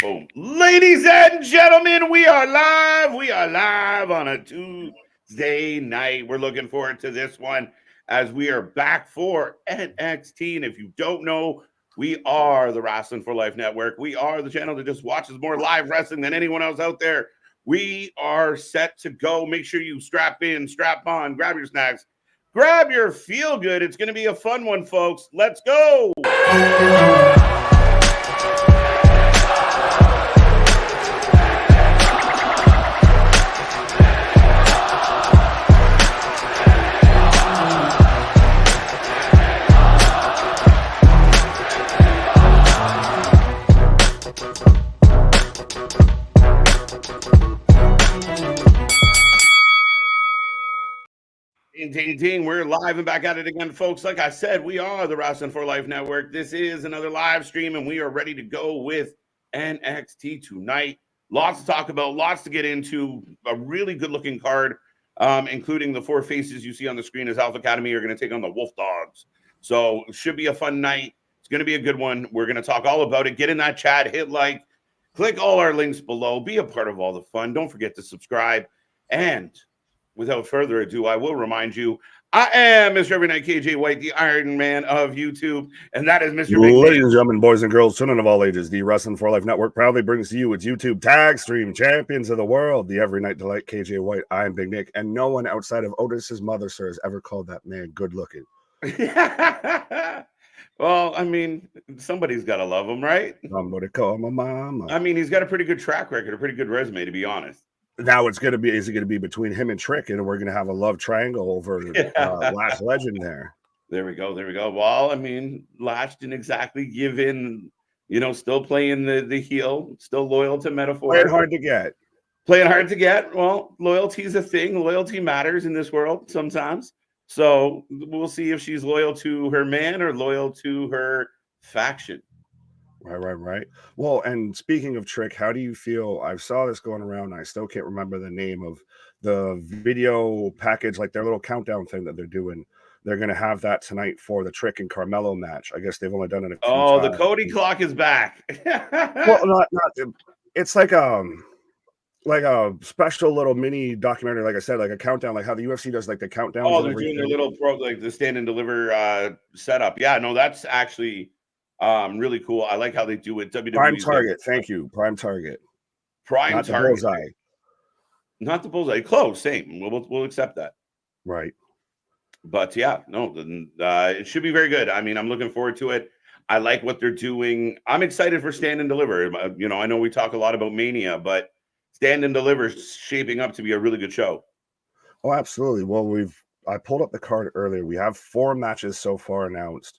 Boom. Ladies and gentlemen, we are live. We are live on a Tuesday night. We're looking forward to this one as we are back for NXT. And if you don't know, we are the Wrestling for Life Network. We are the channel that just watches more live wrestling than anyone else out there. We are set to go. Make sure you strap in, strap on, grab your snacks, grab your feel good. It's going to be a fun one, folks. Let's go. Ding, ding. We're live and back at it again, folks. Like I said, we are the Wrestling for Life Network. This is another live stream, and we are ready to go with NXT tonight. Lots to talk about, lots to get into. A really good-looking card, including the four faces you see on the screen as Alpha Academy are going to take on the Wolf Dogs. So it should be a fun night. It's going to be a good one. We're going to talk all about it. Get in that chat, hit like, click all our links below. Be a part of all the fun. Don't forget to subscribe. And without further ado, I will remind you, I am Mr. Every Night KJ White, the Iron Man of YouTube, and that is Mr. Big Ladies and gentlemen, boys and girls, children of all ages, the Wrestling for Life Network proudly brings to you its YouTube tag stream champions of the world, the Every Night Delight KJ White. I am Big Nick, and no one outside of Otis's mother, sir, has ever called that man good looking. Well, I mean, somebody's got to love him, right? Somebody call my mama. I mean, he's got a pretty good track record, a pretty good resume, to be honest. Now it's going to be, is it going to be between him and Trick, and we're going to have a love triangle over Last Legend there. There we go. There we go. Well, I mean, Lash didn't exactly give in, still playing the heel, still loyal to Metaphor. Playing hard to get. Playing hard to get. Well, loyalty is a thing. Loyalty matters in this world sometimes. So we'll see if she's loyal to her man or loyal to her faction. Right. Well, and speaking of Trick, how do you feel? I saw this going around. I still can't remember the name of the video package, like their little countdown thing that they're doing. They're going to have that tonight for the Trick and Carmelo match. I guess they've only done it a few times. The Cody clock is back. Well, not. It's like a special little mini documentary, like I said, like a countdown, like how the UFC does like the countdown. Oh, they're doing their little like the stand and deliver setup. Yeah, no, that's actually really cool. I like how they do it. WWE Prime Target. Thank you. Prime Target. Prime Not Target. The bullseye. Not the bullseye. Close. Same. We'll accept that. Right. But yeah, no, it should be very good. I mean, I'm looking forward to it. I like what they're doing. I'm excited for Stand and Deliver. I know we talk a lot about Mania, but Stand and Deliver is shaping up to be a really good show. Oh, absolutely. Well, I pulled up the card earlier. We have 4 matches so far announced.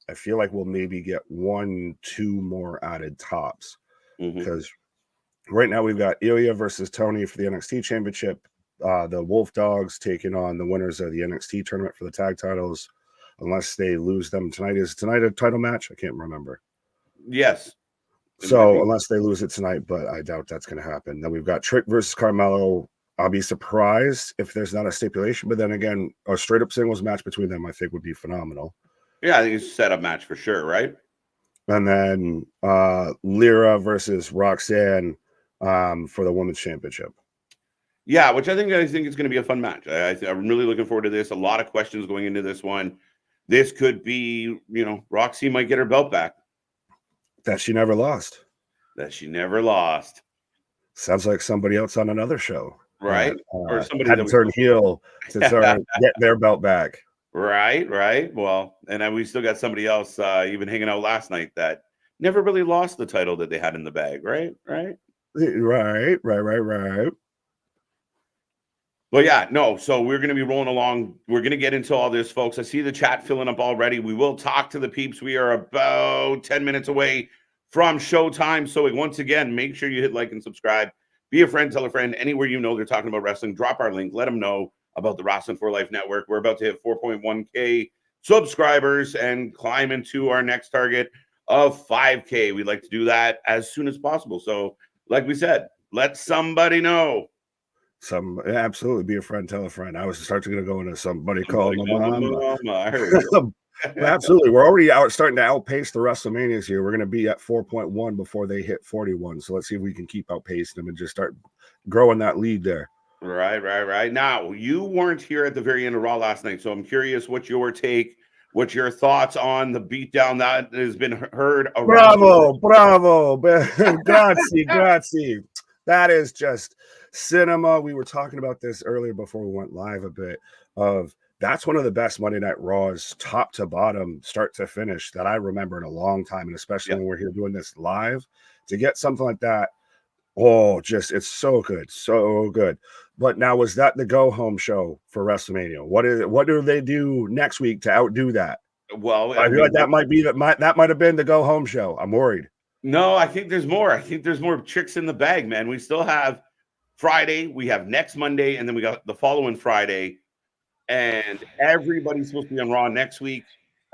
I feel like we'll maybe get 1, 2 more added tops because right now we've got Ilja versus Tony for the NXT Championship. The Wolf Dogs taking on the winners of the NXT tournament for the tag titles, unless they lose them tonight. Is tonight a title match? I can't remember. Yes. So unless they lose it tonight, but I doubt that's going to happen. Then we've got Trick versus Carmelo. I'll be surprised if there's not a stipulation, but then again, a straight up singles match between them I think would be phenomenal. Yeah, I think it's a setup match for sure, right? And then Lyra versus Roxanne for the Women's Championship. Yeah, which I think is going to be a fun match. I'm really looking forward to this. A lot of questions going into this one. This could be, Roxy might get her belt back. That she never lost. Sounds like somebody else on another show. Right. Or somebody had to turn heel to get their belt back. Right. Well, and we still got somebody else even hanging out last night that never really lost the title that they had in the bag, right? Right. Well, yeah, no. So we're going to be rolling along. We're going to get into all this, folks. I see the chat filling up already. We will talk to the peeps. We are about 10 minutes away from showtime. So once again, make sure you hit like and subscribe. Be a friend, tell a friend. Anywhere you know they're talking about wrestling, drop our link. Let them know about the Wrestling for Life Network. We're about to hit 4.1K subscribers and climb into our next target of 5K. We'd like to do that as soon as possible. So like we said, let somebody know. Absolutely be a friend, tell a friend. I was starting to go into somebody called my mama. Absolutely. We're already starting to outpace the WrestleManias here. We're going to be at 4.1 before they hit 41. So let's see if we can keep outpacing them and just start growing that lead there. Right. Now, you weren't here at the very end of Raw last night, so I'm curious what's your take, what's your thoughts on the beatdown that has been heard around. Bravo. Grazie. That is just cinema. We were talking about this earlier before we went live a bit of that's one of the best Monday Night Raws, top to bottom, start to finish, that I remember in a long time. And especially when we're here doing this live, to get something like that, it's so good, so good. But now, was that the go-home show for WrestleMania? What do they do next week to outdo that? Well, I feel like that might have been the go-home show. I'm worried. No, I think there's more. I think there's more tricks in the bag, man. We still have Friday, we have next Monday, and then we got the following Friday. And everybody's supposed to be on Raw next week.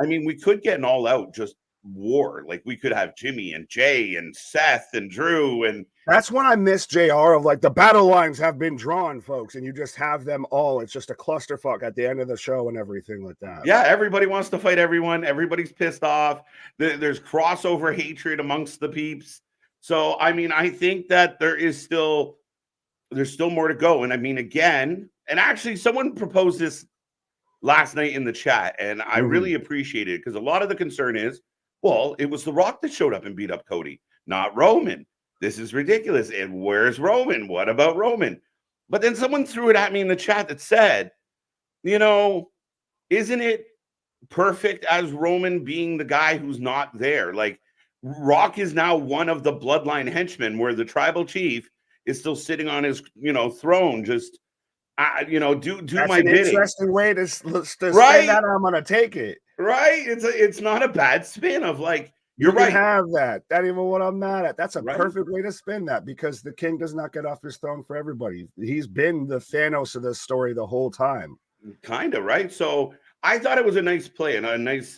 I mean, we could get an all-out just war. Like, we could have Jimmy and Jay and Seth and Drew. And that's when I miss JR of like the battle lines have been drawn, folks, and you just have them all. It's just a clusterfuck at the end of the show and everything like that. Yeah, everybody wants to fight everyone. Everybody's pissed off. There's crossover hatred amongst the peeps. So, I mean, I think that there's still more to go. And I mean, again, and actually someone proposed this last night in the chat, and I really appreciate it, because a lot of the concern is, well, it was The Rock that showed up and beat up Cody, not Roman. This is ridiculous. And where's Roman? What about Roman? But then someone threw it at me in the chat that said, isn't it perfect as Roman being the guy who's not there? Like, Rock is now one of the bloodline henchmen, where the tribal chief is still sitting on his, throne, just, do that's my an bidding. Interesting way to right? Say that. I'm going to take it. Right? It's not a bad spin of like, you're right. Have that. That even what I'm mad at. That's a perfect way to spin that, because the king does not get off his throne for everybody. He's been the Thanos of this story the whole time. Kind of, right? So I thought it was a nice play and a nice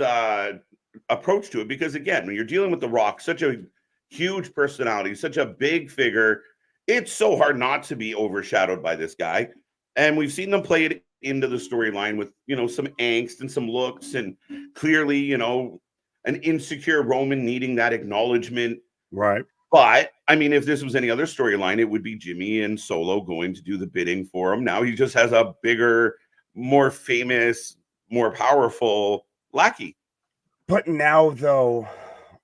approach to it, because again, when you're dealing with The Rock, such a huge personality, such a big figure, it's so hard not to be overshadowed by this guy. And we've seen them play it into the storyline with, some angst and some looks, and clearly, an insecure Roman needing that acknowledgement. Right. But I mean, if this was any other storyline, it would be Jimmy and Solo going to do the bidding for him. Now he just has a bigger, more famous, more powerful lackey. But now, though,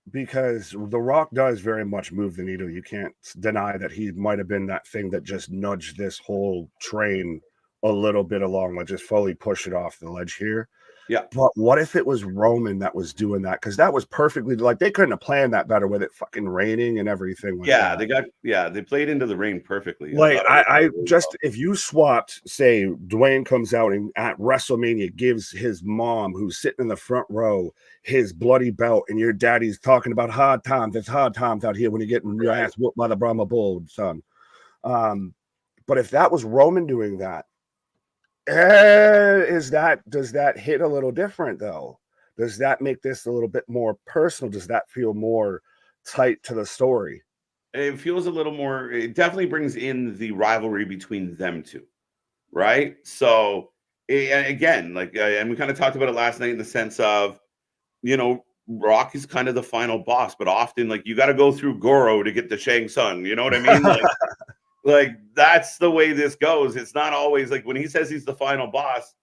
because The Rock does very much move the needle, you can't deny that he might have been that thing that just nudged this whole train a little bit along, like just fully push it off the ledge here. Yeah. But what if it was Roman that was doing that? Because that was perfectly, like, they couldn't have planned that better with it fucking raining and everything. Like they played into the rain perfectly. Like, I just, if you swapped, say, Dwayne comes out and at WrestleMania gives his mom, who's sitting in the front row, his bloody belt, and your daddy's talking about hard times. There's hard times out here when you're getting your ass whooped by the Brahma Bull, son. But if that was Roman doing that, does that hit a little different, though? Does that make this a little bit more personal? Does that feel more tight to the story? It feels a little more, it definitely brings in the rivalry between them two, right? So again, like, and we kind of talked about it last night in the sense of, Rock is kind of the final boss, but often, like, you got to go through Goro to get the Shang Tsung, you know what I mean? Like, that's the way this goes. It's not always like when he says he's the final boss,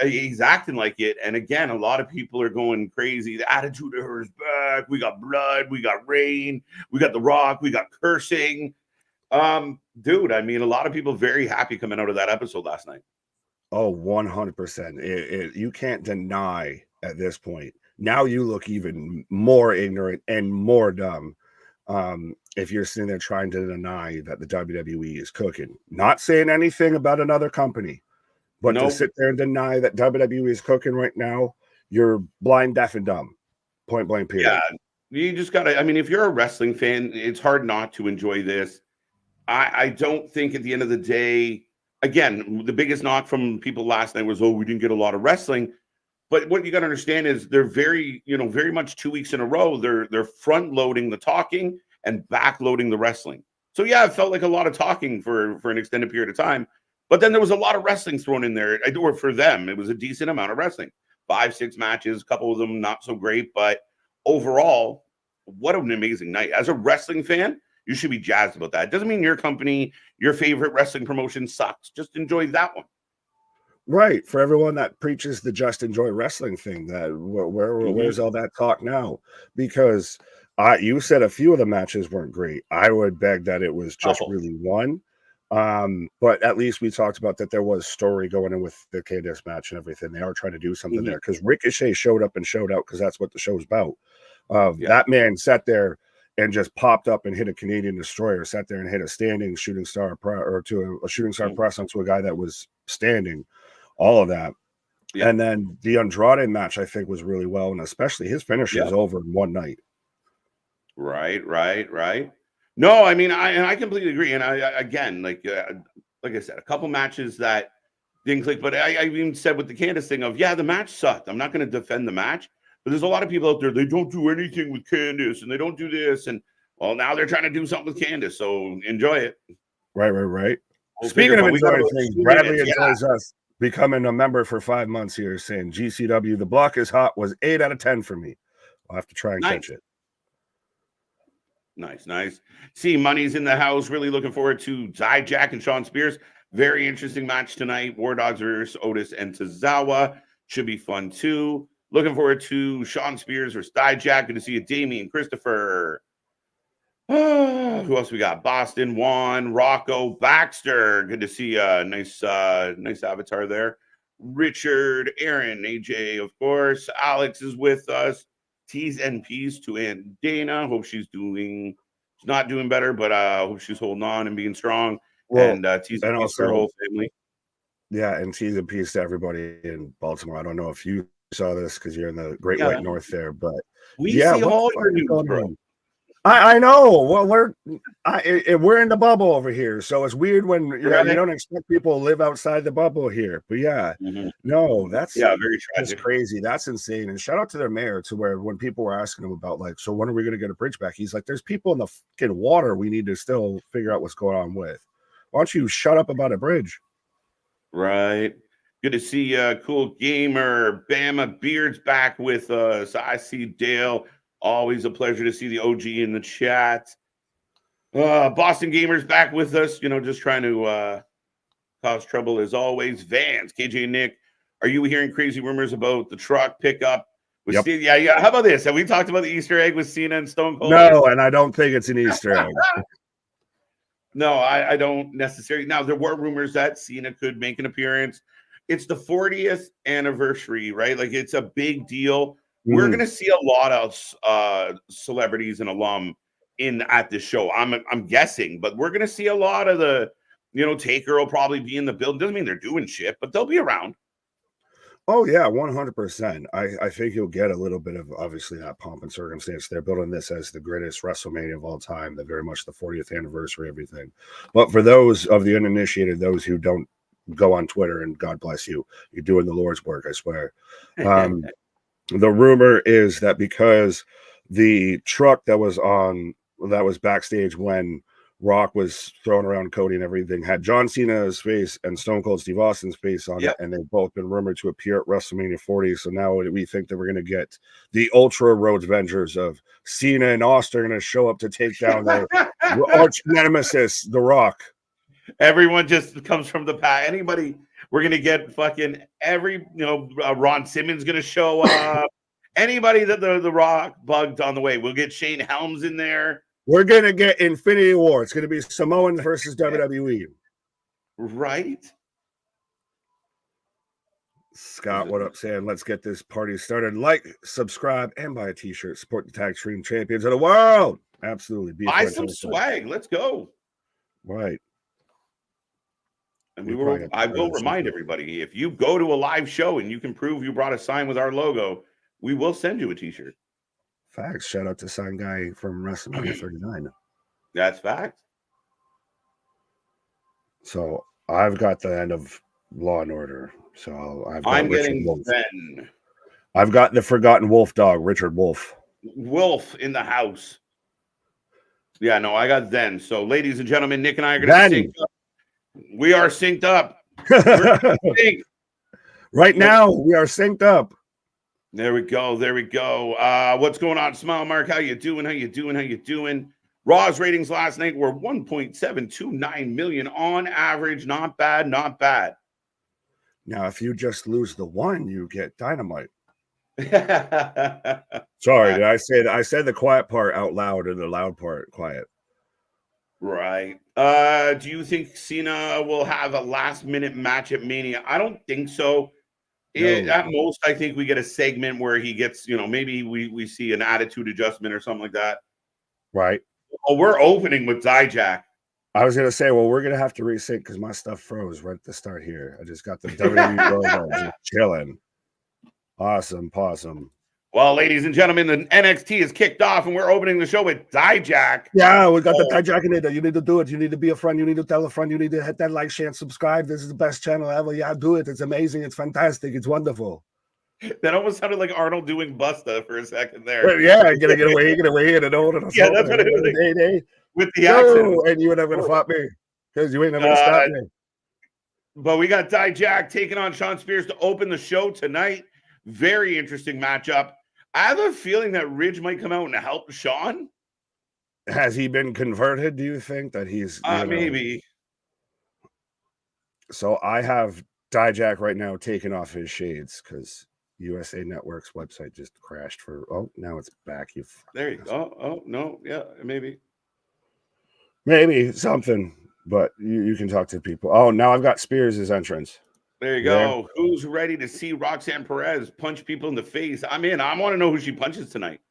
he's acting like it. And again, a lot of people are going crazy. The Attitude Era is back. We got blood. We got rain. We got The Rock. We got cursing. Dude, I mean, a lot of people very happy coming out of that episode last night. Oh, 100%. You can't deny at this point. Now you look even more ignorant and more dumb. If you're sitting there trying to deny that the WWE is cooking, not saying anything about another company, but to sit there and deny that WWE is cooking right now, you're blind, deaf, and dumb. Point blank period. Yeah, you just gotta, I mean, if you're a wrestling fan, it's hard not to enjoy this. I don't think at the end of the day, again, the biggest knock from people last night was, we didn't get a lot of wrestling. But what you got to understand is they're very much 2 weeks in a row. They're front loading the talking and back loading the wrestling. So yeah, it felt like a lot of talking for an extended period of time. But then there was a lot of wrestling thrown in there. For them, it was a decent amount of wrestling. 5-6 matches, a couple of them not so great, but overall, what an amazing night. As a wrestling fan, you should be jazzed about that. It doesn't mean your company, your favorite wrestling promotion sucks. Just enjoy that one. Right. For everyone that preaches the just enjoy wrestling thing, that where's all that talk now? Because you said a few of the matches weren't great. I would beg that it was just really one. But at least we talked about that there was story going in with the Candice match and everything. They are trying to do something there, because Ricochet showed up and showed out, because that's what the show's about. That man sat there and just popped up and hit a Canadian Destroyer, sat there and hit a standing shooting star to a shooting star press onto a guy that was standing, all of that. And then the Andrade match, I think, was really well, and especially his finish is over in one night. Right. No, I mean, I completely agree. And I again, like I said, a couple matches that didn't click, but I even said with the Candice thing of, the match sucked. I'm not going to defend the match, but there's a lot of people out there, they don't do anything with Candice and they don't do this. And well, now they're trying to do something with Candice. So enjoy it. Right. Speaking of enjoying things, Bradley enjoys us becoming a member for 5 months here, saying GCW, the block is hot, was 8 out of 10 for me. I'll have to try and catch it. Nice. See, Money's in the house. Really looking forward to Dijak and Shawn Spears. Very interesting match tonight. War Dogs versus Otis and Tozawa. Should be fun too. Looking forward to Shawn Spears versus Dijak. Good to see you, Damien, Christopher. Who else we got? Boston, Juan, Rocco, Baxter. Good to see you. Nice avatar there. Richard, Aaron, AJ, of course. Alex is with us. T's and P's to Aunt Dana. Hope she's not doing better, but hope she's holding on and being strong. Well, and T's and P's to her whole family. Yeah, and T's and P's to everybody in Baltimore. I don't know if you saw this because you're in the Great White North there, but we see all your news, bro. I know. Well, we're in the bubble over here, so it's weird when you don't expect people to live outside the bubble here. But no, that's very tragic. That's crazy. That's insane. And shout out to their mayor, to where when people were asking him about, like, so when are we going to get a bridge back? He's like, there's people in the fucking water we need to still figure out what's going on with. Why don't you shut up about a bridge? Right. Good to see Cool Gamer. Bama Beard's back with us. I see Dale. Always a pleasure to see the OG in the chat. Boston Gamer's back with us, just trying to cause trouble as always. Vans, KJ Nick, are you hearing crazy rumors about the truck pickup? With Steve? Yeah. How about this? Have we talked about the Easter egg with Cena and Stone Cold? No, and I don't think it's an Easter egg. No, I don't necessarily. Now, there were rumors that Cena could make an appearance. It's the 40th anniversary, right? Like, it's a big deal. We're going to see a lot of celebrities and alum at this show. I'm guessing, but we're going to see a lot of the, Taker will probably be in the building. Doesn't mean they're doing shit, but they'll be around. Oh, yeah, 100%. I think you'll get a little bit of, obviously, that pomp and circumstance. They're building this as the greatest WrestleMania of all time, very much the 40th anniversary, everything. But for those of the uninitiated, those who don't go on Twitter, and God bless you, you're doing the Lord's work, I swear. The rumor is that because the truck that was backstage when Rock was throwing around Cody and everything had John Cena's face and Stone Cold Steve Austin's face on it, and they've both been rumored to appear at WrestleMania 40. So now we think that we're going to get the Ultra Roads Vengers of Cena and Austin are going to show up to take down their arch nemesis, The Rock. Everyone just comes from the past. Anybody. We're going to get fucking Ron Simmons going to show up. Anybody that the Rock bugged on the way. We'll get Shane Helms in there. We're going to get Infinity War. It's going to be Samoan versus WWE. Right? Scott, what up, saying? Let's get this party started. Like, subscribe, and buy a t-shirt. Support the tag team champions of the world. Absolutely. Buy some swag. Let's go. Right. And I will remind everybody, if you go to a live show and you can prove you brought a sign with our logo, we will send you a t-shirt. Facts. Shout out to Sign Guy from WrestleMania 39. That's facts. So I've got the end of Law and Order. So I'm getting Zen. I've got the Forgotten Wolf dog, Richard Wolf. Wolf in the house. Yeah, no, I got Zen. So, ladies and gentlemen, Nick and I are going to sync up. We are synced up. Right now, we are synced up. There we go. There we go. What's going on, Smile Mark? How you doing? How you doing? How you doing? Raw's ratings last night were 1.729 million on average. Not bad. Not bad. Now, if you just lose the one, you get Dynamite. Sorry, did I say that? I said the quiet part out loud and the loud part quiet. Right. Do you think Cena will have a last-minute match at Mania? I don't think so. No. At most, I think we get a segment where he gets, maybe we see an attitude adjustment or something like that. Right. Oh, we're opening with Dijak. I was going to say, well, we're going to have to resync because my stuff froze right at the start here. I just got the WWE logo just chilling. Awesome, possum. Well, ladies and gentlemen, the NXT is kicked off, and we're opening the show with Dijak. Yeah, we got the Dijak in it. You need to do it. You need to be a friend. You need to tell a friend. You need to hit that like, share, and subscribe. This is the best channel ever. Yeah, do it. It's amazing. It's fantastic. It's wonderful. That almost sounded like Arnold doing Busta for a second there. Yeah, get away, and all. Yeah, that's what it was like. With the accent. And you were never going to fight me because you ain't never going to stop me. But we got Dijak taking on Shawn Spears to open the show tonight. Very interesting matchup. I have a feeling that Ridge might come out and help Shawn. Has he been converted? Do you think that he's maybe? So I have Dijak right now taking off his shades because USA Network's website just crashed now it's back. There you go. Oh no, yeah, maybe something, but you can talk to people. Oh, now I've got Spears' entrance. There you go. Who's ready to see Roxanne Perez punch people in the face? I'm in. I want to know who she punches tonight.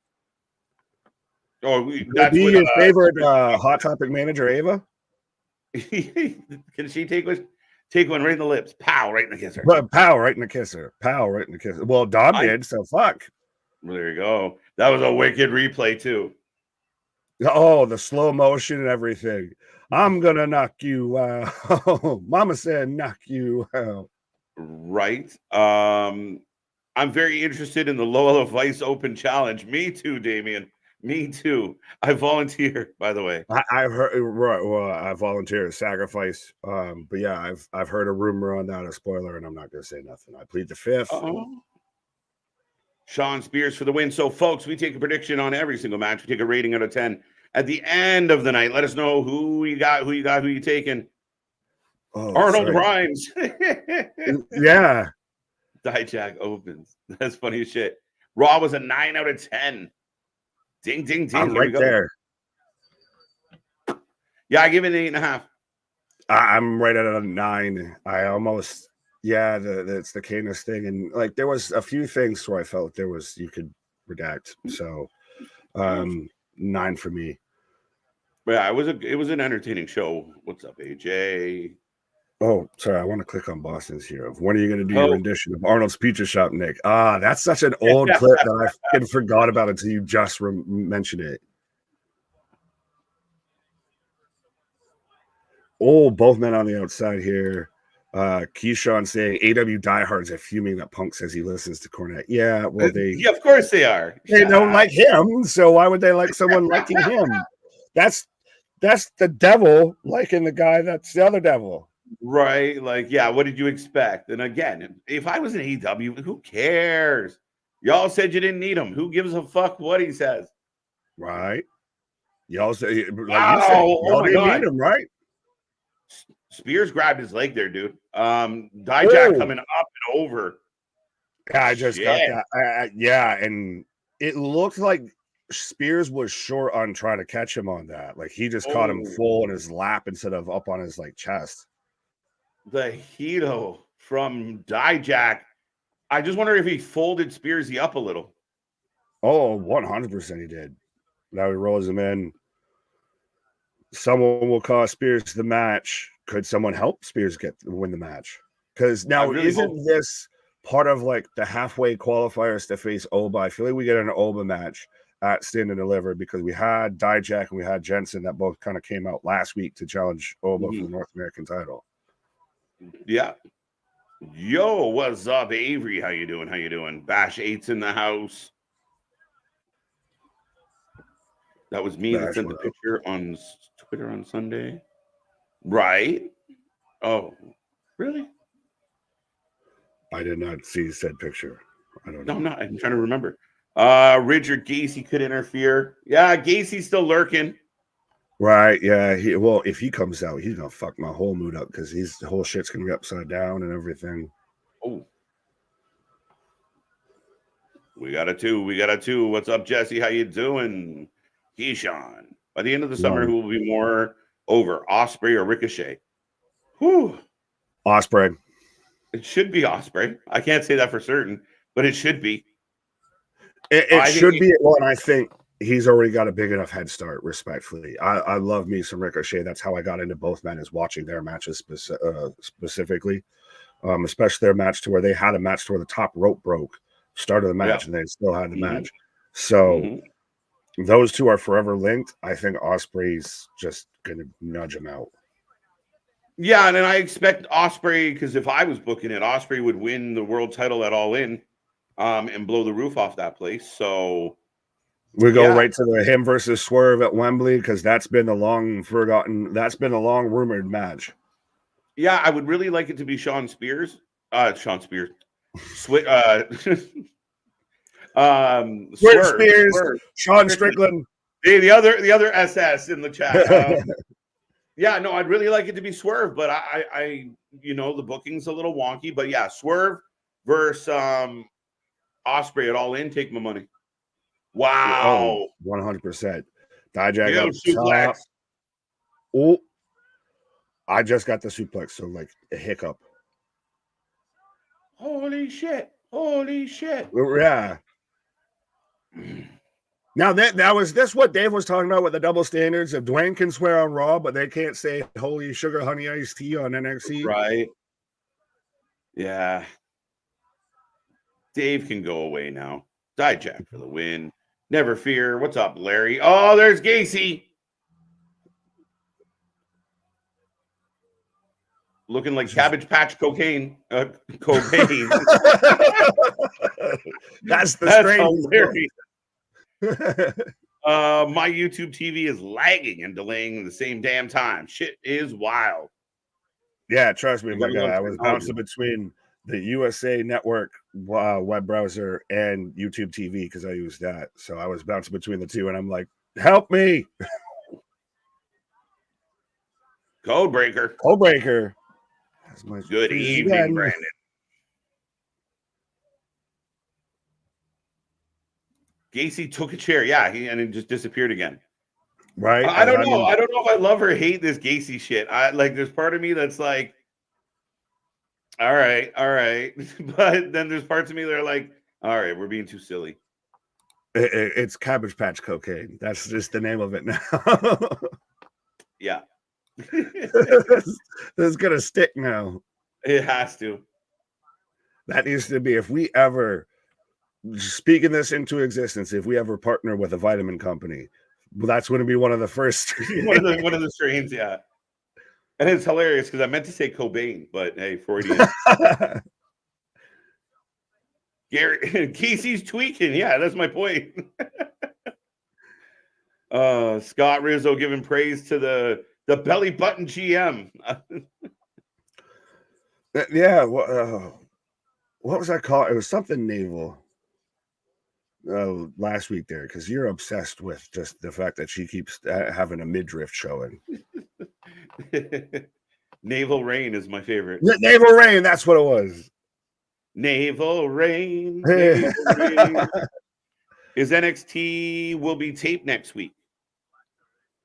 That's your favorite Hot Topic manager, Ava? Can she take one right in the lips? Pow, right in the kisser. Pow, right in the kisser. Pow, right in the kisser. Well, Dom did, so fuck. There you go. That was a wicked replay, too. Oh, the slow motion and everything. I'm going to knock you out. Mama said knock you out. Right. I'm very interested in the Lola Vice Open Challenge. Me too, Damien. Me too. I volunteer, by the way. I've heard. Well, I volunteer sacrifice. But yeah, I've heard a rumor on that, a spoiler, and I'm not going to say nothing. I plead the fifth. Shawn Spears for the win. So, folks, we take a prediction on every single match. We take a rating out of 10 at the end of the night. Let us know who you taking. Arnold Rhymes. Yeah. Dijak opens. That's funny as shit. Raw was a 9 out of 10. Ding, ding, ding. I'm right there. Yeah, I give it an 8.5. I'm right at a 9. I almost, it's the Canis thing. And like, there was a few things where I felt you could redact. So 9 for me. Yeah, it was an entertaining show. What's up, AJ? Oh, sorry. I want to click on Boston's here. When are you going to do your rendition of Arnold's Pizza Shop, Nick? That's such an old clip that I fucking forgot about until you just mentioned it. Oh, both men on the outside here. Keyshawn saying AW diehards are fuming that Punk says he listens to Cornette. Yeah, well, yeah, of course they are. They don't like him, so why would they like someone liking him? That's the devil liking the guy that's the other devil. Right. Like, yeah, what did you expect? And again, if I was an AEW, who cares? Y'all said you didn't need him. Who gives a fuck what he says? Right. Y'all say, y'all didn't need him, right? Spears grabbed his leg there, dude. Dijak coming up and over. Yeah, I just got that. And it looked like Spears was short on trying to catch him on that. Like, he just caught him full in his lap instead of up on his chest. The Hito from Dijak. I just wonder if he folded Spearsy up a little. Oh, 100% he did. Now he rolls him in. Someone will cost Spears the match. Could someone help Spears win the match? Because now isn't this part of like the halfway qualifiers to face Oba? I feel like we get an Oba match at Stand and Deliver because we had Dijak and we had Jensen that both kind of came out last week to challenge Oba for the North American title. Yeah. Yo, what's up, Avery? How you doing? How you doing? Bash 8's in the house. That was me that sent the picture on Twitter on Sunday. Right? Oh, really? I did not see said picture. I don't No, know. I'm not. I'm trying to remember. Richard Gacy could interfere. Yeah, Gacy's still lurking. Right, yeah. Well, if he comes out, he's gonna fuck my whole mood up because the whole shit's gonna be upside down and everything. Oh, we got a two. We got a two. What's up, Jesse? How you doing? Keyshawn. By the end of the summer, who will be more over, Osprey or Ricochet? Whew. Osprey. It should be Osprey. I can't say that for certain, but it should be. It should be. Well, and I think he's already got a big enough head start, respectfully. I love me some Ricochet. That's how I got into both men, is watching their matches specifically. Especially their match to where they had a match to where the top rope broke, started the match, and they still had the match. So those two are forever linked. I think Osprey's just going to nudge him out. Yeah, and then I expect Osprey, because if I was booking it, Osprey would win the world title at All In and blow the roof off that place. So we go right to the him versus Swerve at Wembley, because that's been a long rumored match. Yeah, I would really like it to be Sean Spears. Sean Spears. Swerve Spears, Sean Strickland. The other SS in the chat. Yeah, no, I'd really like it to be Swerve, but I the booking's a little wonky. But yeah, Swerve versus Osprey at All In. Take my money. Wow. 100%. Dijak up suplex. Top. Oh, I just got the suplex, so like a hiccup. Holy shit. Holy shit. Yeah. Now that was this what Dave was talking about with the double standards of Dwayne can swear on Raw, but they can't say holy sugar honey iced tea on NXT. Right. Yeah. Dave can go away now. Dijak for the win. Never fear. What's up, Larry? Oh, there's Gacy. Looking like Cabbage Patch cocaine. Cocaine. That's hilarious. My YouTube TV is lagging and delaying at the same damn time. Shit is wild. Yeah, trust me, my guy. I was bouncing between the USA Network web browser and YouTube TV because I use that. So I was bouncing between the two, and I'm like, help me. Codebreaker. Good evening, Brandon. Gacy took a chair. Yeah, and it just disappeared again. Right. I don't know. I don't know if I love or hate this Gacy shit. There's part of me that's like, all right. But then there's parts of me that are like, all right, we're being too silly. It's Cabbage Patch cocaine. That's just the name of it now. Yeah. This is gonna stick now. It has to. That needs to be, if we ever, speaking this into existence, if we ever partner with a vitamin company, that's going to be one of the first. one of the strains, yeah. And it's hilarious because I meant to say Cobain, but hey, Freudian. Casey's tweaking. Yeah, that's my point. Scott Rizzo giving praise to the belly button GM. Yeah. What was that called? It was something naval. Last week there, because you're obsessed with just the fact that she keeps having a midriff showing. Naval Rain is my favorite. Naval Rain, that's what it was. Naval Rain. Naval Rain. Is NXT will be taped next week?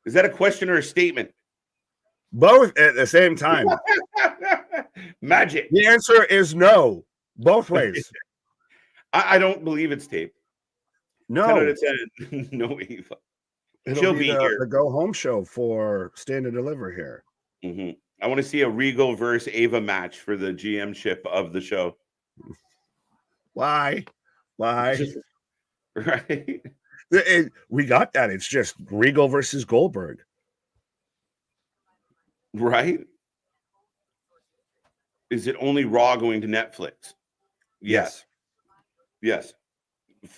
Is that a question or a statement? Both at the same time. Magic. The answer is no. Both ways. I don't believe it's taped. No. 10 out of 10. No, Eva. She'll be here. The go home show for Stand and Deliver here. Mm-hmm. I want to see a Regal versus Ava match for the GM ship of the show. Why? Right. We got that. It's just Regal versus Goldberg. Right? Is it only Raw going to Netflix? Yes.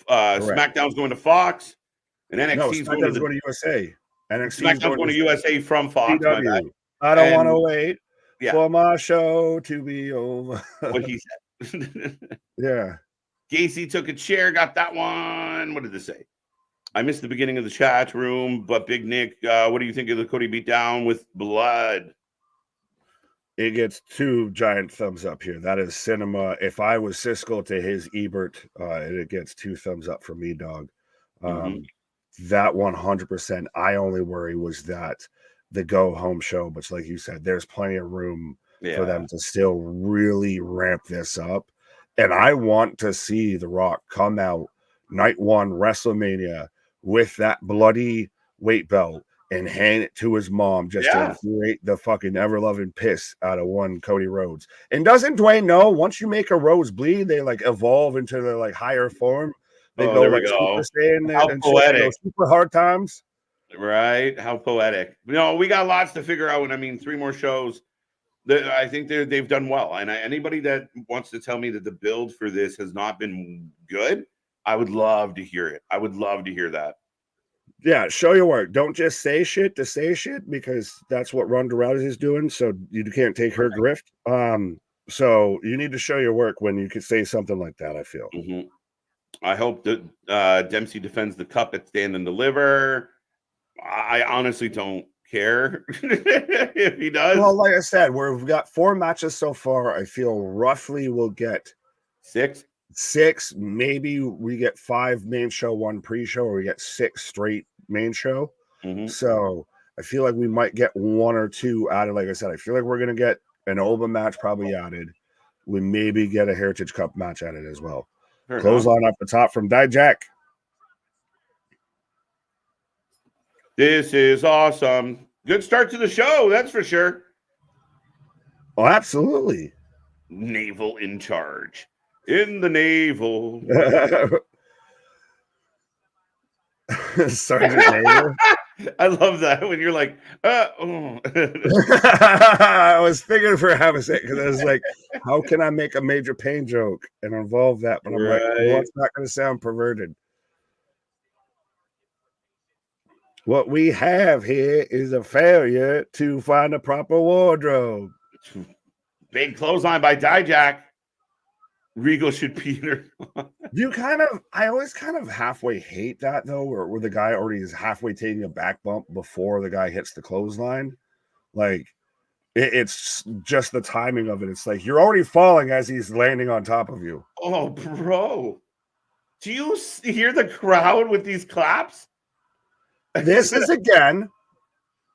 SmackDown's going to Fox, and NXT's going to USA. SmackDown's going to USA from Fox. I don't want to wait for my show to be over. What he said. Yeah. Gacy took a chair, got that one. What did this say? I missed the beginning of the chat room, but Big Nick, what do you think of the Cody beatdown with blood? It gets 2 giant thumbs up here. That is cinema. If I was Siskel to his Ebert, it gets 2 thumbs up from me, dog. That 100%. I only worry was that the go home show, but like you said, there's plenty of room for them to still really ramp this up. And I want to see The Rock come out night 1 WrestleMania with that bloody weight belt and hand it to his mom just to infuriate the fucking ever-loving piss out of one Cody Rhodes. And doesn't Dwayne know once you make a Rhodes bleed, they like evolve into their like higher form? They go like Super Saiyan and poetic. Super hard times. Right? How poetic. We got lots to figure out. And I mean, 3 more shows. I think they've done well. And anybody that wants to tell me that the build for this has not been good, I would love to hear it. I would love to hear that. Yeah, show your work. Don't just say shit to say shit, because that's what Ronda Rousey is doing. So you can't take her grift. So you need to show your work when you can say something like that, I feel. I hope that Dempsey defends the cup at Stand and Deliver. I honestly don't care if he does. Well, like I said, we've got 4 matches so far. I feel roughly we'll get 6. Maybe we get 5 main show, 1 pre-show, or we get 6 straight main show. So I feel like we might get 1 or 2 added. Like I said, I feel like we're going to get an Oba match probably added. We maybe get a Heritage Cup match added as well. Clothesline up the top from Dijak. This is awesome. Good start to the show, that's for sure. Oh, absolutely. Naval in charge. In the naval. Sergeant Naval. I love that when you're like, I was thinking for half a second, because I was like, how can I make a Major Pain joke and involve that? But I'm like, well, it's not going to sound perverted. What we have here is a failure to find a proper wardrobe. Big clothesline by Dijak. Regal should Peter. I always kind of halfway hate that, though, where the guy already is halfway taking a back bump before the guy hits the clothesline. Like, it's just the timing of it. It's like you're already falling as he's landing on top of you. Oh, bro. Do you hear the crowd with these claps? This is, again,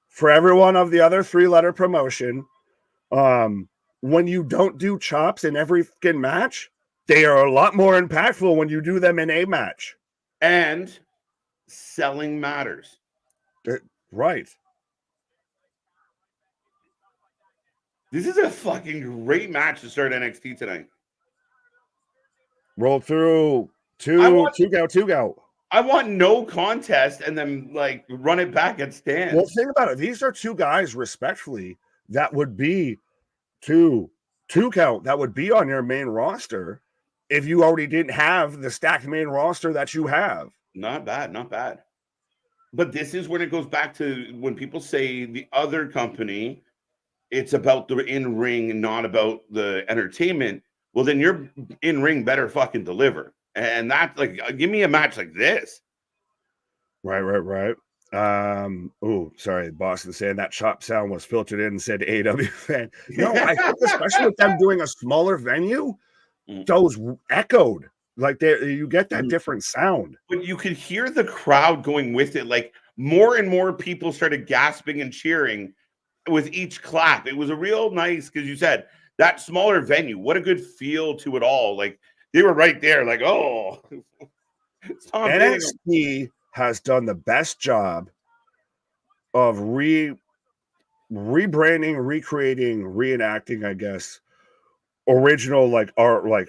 for everyone of the other 3-letter promotion, when you don't do chops in every fucking match, they are a lot more impactful when you do them in a match. And selling matters. Right. This is a fucking great match to start NXT tonight. Roll through two go. I want no contest and then like run it back at Stand. Well, think about it. These are 2 guys, respectfully, that would be two count that would be on your main roster if you already didn't have the stacked main roster that you have. Not bad. But this is when it goes back to when people say the other company, it's about the in-ring, not about the entertainment. Well, then your in-ring better fucking deliver. And that's like, give me a match like this. Right. Oh, sorry, Boston saying that chop sound was filtered in and said AW fan. No, I think especially with them doing a smaller venue, those echoed. Like you get that different sound. But you could hear the crowd going with it. Like more and more people started gasping and cheering with each clap. It was a real nice, because you said that smaller venue, what a good feel to it all. Like they were right there, like, oh. NXT has done the best job of rebranding, recreating, reenacting, I guess, original like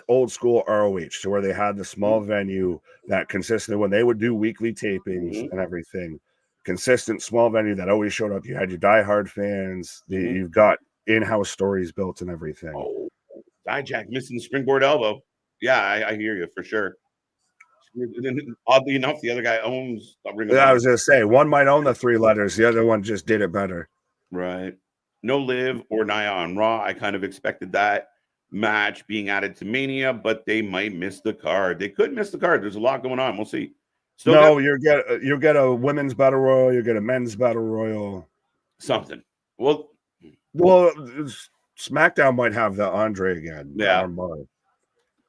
old school ROH, to where they had the small venue that consistently, when they would do weekly tapings and everything, consistent small venue that always showed up. You had your diehard fans, you've got in-house stories built and everything. Oh, Dijak missing the springboard elbow. Yeah, I hear you for sure. Oddly enough, the other guy owns the Ring of Honor. I was going to say, one might own the 3 letters. The other one just did it better. Right. No Liv or Nia on Raw. I kind of expected that. match being added to Mania, but they might miss the card. They could miss the card. There's a lot going on. We'll see. You'll get a women's battle royal. You get a men's battle royal. Something. Well, SmackDown might have the Andre again. Yeah.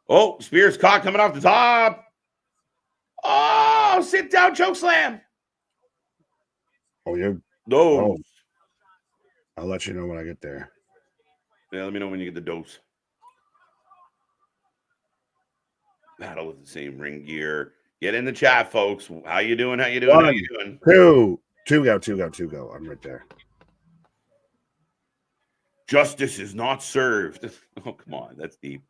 Oh, Spears caught coming off the top. Oh, sit down choke slam. Oh, you're no. I'll let you know when I get there. Yeah, let me know when you get the dose. Battle with the same ring gear. Get in the chat, folks. How you doing? How you doing? How you doing? Two go. I'm right there. Justice is not served. Oh, come on. That's deep.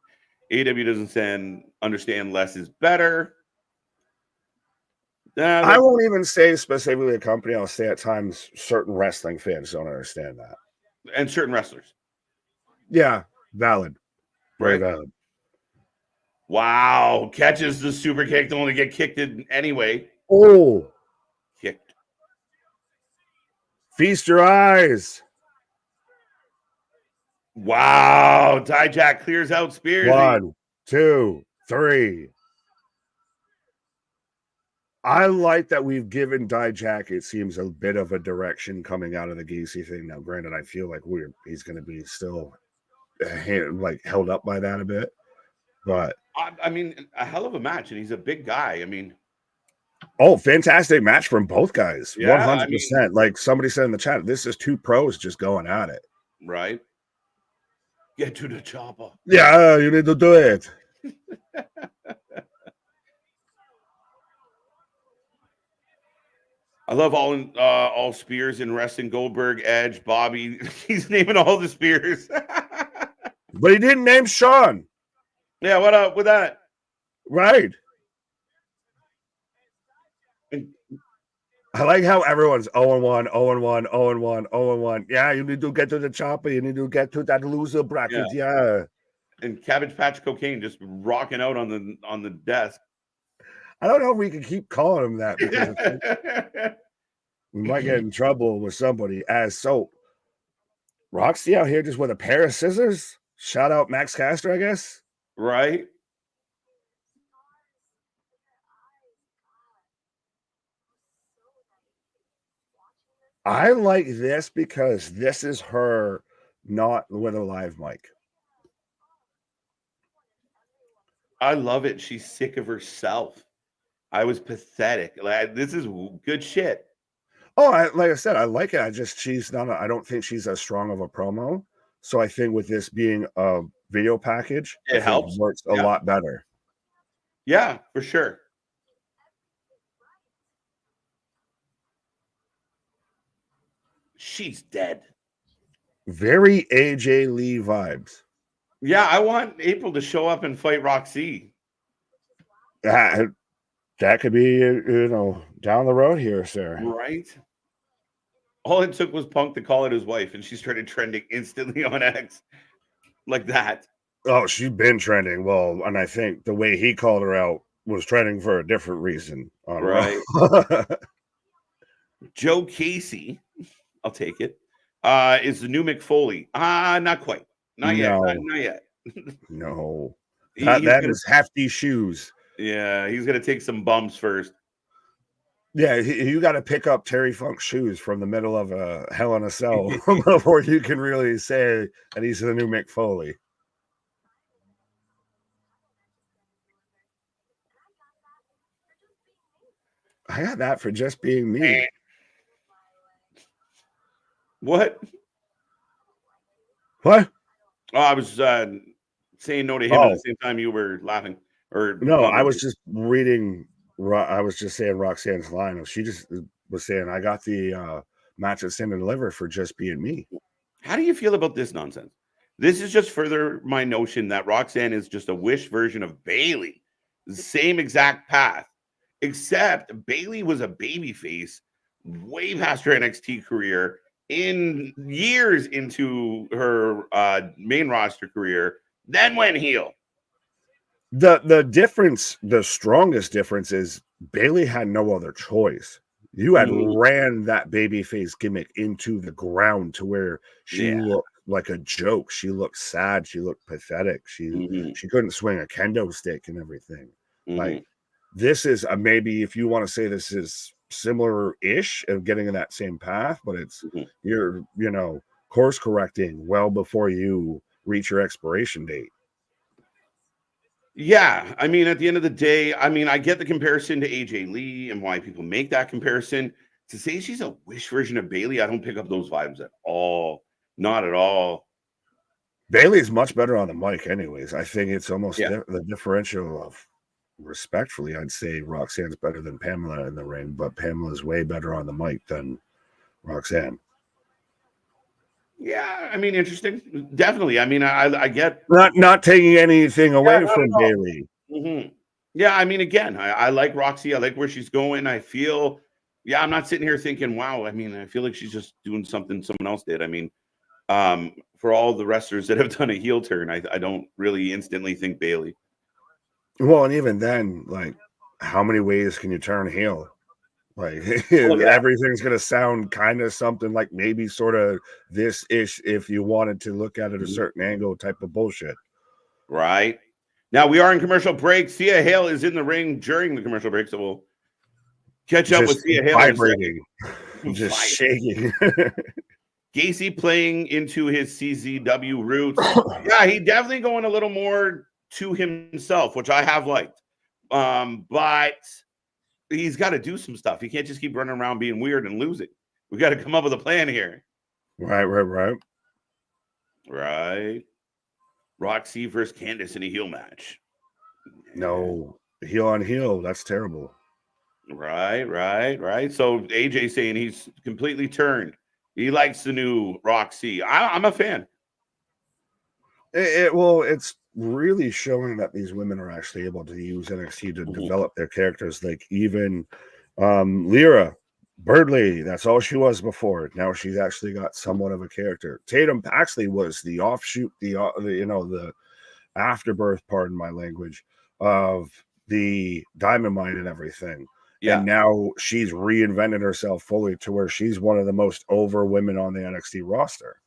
AEW doesn't understand less is better. I won't even say specifically a company. I'll say at times certain wrestling fans don't understand that. And certain wrestlers. Yeah, valid. Very valid. Wow. Catches the super kick to only get kicked in anyway. Oh. Kicked. Feast your eyes. Wow. Dijak clears out Spears. 1, 2, 3. I like that we've given Dijak, it seems, a bit of a direction coming out of the Gacy thing. Now, granted, I feel like he's going to be still held up by that a bit. But I mean, a hell of a match, and he's a big guy. I mean, fantastic match from both guys. Yeah, 100%. I mean, like somebody said in the chat, this is two pros just going at it. Right. Get to the chopper. Yeah, you need to do it. I love all Spears in wrestling. Goldberg, Edge, Bobby. He's naming all the Spears. But he didn't name Shawn. Yeah, what up with that? Right. I like how everyone's 0-1, 0-1, 0-1, 0-1. Yeah, you need to get to the chopper. You need to get to that loser bracket. Yeah. And Cabbage Patch Cocaine just rocking out on the desk. I don't know if we can keep calling him that because we might get in trouble with somebody. Roxy out here just with a pair of scissors. Shout out Max Caster, I guess. Right. I like this because this is her not with a live mic. I love it. She's sick of herself. I was pathetic. Like, this is good shit. Oh, like I said, I like it. I don't think she's as strong of a promo. So I think with this being a video package, it helps. Works a lot better. Yeah, for sure. She's dead. Very AJ Lee vibes. Yeah, I want April to show up and fight Roxy. That could be, down the road here, sir. Right. All it took was Punk to call it his wife, and she started trending instantly on X like that. Oh, she's been trending. Well, and I think the way he called her out was trending for a different reason. Right. Joe Casey, I'll take it, is the new McFoley. Not quite. Not yet. Not yet. No. That is hefty shoes. Yeah, he's going to take some bumps first. Yeah, you got to pick up Terry Funk's shoes from the middle of a Hell in a Cell before you can really say that he's the new Mick Foley. I got that for just being me. What? What? Oh, I was saying no to him at the same time you were laughing. No, I was just reading. I was just saying Roxanne's line. She just was saying, I got the match at Stand and Deliver for just being me. How do you feel about this nonsense? This is just further my notion that Roxanne is just a Wish version of Bayley. Same exact path, except Bayley was a babyface way past her NXT career, in years into her main roster career, then went heel. The difference, the strongest difference is Bayley had no other choice. You had ran that babyface gimmick into the ground to where she looked like a joke. She looked sad. She looked pathetic. She couldn't swing a kendo stick and everything. Like, this is maybe, if you want to say this is similar-ish of getting in that same path, but it's you're course correcting well before you reach your expiration date. Yeah, I mean, at the end of the day, I mean, I get the comparison to AJ Lee and why people make that comparison. To say she's a Wish version of Bayley, I don't pick up those vibes at all. Not at all. Bayley's much better on the mic, anyways. I think it's almost the differential of, respectfully, I'd say Roxanne's better than Pamela in the ring, but Pamela's way better on the mic than Roxanne. Yeah, I mean, interesting. Definitely. I mean, I get not taking anything away from Bayley. Yeah, I mean, again, I like Roxy. I like where she's going. I feel, I'm not sitting here thinking, wow. I mean, I feel like she's just doing something someone else did. I mean, for all the wrestlers that have done a heel turn, I don't really instantly think Bayley. Well, and even then, like, how many ways can you turn heel? Like, everything's going to sound kind of something like maybe sort of this-ish if you wanted to look at it a certain angle type of bullshit. Right. Now, we are in commercial break. Thea Hale is in the ring during the commercial break, so we'll catch up with Thea Hale. Vibrating. Just shaking. Gacy playing into his CZW roots. Yeah, he definitely going a little more to himself, which I have liked. But he's got to do some stuff. He can't just keep running around being weird and losing. We got to come up with a plan here. Right. Roxy versus Candice in a heel match. No, heel on heel. That's terrible. Right. So AJ saying he's completely turned. He likes the new Roxy. I'm a fan. It's really showing that these women are actually able to use NXT to develop their characters. Like, even Lyra, Bird Lady, that's all she was before. Now she's actually got somewhat of a character. Tatum Paxley was the offshoot, the afterbirth, pardon my language, of the Diamond Mine and everything. Yeah. And now she's reinvented herself fully to where she's one of the most over women on the NXT roster.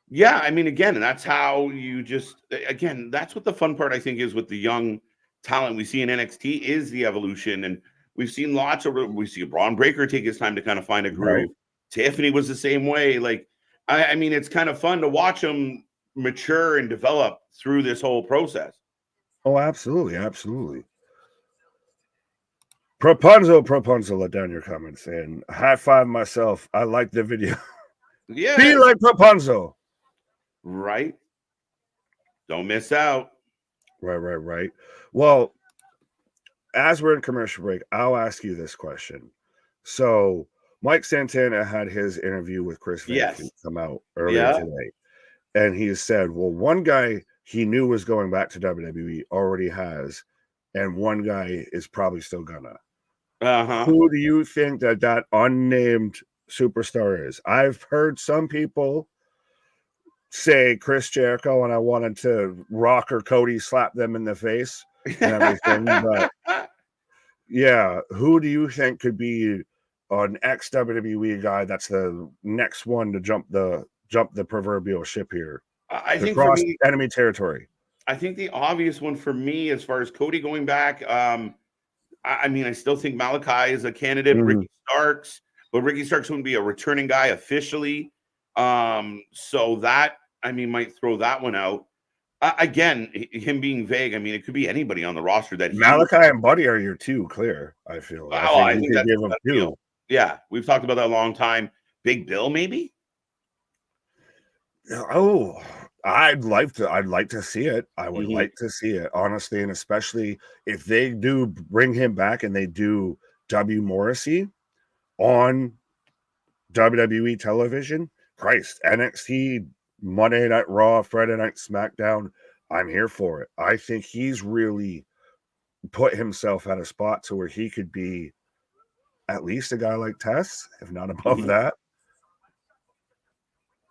Yeah, I mean, again, and that's how you that's what the fun part, I think, is with the young talent we see in NXT is the evolution. And we've seen we see Bron Breakker take his time to kind of find a groove. Right. Tiffany was the same way. Like, I mean, it's kind of fun to watch them mature and develop through this whole process. Oh, absolutely. Propunzo, let down your comments and high five myself. I like the video. Yeah. Be like Propunzo. Right. Don't miss out. Right. Well, as we're in commercial break, I'll ask you this question. So Mike Santana had his interview with Chris Van Fleet come out earlier today. And he said, well, one guy he knew was going back to WWE already has, and one guy is probably still gonna. Who do you think that unnamed superstar is? I've heard some people say Chris Jericho, and I wanted to Rock or Cody slap them in the face and everything. But yeah, who do you think could be an ex-WWE guy that's the next one to jump the proverbial ship here? I think cross enemy territory. I think the obvious one for me, as far as Cody going back, I mean, I still think Malachi is a candidate. Ricky Starks, but Ricky Starks wouldn't be a returning guy officially. So that, I mean, might throw that one out. Again, him being vague, I mean, it could be anybody on the roster that Malachi and Buddy are your two clear, I feel. I think that's give them two. Yeah, we've talked about that a long time. Big Bill, maybe? Oh, I'd like to see it. I would like to see it, honestly, and especially if they do bring him back and they do W. Morrissey on WWE television. Christ, NXT, Monday Night Raw, Friday Night SmackDown. I'm here for it. I think he's really put himself at a spot to where he could be at least a guy like Tess, if not above that.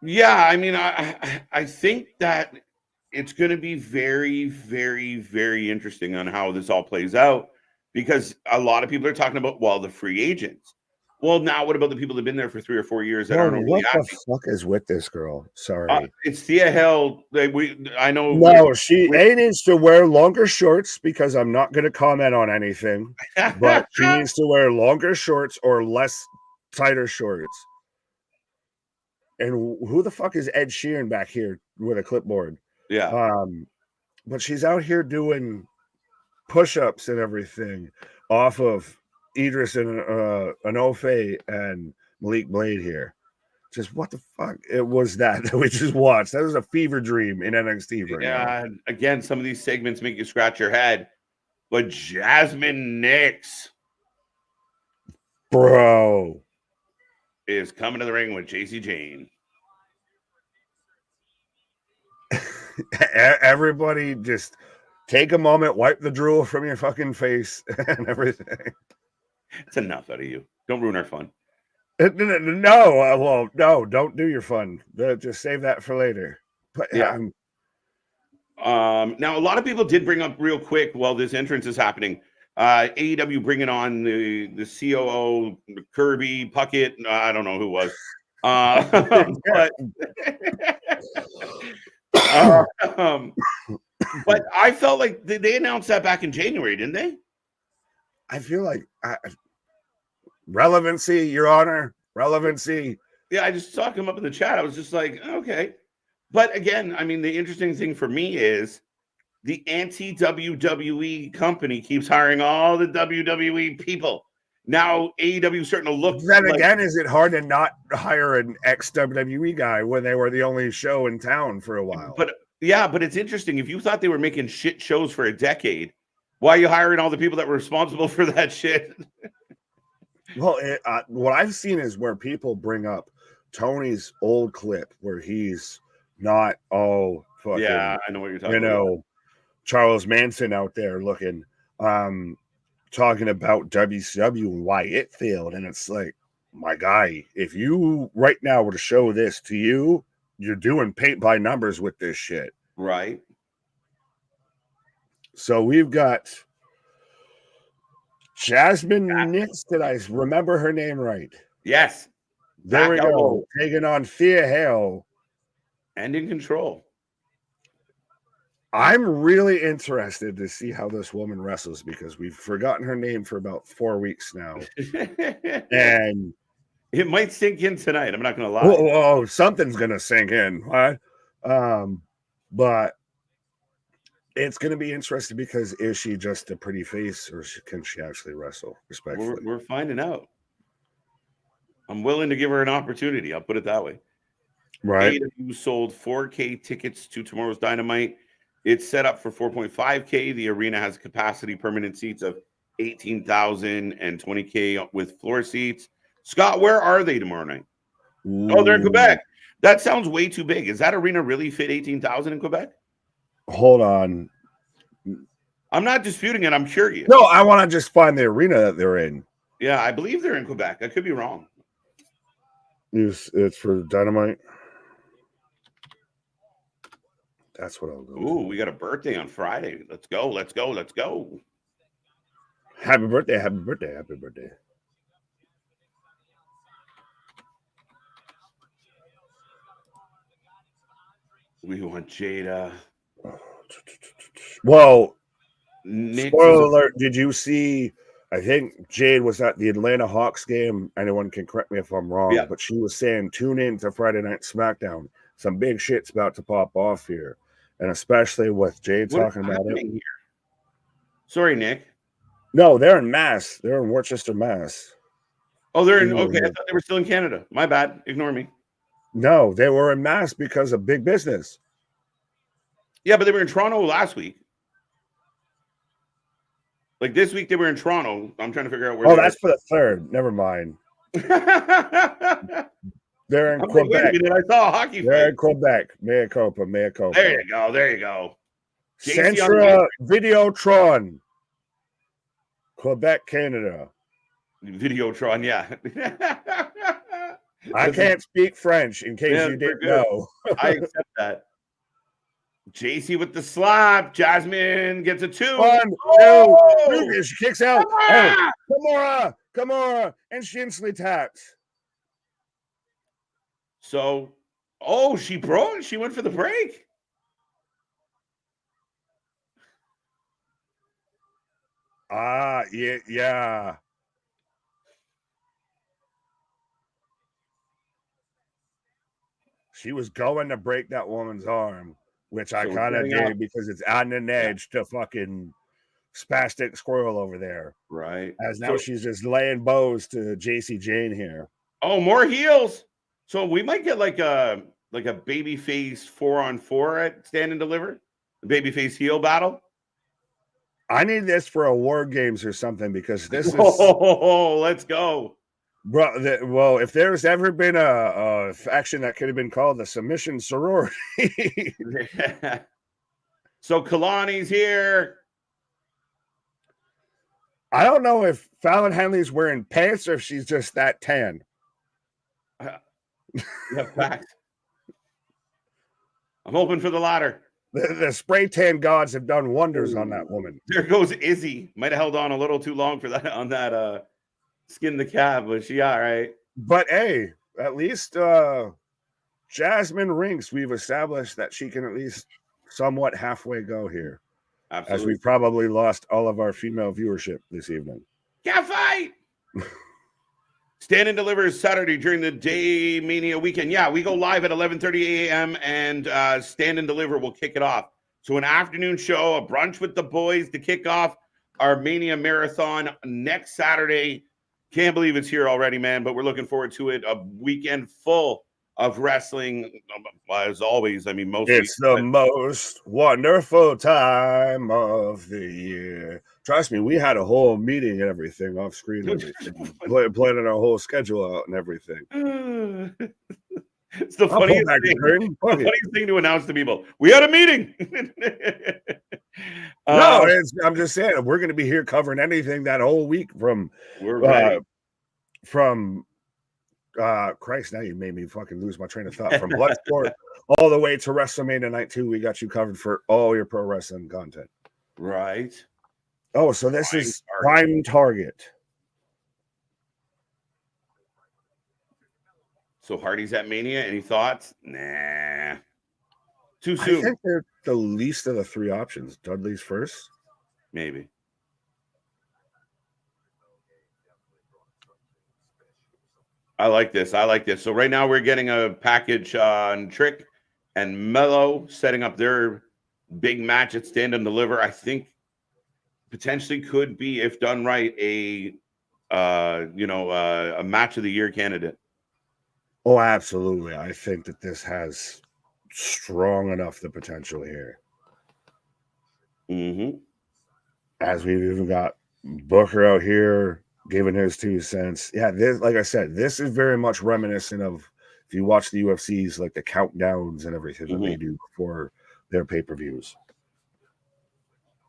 Yeah, I mean, I think that it's going to be very, very, very interesting on how this all plays out, because a lot of people are talking about, well, the free agents. Well, now what about the people that have been there for 3 or 4 years that Bro, aren't overly what the happy? fuck is with this girl? Sorry. It's Thea Hell. I know. No, she needs to wear longer shorts because I'm not going to comment on anything. But she needs to wear longer shorts or less tighter shorts. And who the fuck is Ed Sheeran back here with a clipboard? Yeah. But she's out here doing push-ups and everything off of Idris and Anofe and Malik Blade here. Just what the fuck it was that we just watched? That was a fever dream in NXT right now. Again, some of these segments make you scratch your head. But Jazmyn Nix, bro, is coming to the ring with JC Jane. Everybody just take a moment, wipe the drool from your fucking face and everything. It's enough out of you. Don't ruin our fun. No, don't do your fun. Just save that for later. But yeah. Now, a lot of people did bring up real quick while this entrance is happening. AEW bringing on the COO, Kirby, Puckett. I don't know who it was. But I felt like they announced that back in January, didn't they? I feel like relevancy, Your Honor, relevancy. Yeah, I just saw him up in the chat. I was just like, okay. But again, I mean, the interesting thing for me is the anti-WWE company keeps hiring all the WWE people. Now AEW is starting to look. Then again, is it hard to not hire an ex-WWE guy when they were the only show in town for a while? But it's interesting. If you thought they were making shit shows for a decade, why are you hiring all the people that were responsible for that shit? Well, what I've seen is where people bring up Tony's old clip where he's not all fucking. Yeah, I know what you're talking about. Charles Manson out there looking, talking about WCW and why it failed. And it's like, my guy, if you right now were to show this to you, you're doing paint by numbers with this shit. Right. So we've got Jazmyn Nix. Did I remember her name right? Yes. There we go. Taking on Thea Hale. And in control. I'm really interested to see how this woman wrestles because we've forgotten her name for about 4 weeks now. And it might sink in tonight. I'm not going to lie. Oh, something's going to sink in. Right? But it's going to be interesting because is she just a pretty face or can she actually wrestle? Respectfully, we're finding out. I'm willing to give her an opportunity. I'll put it that way. Right. AEW sold 4K tickets to tomorrow's Dynamite. It's set up for 4.5K. The arena has capacity permanent seats of 18,000 and 20K with floor seats. Scott, where are they tomorrow night? Ooh. Oh, they're in Quebec. That sounds way too big. Is that arena really fit 18,000 in Quebec? Hold on. I'm not disputing it. I'm curious. No, I want to just find the arena that they're in. Yeah, I believe they're in Quebec. I could be wrong. It's for Dynamite. That's what I'll do. Ooh, we got a birthday on Friday. Let's go. Let's go. Let's go. Happy birthday. Happy birthday. Happy birthday. We want Jada. Well, spoiler alert. Did you see? I think Jade was at the Atlanta Hawks game. Anyone can correct me if I'm wrong, but she was saying, tune in to Friday Night SmackDown. Some big shit's about to pop off here. And especially with Jade talking about it. Here? Sorry, Nick. No, they're in Mass. They're in Worcester, Mass. Oh, they're in. Okay, I thought they were still in Canada. My bad. Ignore me. No, they were in Mass because of big business. Yeah, but they were in Toronto last week. Like this week, they were in Toronto. I'm trying to figure out where. Oh, that's for the third. Never mind. They're in Quebec. Wait a minute, I saw a hockey fight. They're in Quebec. Mea culpa, mea culpa. There you go. There you go. Centra Videotron. Quebec, Canada. Videotron, yeah. I can't speak French in case you didn't know. I accept that. JC with the slap. Jazmyn gets a 2. 1, 2, Oh! 3. She kicks out. Oh, Kimura. And she instantly taps. So, she went for the break. Yeah. She was going to break that woman's arm, which I kind of dig because it's on an edge to fucking spastic squirrel over there. Right. As now she's just laying bows to JC Jane here. Oh, more heels. So we might get like a babyface 4-on-4 at Stand and Deliver. The babyface heel battle. I need this for a War Games or something because this is. Oh, let's go. Bro, well, if there's ever been a faction that could have been called the Submission Sorority. So Kalani's here. I don't know if Fallon Henley's wearing pants or if she's just that tan. Yeah, facts. I'm hoping for the latter. The spray tan gods have done wonders on that woman. There goes Izzy. Might have held on a little too long for that on that skin the cat, but she all right. But hey, at least Jazmyn Rinks, we've established that she can at least somewhat halfway go here. Absolutely. As we've probably lost all of our female viewership this evening. Cat fight! Stand and Deliver is Saturday during the Day Mania weekend. Yeah, we go live at 11:30 a.m. and Stand and Deliver will kick it off. So an afternoon show, a brunch with the boys to kick off our Mania Marathon next Saturday. Can't believe it's here already, man, but we're looking forward to it. A weekend full of wrestling, as always. I mean, mostly. It's the most wonderful time of the year. Trust me, we had a whole meeting and everything off screen and everything. Planning our whole schedule out and everything. It's the funniest thing to announce to people. We had a meeting. I'm just saying, we're going to be here covering anything that whole week from Christ, now you made me fucking lose my train of thought. From Bloodsport all the way to WrestleMania Night 2, we got you covered for all your pro wrestling content. Right. Oh, so this is Prime Target. So Hardy's at Mania. Any thoughts? Nah. Too soon. I think they're the least of the three options. Dudley's first? Maybe. I like this. So right now we're getting a package on Trick and Mello setting up their big match at Stand and Deliver. I think potentially could be, if done right, a match of the year candidate. Oh, absolutely. I think that this has strong enough the potential here. Mm-hmm. As we've even got Booker out here giving his 2 cents. Yeah, this, like I said, this is very much reminiscent of, if you watch the UFC's, like the countdowns and everything that they do before their pay-per-views.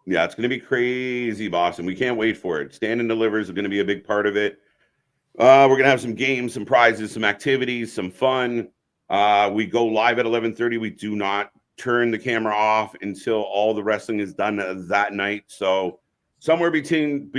Yeah, it's going to be crazy, Boston. We can't wait for it. Stand and Deliver is going to be a big part of it. We're going to have some games, some prizes, some activities, some fun. We go live at 11:30. We do not turn the camera off until all the wrestling is done that night. So somewhere between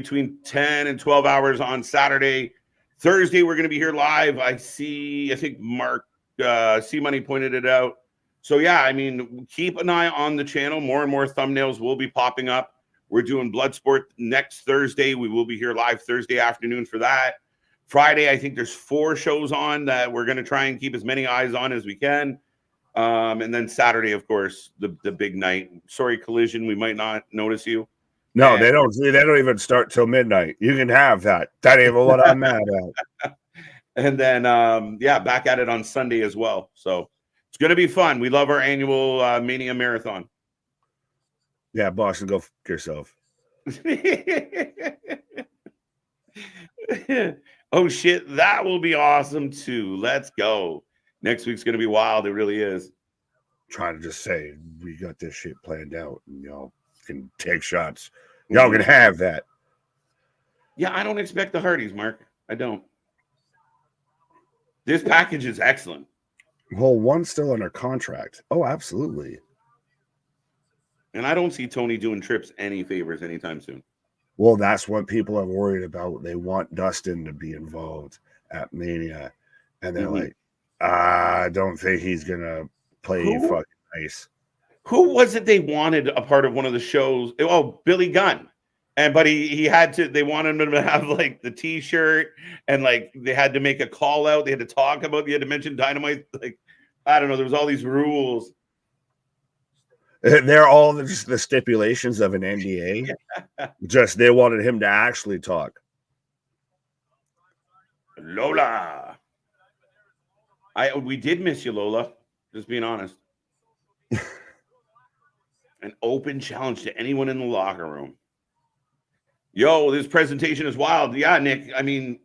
10 and 12 hours on Saturday. Thursday, we're going to be here live. I think Mark C-Money pointed it out. So, yeah, I mean, keep an eye on the channel. More and more thumbnails will be popping up. We're doing Bloodsport next Thursday. We will be here live Thursday afternoon for that. Friday, I think there's 4 shows on that we're going to try and keep as many eyes on as we can. And then Saturday, of course, the big night. Sorry, Collision, we might not notice you. No, they don't even start till midnight. You can have that. That ain't what I'm mad at. And then, back at it on Sunday as well. So it's going to be fun. We love our annual Mania Marathon. Yeah, Boston, go f*** yourself. Oh, shit. That will be awesome, too. Let's go. Next week's going to be wild. It really is. Trying to just say, we got this shit planned out. And y'all can take shots. Y'all can have that. Yeah, I don't expect the Hardys, Mark. I don't. This package is excellent. Well, one's still under contract. Oh, absolutely. And I don't see Tony doing Trips any favors anytime soon. Well, that's what people are worried about. They want Dustin to be involved at Mania. And they're like, I don't think he's going to play fucking nice. Who was it they wanted a part of one of the shows? Oh, Billy Gunn. But he had to, they wanted him to have like the t-shirt, and like they had to make a call out. They had to talk about, they had to mention Dynamite. Like, I don't know. There was all these rules. They're all just the stipulations of an NDA. Just they wanted him to actually talk. Lola. We did miss you, Lola. Just being honest. An open challenge to anyone in the locker room. Yo, this presentation is wild. Yeah, Nick. I mean,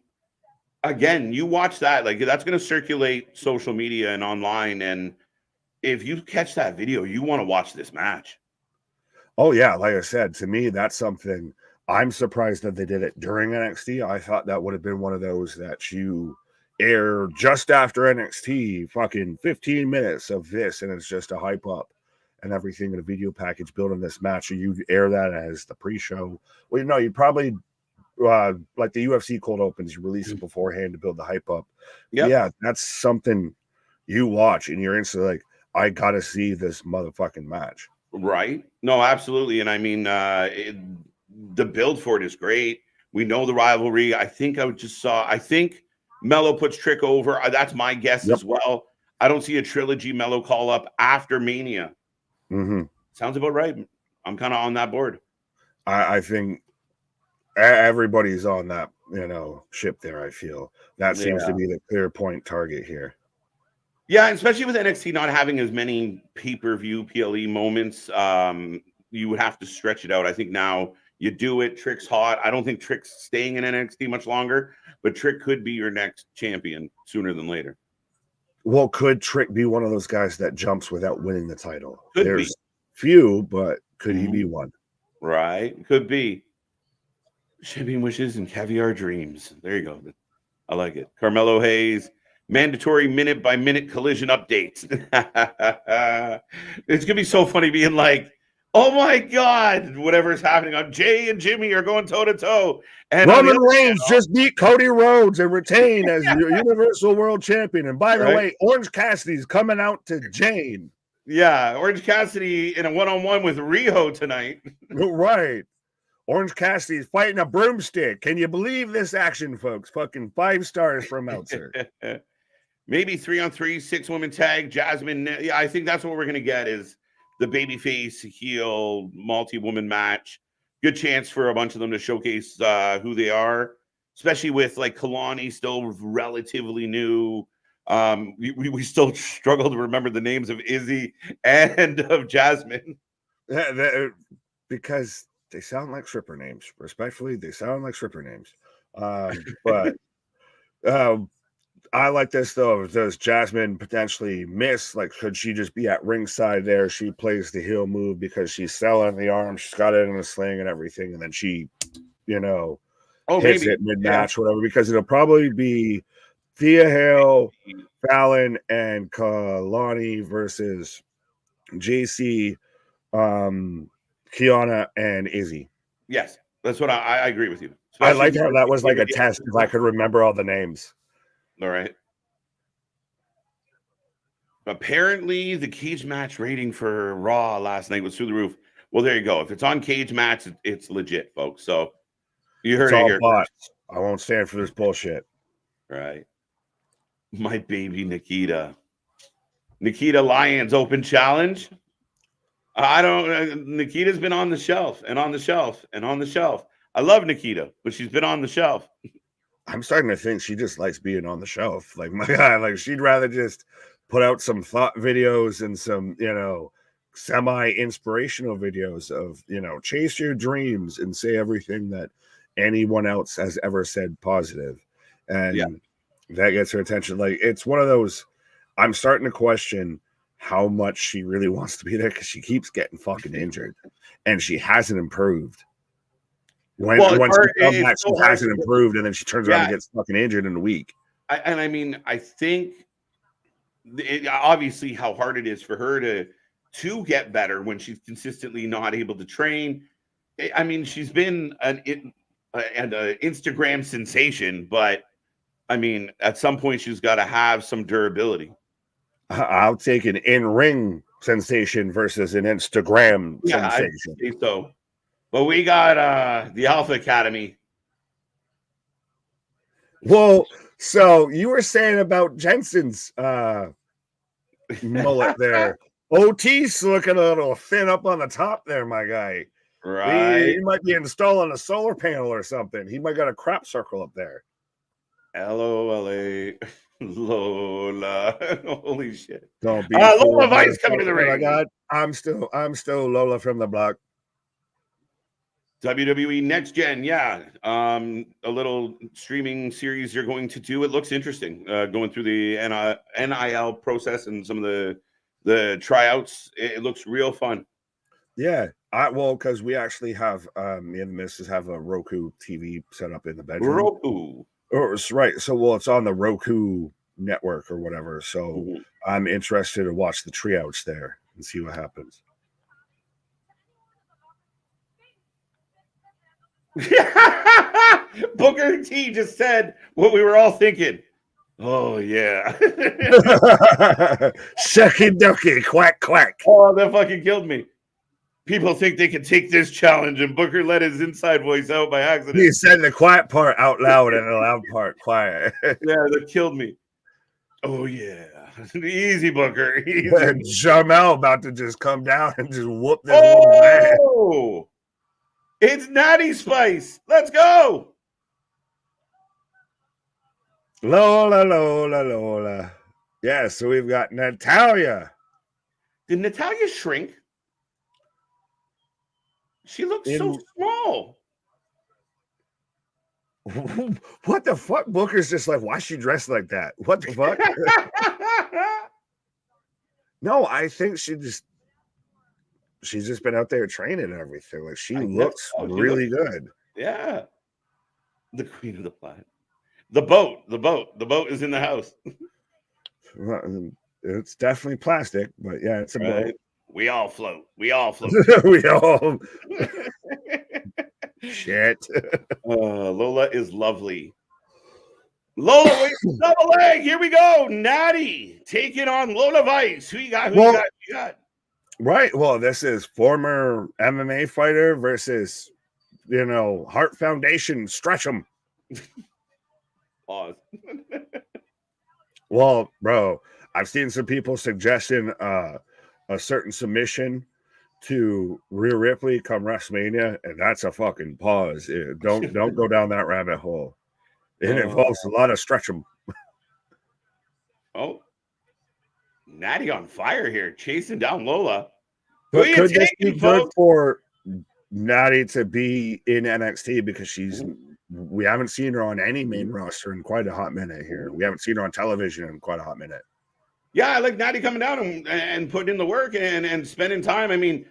again, you watch that. Like, that's going to circulate social media and online. And if you catch that video, you want to watch this match. Oh, yeah. Like I said, to me, that's something I'm surprised that they did it during NXT. I thought that would have been one of those that you air just after NXT, fucking 15 minutes of this, and it's just a hype up and everything in a video package building this match. Or you air that as the pre-show. Well, no, you probably like the UFC cold opens, you release it beforehand to build the hype up. Yep. Yeah, that's something you watch and you're instantly like, I gotta see this motherfucking match. Right? No, absolutely. And I mean, the build for it is great. We know the rivalry. I think Mello puts Trick over. That's my guess as well. I don't see a trilogy Mello call up after Mania. Sounds about right. I'm kind of on that board. I think everybody's on that, ship there. I feel that seems to be the clear point target here. Yeah, especially with NXT not having as many pay-per-view PLE moments, you would have to stretch it out. I think now you do it. Trick's hot. I don't think Trick's staying in NXT much longer, but Trick could be your next champion sooner than later. Well, could Trick be one of those guys that jumps without winning the title? There's few, but could he be one? Right. Could be. Shipping wishes and caviar dreams. There you go. I like it. Carmelo Hayes, mandatory minute-by-minute collision updates. It's going to be so funny being like, oh my God, whatever's happening. Jay and Jimmy are going toe-to-toe. And Roman Reigns just beat Cody Rhodes and retained as the Universal World Champion. And by the way, Orange Cassidy's coming out to Jane. Yeah, Orange Cassidy in a one-on-one with Riho tonight. Right. Orange Cassidy's fighting a broomstick. Can you believe this action, folks? Fucking 5 stars from Meltzer. Maybe 3-on-3, 6-woman tag, Jazmyn. Yeah, I think that's what we're going to get is the babyface heel multi-woman match. Good chance for a bunch of them to showcase who they are, especially with like Kalani still relatively new. We still struggle to remember the names of Izzy and of Jazmyn. Because they sound like stripper names. Respectfully, they sound like stripper names. But I like this, though. Does Jazmyn potentially miss? Like, could she just be at ringside there? She plays the heel move because she's selling the arm. She's got it in a sling and everything. And then she, hits it mid-match, whatever. Because it'll probably be Thea Hale, Fallon, and Kalani versus JC, Kiana, and Izzy. Yes, that's what I agree with you. Especially I like how that was like a test if I could remember all the names. All right. Apparently, the cage match rating for Raw last night was through the roof. Well, there you go. If it's on cage match, it's legit, folks. So you heard it here. I won't stand for this bullshit. Right. My baby Nikita. Nikita Lyons open challenge. Nikita's been on the shelf and on the shelf and on the shelf. I love Nikita, but she's been on the shelf. I'm starting to think she just likes being on the shelf. Like, my God, like she'd rather just put out some thought videos and some, semi-inspirational videos of, chase your dreams and say everything that anyone else has ever said positive. And that gets her attention. Like, it's one of those, I'm starting to question how much she really wants to be there because she keeps getting fucking injured and she hasn't improved. Once she hasn't improved, and then she turns around and gets fucking injured in a week. I think obviously how hard it is for her to to get better when she's consistently not able to train. I mean, she's been an Instagram sensation, but I mean, at some point she's got to have some durability. I'll take an in-ring sensation versus an Instagram sensation. I think so. But we got the Alpha Academy. Well, so you were saying about Jensen's mullet there. Otis looking a little thin up on the top there, my guy. Right. He might be installing a solar panel or something. He might got a crop circle up there. LOLA. Lola. Holy shit. Don't be Lola Vice coming to the ring. Oh my God. I'm still Lola from the block. WWE Next Gen, yeah. A little streaming series you're going to do. It looks interesting. Going through the NIL process and some of the tryouts. It looks real fun. Yeah. Because we actually have me and the missus have a Roku TV set up in the bedroom. Roku. Oh, right. So it's on the Roku network or whatever. So I'm interested to watch the tryouts there and see what happens. Booker T just said what we were all thinking. Oh yeah. Shucky ducky, quack quack. Oh, that fucking killed me. People think they can take this challenge, and Booker let his inside voice out by accident. He said the quiet part out loud and the loud part quiet. Yeah, that killed me. Oh yeah. Easy, Booker. Easy. And Jamel about to just come down and just whoop this little man. It's Natty Spice. Let's go. Lola, Lola, Lola. Yeah, so we've got Natalia. Did Natalia shrink? She looks so small. What the fuck? Booker's just like, why is she dressed like that? What the fuck? No, I think she's just been out there training and everything. Like she looks really good. Yeah. The queen of the planet. The boat is in the house. It's definitely plastic, but yeah, it's a boat. We all float. We all float. We all. Shit. Lola is lovely. Lola, wait, double leg. Here we go. Natty taking on Lola Vice. Who you got? Who you got? Right. Well, this is former MMA fighter versus, Heart Foundation. Stretch them. Pause. Well, bro, I've seen some people suggesting a certain submission to Rhea Ripley come WrestleMania, and that's a fucking pause. Don't go down that rabbit hole. It involves a lot of stretch them. Oh, Natty on fire here, chasing down Lola. But could this be good for Natty to be in NXT because we haven't seen her on any main roster in quite a hot minute here. We haven't seen her on television in quite a hot minute. Yeah, I like Natty coming down and putting in the work and spending time. I mean,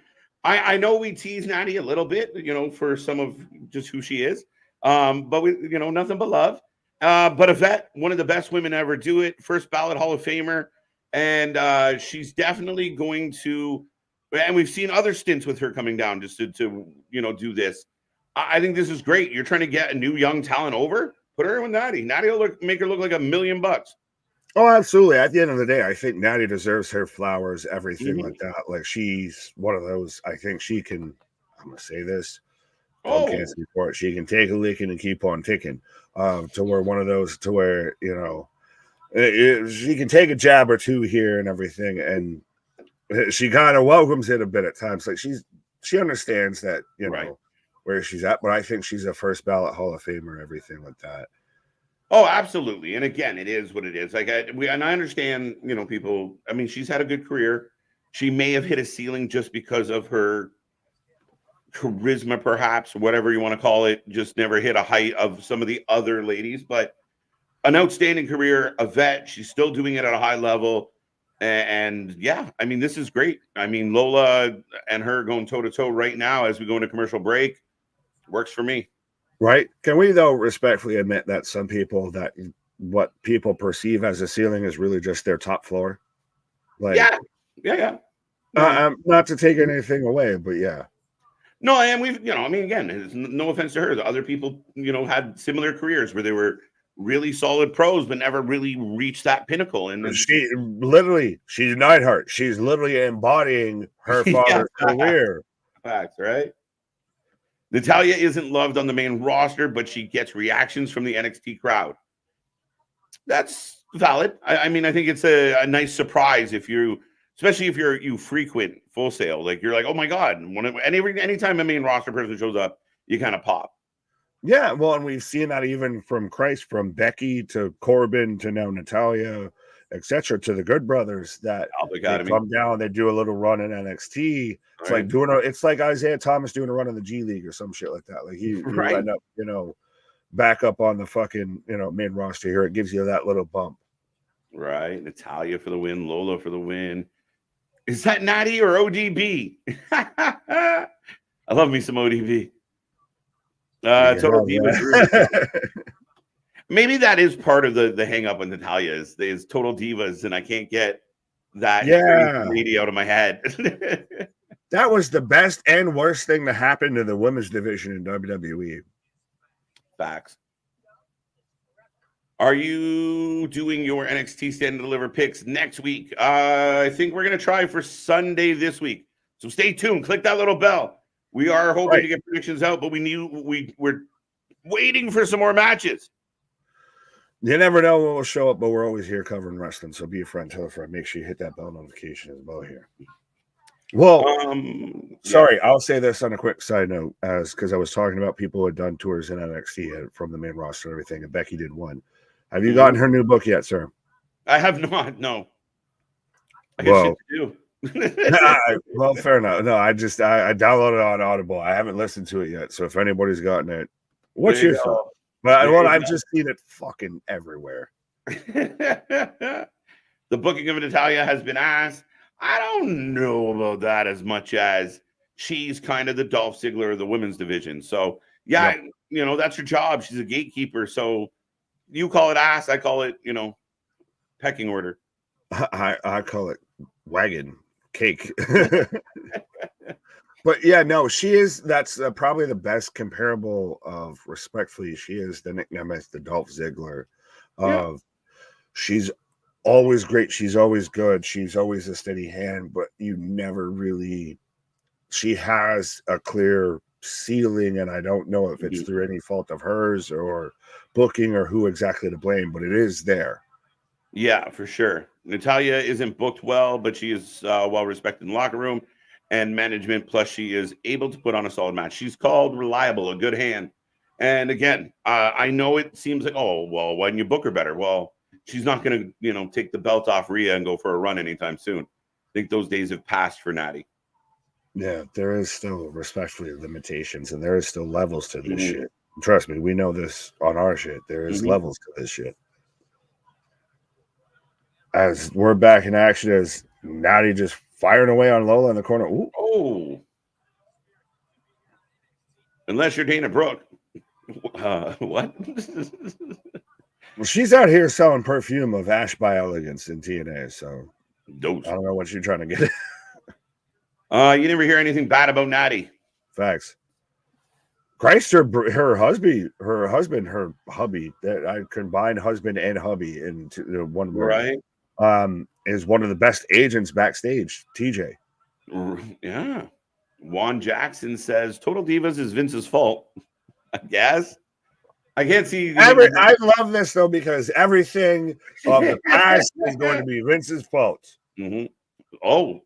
I know we tease Natty a little bit, for some of just who she is. But we, nothing but love. But a vet, one of the best women to ever do it, first ballot Hall of Famer. And she's definitely going to, and we've seen other stints with her coming down just to do this. I think this is great. You're trying to get a new young talent over, put her in with Natty. Natty will make her look like $1 million. Oh, absolutely. At the end of the day, I think Natty deserves her flowers, everything like that. Like she's one of those, I think she can, I'm going to say this. She can take a licking and keep on ticking. To where one of those, to where, she can take a jab or two here and everything. And she kind of welcomes it a bit at times. Like she understands that, where she's at. But I think she's a first ballot Hall of Famer, everything like that. Oh, absolutely. And again, it is what it is. Like I understand, people, I mean, she's had a good career. She may have hit a ceiling just because of her charisma, perhaps, whatever you want to call it, just never hit a height of some of the other ladies, but an outstanding career, a vet. She's still doing it at a high level. And yeah, I mean, this is great. I mean, Lola and her going toe to toe right now as we go into commercial break works for me. Right. Can we, though, respectfully admit that some people, that what people perceive as a ceiling is really just their top floor? Like, yeah. No. Not to take anything away, but yeah. No, and we've, I mean, again, it's no offense to her. The other people, had similar careers where they were really solid pros, but never really reached that pinnacle. And She's Neidhart. She's literally embodying her father's career. Facts, right? Natalya isn't loved on the main roster, but she gets reactions from the NXT crowd. That's valid. I mean, I think it's a nice surprise especially if you frequent Full Sail. Like, you're like, oh my God. Anytime a main roster person shows up, you kind of pop. Yeah, well, and we've seen that even from Becky to Corbin to now Natalya, etc., to the Good Brothers, that they come down, they do a little run in NXT. It's like it's like Isaiah Thomas doing a run in the G League or some shit like that. Like he will end up, back up on the fucking main roster here. It gives you that little bump. Right. Natalya for the win, Lola for the win. Is that Natty or ODB? I love me some ODB. Total Divas. Maybe that is part of the hang up with Natalya is Total Divas, and I can't get that lady out of my head. That was the best and worst thing to happen to the women's division in WWE. Facts. Are you doing your NXT Stand and Deliver picks next week? I think we're going to try for Sunday this week. So stay tuned. Click that little bell. We are hoping to get predictions out, but we're waiting for some more matches. You never know when we'll show up, but we're always here covering wrestling. So be a friend, tell a friend. Make sure you hit that bell notification as well here. Well, sorry, I'll say this on a quick side note, because I was talking about people who had done tours in NXT from the main roster and everything, and Becky did one. Have you gotten her new book yet, sir? I have not. No. I got shit to do. Well, fair enough. No, I downloaded it on Audible. I haven't listened to it yet. So if anybody's gotten it, what's your thought? But I've just seen it fucking everywhere. The booking of Natalya has been asked. I don't know about that as much as she's kind of the Dolph Ziggler of the women's division. So that's her job. She's a gatekeeper. So you call it ass, I call it, pecking order. I call it wagon cake. But yeah, no, she is. That's probably the best comparable of respectfully. She is the nickname as the Dolph Ziggler of she's always great. She's always good. She's always a steady hand, but you never really, she has a clear ceiling. And I don't know if it's through any fault of hers or booking or who exactly to blame, but it is there. Yeah, for sure. Natalya isn't booked well, but she is well respected in the locker room and management. Plus, she is able to put on a solid match. She's called reliable, a good hand. And again, I know it seems like, why didn't you book her better? Well, she's not going to, take the belt off Rhea and go for a run anytime soon. I think those days have passed for Natty. Yeah, there is still respectfully limitations, and there is still levels to this shit. Trust me, we know this on our shit. There is levels to this shit. As we're back in action, as Natty just firing away on Lola in the corner. Ooh. Oh. Unless you're Dana Brooke. What? Well, she's out here selling perfume of Ash by Elegance in TNA, so I don't know what you're trying to get. You never hear anything bad about Natty. Facts. Christ, her husband, her hubby, that I combine husband and hubby into one word. Right. Is one of the best agents backstage, TJ. Yeah. Juan Jackson says Total Divas is Vince's fault. I guess. I can't see. I love this though, because everything of the past is going to be Vince's fault. Mm-hmm. Oh,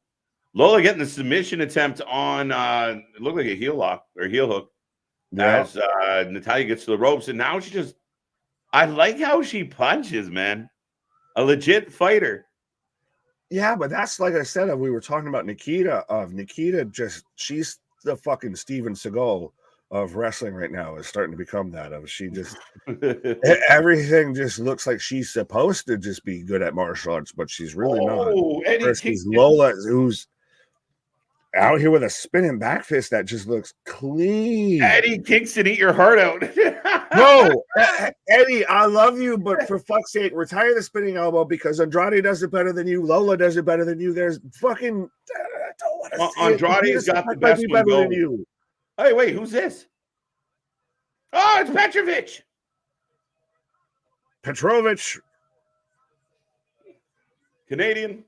Lola getting the submission attempt on it looked like a heel lock or heel hook as Natalya gets to the ropes, and now I like how she punches, man. A legit fighter. Yeah, but that's like I said, we were talking about Nikita. She's the fucking Steven Seagal of wrestling right now, is starting to become that. She just everything just looks like she's supposed to just be good at martial arts, but she's really not. Versus Lola, who's out here with a spinning back fist that just looks clean. Eddie Kingston, eat your heart out. No, Eddie, I love you, but for fuck's sake, retire the spinning elbow, because Andrade does it better than you. Lola does it better than you. There's fucking want to see Andrade's got the best one better than going. you. Hey, wait, who's this? Oh, it's Petrovich. Petrovich. Canadian.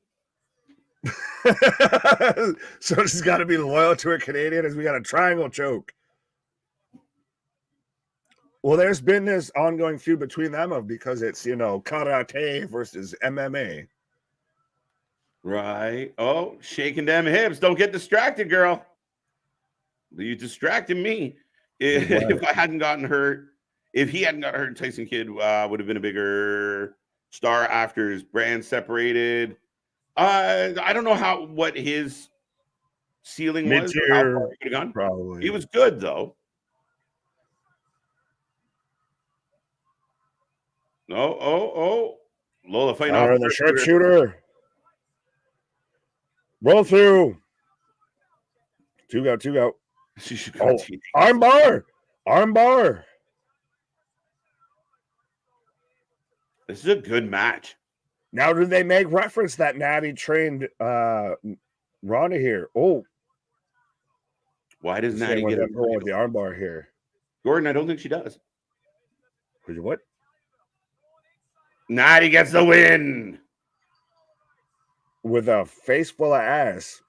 So she's got to be loyal to a Canadian as we got a triangle choke. Well, there's been this ongoing feud between them because it's, karate versus MMA. Right. Oh, shaking them hips. Don't get distracted, girl. You distracted me. If I hadn't gotten hurt, if he hadn't got hurt, Tyson Kidd would have been a bigger star after his brand separated. I don't know what his ceiling was. Or how far he could have gone. Probably. He was good though. Oh. Lola fighting off the sharpshooter. Roll through. Two go. She should go. Armbar. This is a good match. Now, did they make reference that Natty trained Ronda here? Oh. Why does Natty get a with the armbar here? Gordon, I don't think she does. What? Natty gets the win. With a face full of ass.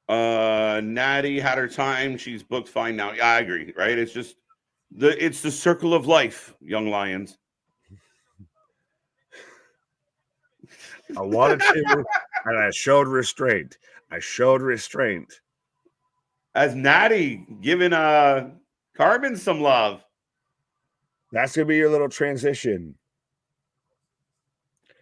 Natty had her time. She's booked fine now. Yeah, I agree, right? It's just it's the circle of life, young lions. I wanted to, and I showed restraint. As Natty giving Corbin some love. That's gonna be your little transition.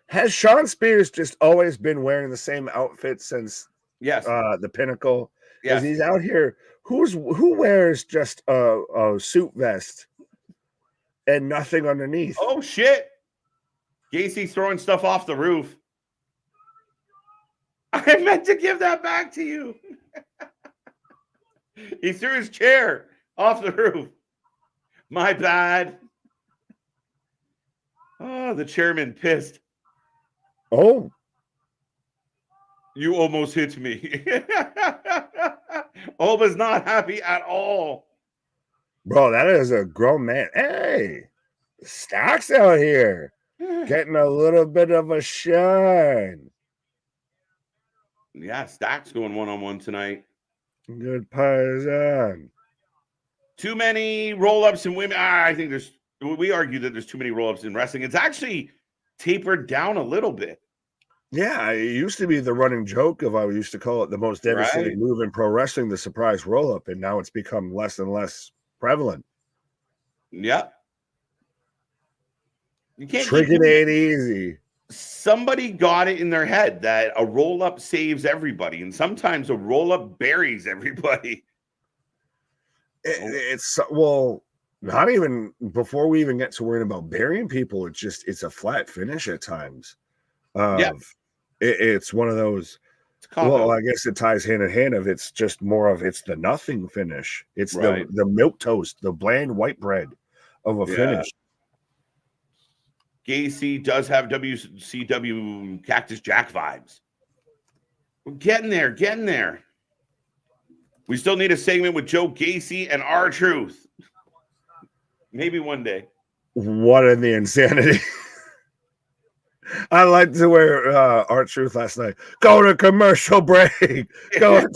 Has Shawn Spears just always been wearing the same outfit since the Pinnacle? Yes. He's out here. Who wears just a suit vest and nothing underneath? Oh shit. Gacy's throwing stuff off the roof. I meant to give that back to you. He threw his chair off the roof. My bad. Oh, the chairman pissed. Oh. You almost hit me. Oba's not happy at all. Bro, that is a grown man. Hey, Stacks out here. Getting a little bit of a shine. Yeah, Stacks going one-on-one tonight. Good Partisan. Too many roll-ups in women. I think we argue that there's too many roll-ups in wrestling. It's actually tapered down a little bit. Yeah, it used to be the running joke of, I used to call it the most devastating move in pro wrestling, the surprise roll-up, and now it's become less and less prevalent. Yeah. You can't trick it ain't easy. Somebody got it in their head that a roll-up saves everybody, and sometimes a roll-up buries everybody. It's not even before we even get to worrying about burying people. It's a flat finish at times. It's one of those. Well, I guess it ties hand in hand of it's just more of it's the nothing finish. It's the milk toast, the bland white bread of a finish. Gacy does have WCW Cactus Jack vibes. We're getting there. We still need a segment with Joe Gacy and R-Truth. Maybe one day. What in the insanity? I liked to wear R-Truth last night. Go to commercial break. We're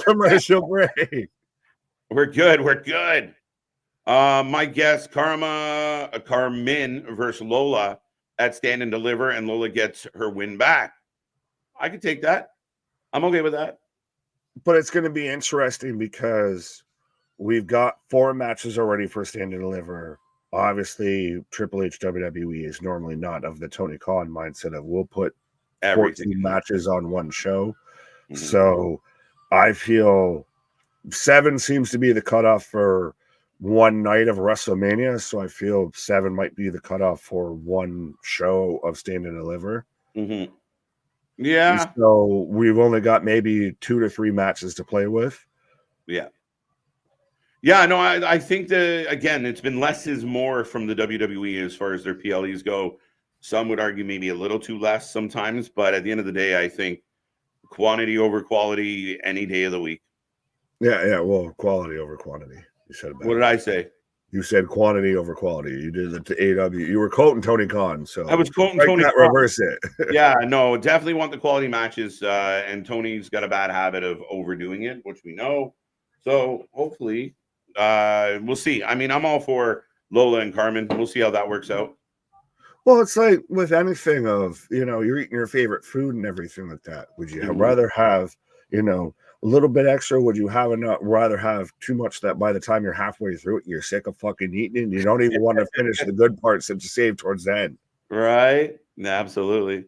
good. My guess, Carmen versus Lola at Stand and Deliver, and Lola gets her win back. I could take that. I'm okay with that. But it's going to be interesting because we've got 4 matches already for Stand and Deliver. Obviously, Triple H WWE is normally not of the Tony Khan mindset of we'll put 14 matches on one show. Mm-hmm. So I feel 7 seems to be the cutoff for one night of WrestleMania. So I feel 7 might be the cutoff for one show of Stand and Deliver. Mm-hmm. Yeah. So we've only got maybe 2 to 3 matches to play with. Yeah. Yeah, no, I think that, again, it's been less is more from the WWE as far as their PLEs go. Some would argue maybe a little too less sometimes, but at the end of the day, I think quantity over quality any day of the week. Yeah. Well, quality over quantity. You said What did I say? You said quantity over quality. You did it to AW. You were quoting Tony Khan. So I was quoting Tony Khan. Reverse it. Yeah, no, definitely want the quality matches. And Tony's got a bad habit of overdoing it, which we know. So hopefully, we'll see. I mean, I'm all for Lola and Carmen. We'll see how that works out. Well, it's like with anything of, you're eating your favorite food and everything like that. Would you rather have, a little bit extra? Would you rather have too much that by the time you're halfway through it, you're sick of fucking eating it and you don't even want to finish the good parts that you save towards the end? Right? Absolutely.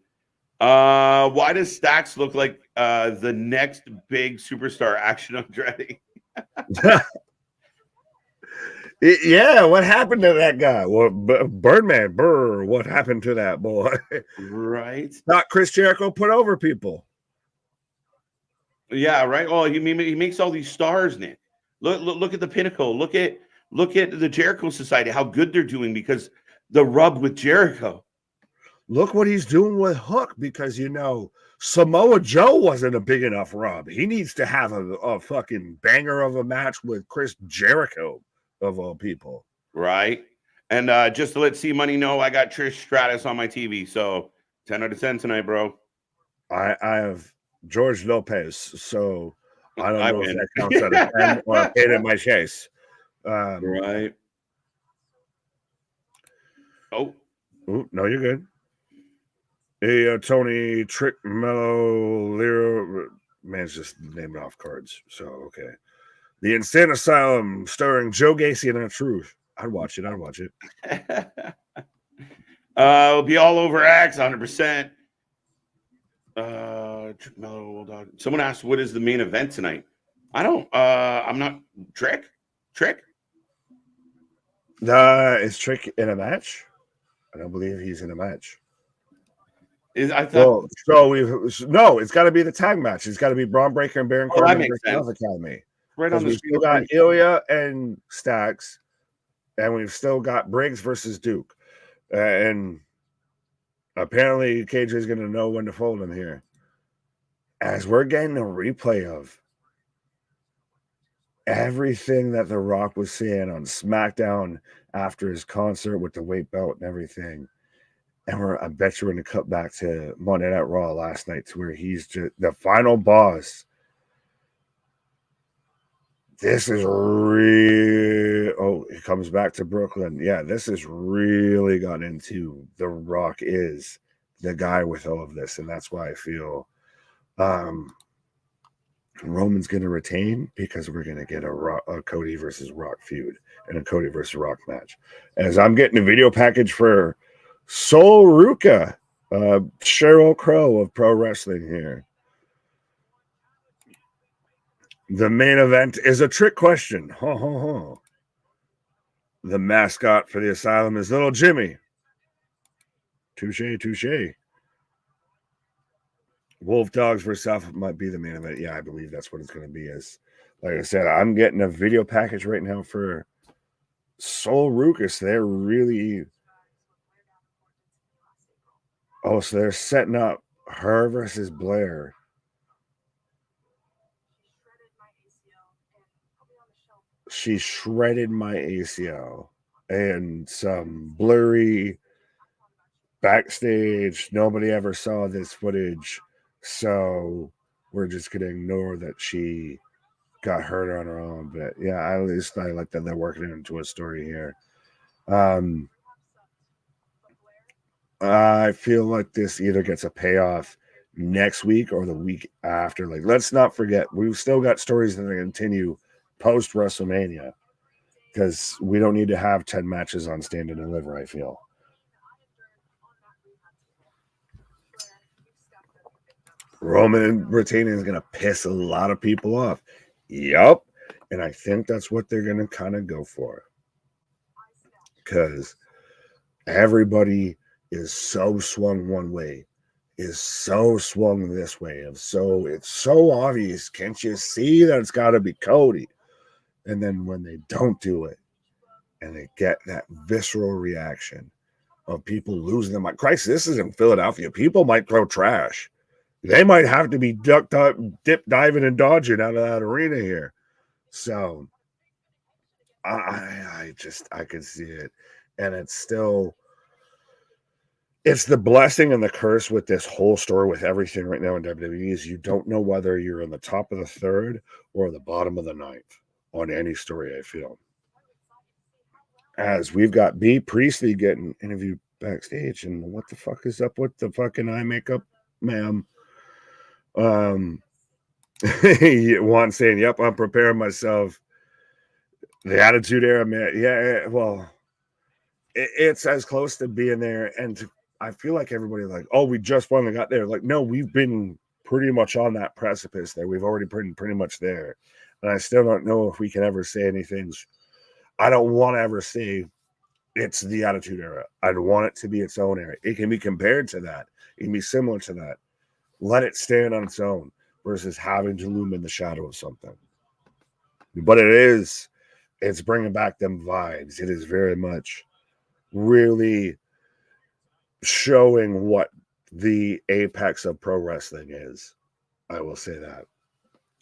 Why does Stacks look like the next big superstar Action Andretti? Yeah, what happened to that guy? Well, Birdman, what happened to that boy? Right. Not Chris Jericho put over people. Yeah, right. Oh, he makes all these stars, Nick. Look at the Pinnacle. Look at the Jericho Society, how good they're doing because the rub with Jericho. Look what he's doing with Hook because, Samoa Joe wasn't a big enough rub. He needs to have a fucking banger of a match with Chris Jericho, of all people. Right. And just to let C Money know, I got Trish Stratus on my TV. So 10 out of 10 tonight, bro. I have George Lopez. So I don't know win. if that counts out of 10 or a pain in my chase. Right. Oh, no, you're good. Hey, Tony, Trick, Mellow, Lero. Man's just naming off cards. So, okay. The Insane Asylum, starring Joe Gacy and Truth. I'd watch it. It'll be all over X, 100%. Trick, Mellow, Dog. Someone asked, what is the main event tonight? I'm not. Trick? Is Trick in a match? I don't believe he's in a match. It's got to be the tag match. It's got to be Braun Breaker and Baron Corbin versus Health Academy. Right on the we've still got Ilja and Stacks, and we've still got Briggs versus Duke. And apparently KJ is going to know when to fold him here. As we're getting a replay of everything that The Rock was saying on SmackDown after his concert with the weight belt and everything. And I bet you're going to cut back to Monday Night Raw last night to where he's just the final boss. This is real. Oh, he comes back to Brooklyn. Yeah, this has really gotten into The Rock is the guy with all of this. And that's why I feel Roman's going to retain because we're going to get a Cody versus Rock feud and a Cody versus Rock match. As I'm getting a video package for Sol Ruka, Sheryl Crow of Pro Wrestling here. The main event is a trick question. Ho, ho, ho. The mascot for the Asylum is Little Jimmy. Touche. Wolf Dogs versus Alpha might be the main event. Yeah, I believe that's what it's going to be. As like I said, I'm getting a video package right now for Sol Ruka. They're really... Oh, so they're setting up her versus Blair. She shredded my ACL. And some blurry backstage. Nobody ever saw this footage. So we're just going to ignore that she got hurt on her own. But yeah, at least I like that they're working into a story here. I feel like this either gets a payoff next week or the week after. Like, let's not forget, we've still got stories that continue post WrestleMania because we don't need to have 10 matches on Stand and Deliver, I feel. Roman retaining is going to piss a lot of people off. Yup. And I think that's what they're going to kind of go for. Because everybody is so swung one way, is so swung this way. So it's so obvious. Can't you see that it's got to be Cody? And then when they don't do it, and they get that visceral reaction of people losing their mind. Christ, this is in Philadelphia. People might throw trash. They might have to be dip diving and dodging out of that arena here. So I can see it. And it's the blessing and the curse with this whole story, with everything right now in WWE, is you don't know whether you're in the top of the third or the bottom of the ninth on any story, I feel. As we've got B. Priestley getting interviewed backstage, and what the fuck is up with the fucking eye makeup, ma'am? Juan saying, "Yep, I'm preparing myself." The Attitude Era, man. Yeah, well, it's as close to being there, and I feel like everybody like, oh, we just finally got there. Like, no, we've been pretty much on that precipice there. We've already been pretty much there, and I still don't know if we can ever say anything. I don't want to ever say it's the Attitude Era. I'd want it to be its own era. It can be compared to that. It can be similar to that. Let it stand on its own versus having to loom in the shadow of something. But it's bringing back them vibes. It is very much really showing what the apex of pro wrestling is. I will say that.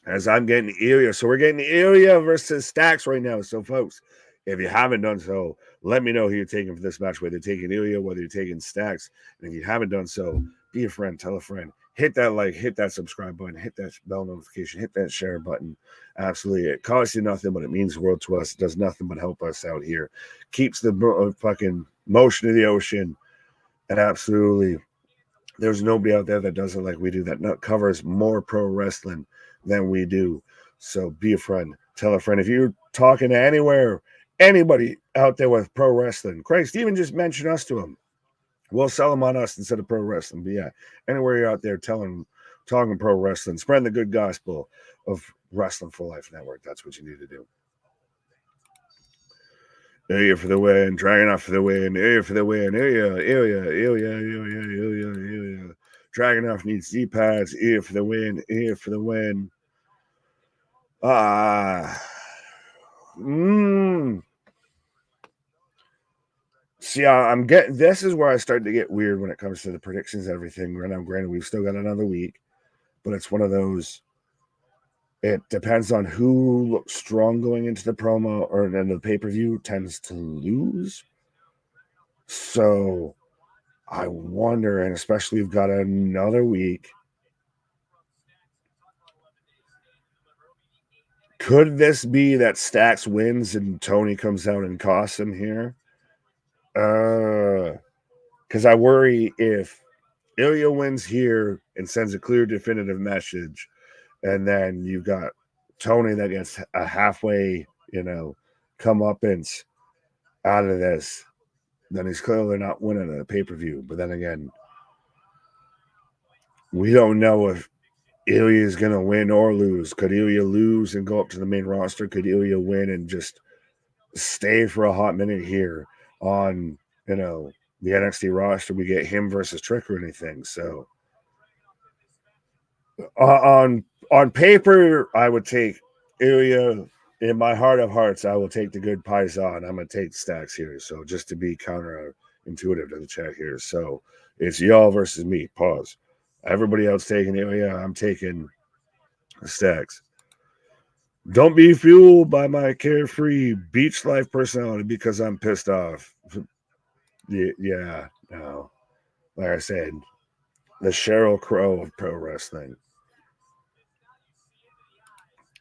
As I'm getting Ilja. So we're getting Ilja versus Stacks right now. So, folks, if you haven't done so, let me know who you're taking for this match, whether you're taking Ilja, whether you're taking Stacks. And if you haven't done so, be a friend, tell a friend. Hit that like, hit that subscribe button, hit that bell notification, hit that share button. Absolutely. It costs you nothing, but it means the world to us. It does nothing but help us out here. Keeps the fucking motion of the ocean. And absolutely, there's nobody out there that does it like we do, that covers more pro wrestling than we do. So be a friend. Tell a friend. If you're talking to anybody out there with pro wrestling, Christ, even just mention us to them. We'll sell them on us instead of pro wrestling. But yeah, anywhere you're out there talking pro wrestling, spreading the good gospel of Wrestling for Life Network. That's what you need to do. Ilja for the win, Dragunov for the win, Ilja for the win, Ilja. Dragunov needs D-pads, Ilja for the win, Ilja for the win. See, I'm getting, this is where I start to get weird when it comes to the predictions and everything. Right now, granted, we've still got another week, but it's one of those, it depends on who looks strong going into the promo, or then the pay-per-view tends to lose. So I wonder, and especially we've got another week, could this be that Stacks wins and Tony comes out and costs him here? Because I worry if Ilja wins here and sends a clear, definitive message, and then you've got Tony that gets a halfway, comeuppance out of this, then he's clearly not winning a pay-per-view. But then again, we don't know if Ilja is going to win or lose. Could Ilja lose and go up to the main roster? Could Ilja win and just stay for a hot minute here on, the NXT roster? We get him versus Trick or anything. So on paper, I would take Ilja. In my heart of hearts, I will take the good Paisan. I'm going to take Stacks here. So just to be counterintuitive to the chat here. So it's y'all versus me. Pause. Everybody else taking Ilja. I'm taking Stacks. Don't be fueled by my carefree beach life personality because I'm pissed off. Yeah, no. Like I said, the Sheryl Crow of pro wrestling.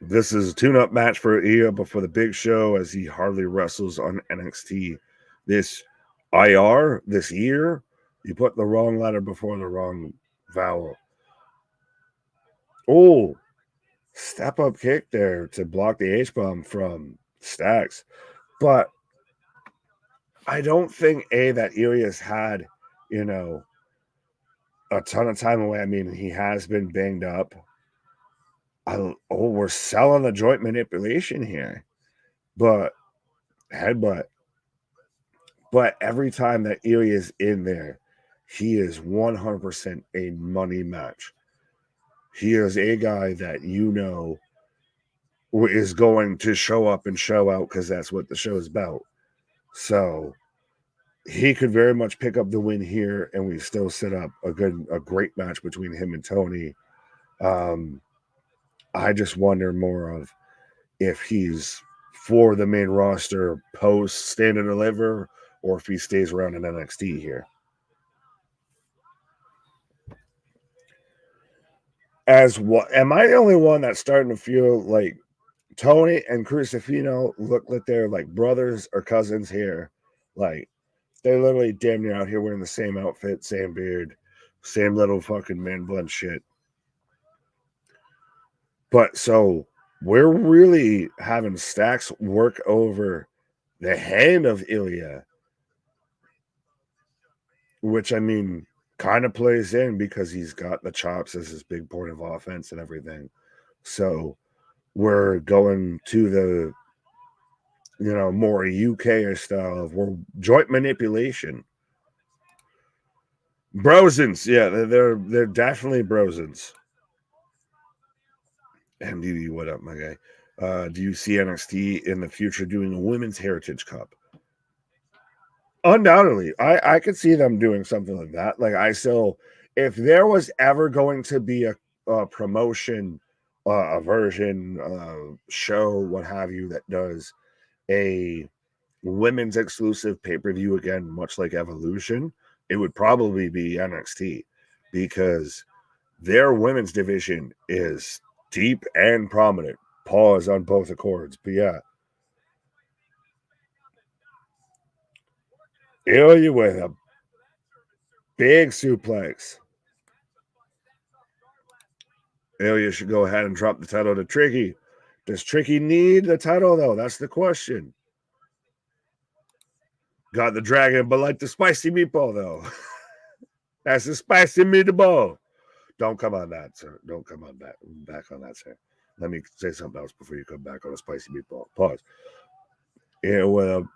This is a tune-up match for Ilja before the big show as he hardly wrestles on NXT this year. You put the wrong letter before the wrong vowel. Oh, step-up kick there to block the H-bomb from Stacks. But I don't think, that Ilja's had, a ton of time away. I mean, he has been banged up. We're selling the joint manipulation here. But headbutt. But every time that Ilja is in there, he is 100% a money match. He is a guy that is going to show up and show out because that's what the show is about. So he could very much pick up the win here, and we still set up a great match between him and Tony. I just wonder more of if he's for the main roster post Stand and Deliver, or if he stays around in NXT here. Am I the only one that's starting to feel like Tony and Crucifino look like they're like brothers or cousins here? Like, they're literally damn near out here wearing the same outfit, same beard, same little fucking man blend shit. But so we're really having Stacks work over the hand of Ilja, which, I mean, kind of plays in because he's got the chops as his big point of offense and everything. So we're going to the, more UK style of joint manipulation. Brosins, yeah, they're definitely brosins. MDB, what up, my guy? Do you see NXT in the future doing a Women's Heritage Cup? Undoubtedly, I could see them doing something like that. Like, if there was ever going to be a promotion, a version, show, what have you, that does a women's exclusive pay-per-view again, much like Evolution, it would probably be NXT, because their women's division is deep and prominent. Pause on both accords. But yeah. Ilja with a big suplex. Ilja should go ahead and drop the title to Tricky. Does Tricky need the title, though? That's the question. Got the dragon, but like the spicy meatball, though. That's the spicy meatball. Don't come on that, sir. Don't come on back on that, sir. Let me say something else before you come back on a spicy meatball. Pause. Yeah, well,